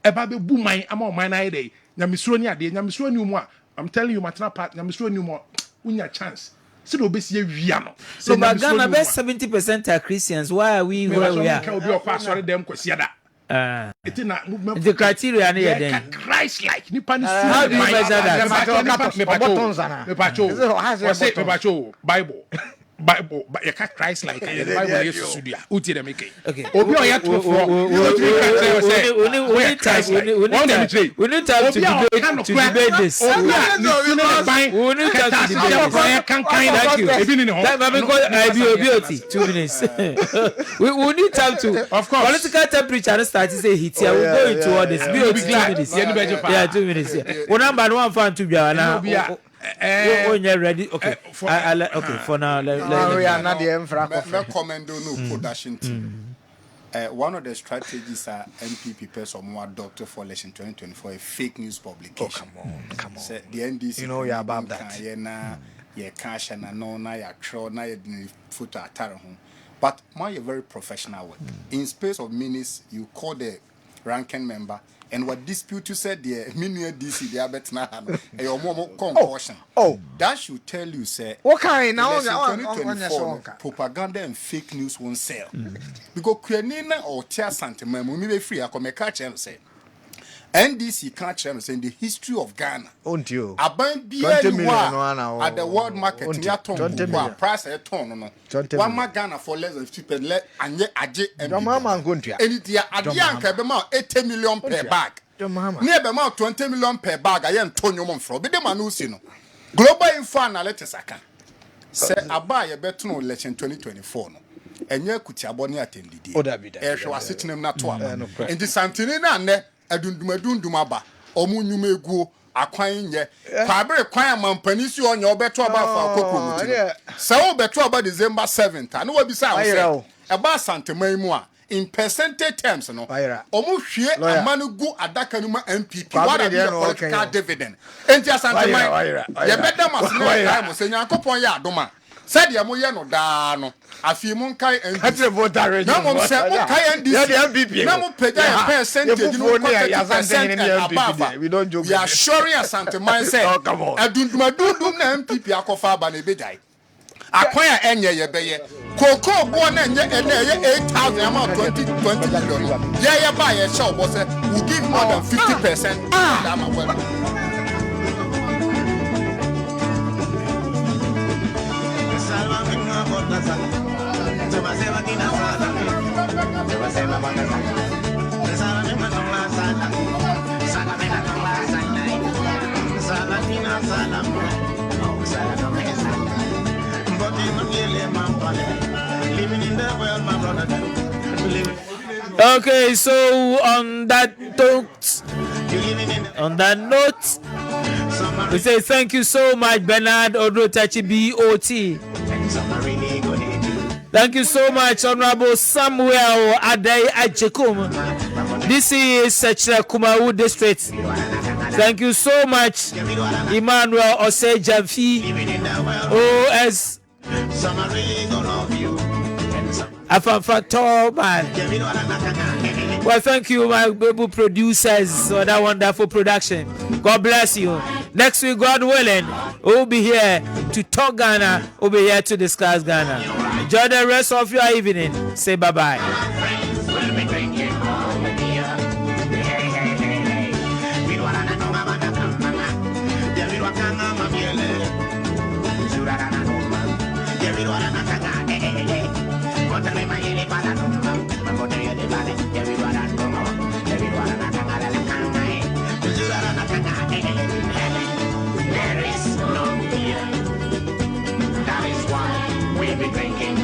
eba be bu man ama o man na ide nyamesuro ni ade nyamesuro ni mu a I'm telling you matna part nyamesuro ni mu unya chance so do be see wia no so Ghana be 70% are Christians. Why are we where we are? Obi o pass sorry dem kwasi ada it na movement the criteria na here then Christ like nipa ni how do you measure that? Bible but you can't Christ like the Bible is studia uti dem make okay obi o ya to for we need time to debate this we need time to debate 2 minutes we need time to of course political temperature start to say heat here we go into all this be 2 minutes yeah 2 minutes one number one fan to bia na when you're ready, okay. Okay, for now, let recommend no production team. One of the strategies are MPP person more adopted for election 2024 a fake news publication. Oh, come on. Say, the NDC, you know you're about that. Yeah, cash and no, na ya crow, na ya photo atara home. But my very professional work. In space of minutes, you call the ranking member and what dispute you said the mini DC the abet na your mom concussion. Oh, that should tell you say what kind now? 2024 propaganda and fake news won't sell. Because Krenina or Tia Santiment will be free. I come catch and say NDC can't say in the history of Ghana. Won't you? About 20 million at the world market, near 20 million. Price a ton. No, 20 one man Ghana for less than 50 let and yet Aje and Your mama going to and it at the young Cabema 80 million per bag. Your mama. Near the 20 million per bag. I am Tonio Monfro, but the Manusino. Global Info Analytics account. Say I buy a better no election 2024. And you could aboni attended. Oh, that be that. She was sitting him not to and the Santinina. Adundumaba omu nyume guo akwan ye kwabre kwan ampanisi onye obeto aba fa akoko muti se wo beto aba December 7th anu wa bisa wo se e ba santeman mu a in percentage terms no omu hwie amanu gu adaka nu ma MPP what are the political dividend enti asanteman ye bedam asene time se nyankopon ya adoma said ya moye no da no afi mun kai NDC na mo se mo kai NDC na mo pega ya percentage no percent we don't joke we are sure asante man say adunduma dundum na MPP akofa aba na ebedai akwan enye ye beye koko bo na enye eye 8000 amount 20 million ye ba ye show bo say we give more than 50% that my well. Okay, so on that note, we say thank you so much, Bernard Odotachi BOT. Thank you so much, Honorable Samuel Adai Ajekum. This is Sechra Kumawu District. Thank you so much, Emmanuel Ose Jamfi, OS Afanfato man. Well, thank you, my baby producers, for that wonderful production. God bless you. Next week, God willing, we'll be here to talk Ghana. We'll be here to discuss Ghana. Enjoy the rest of your evening. Say bye-bye. That is why we be drinking.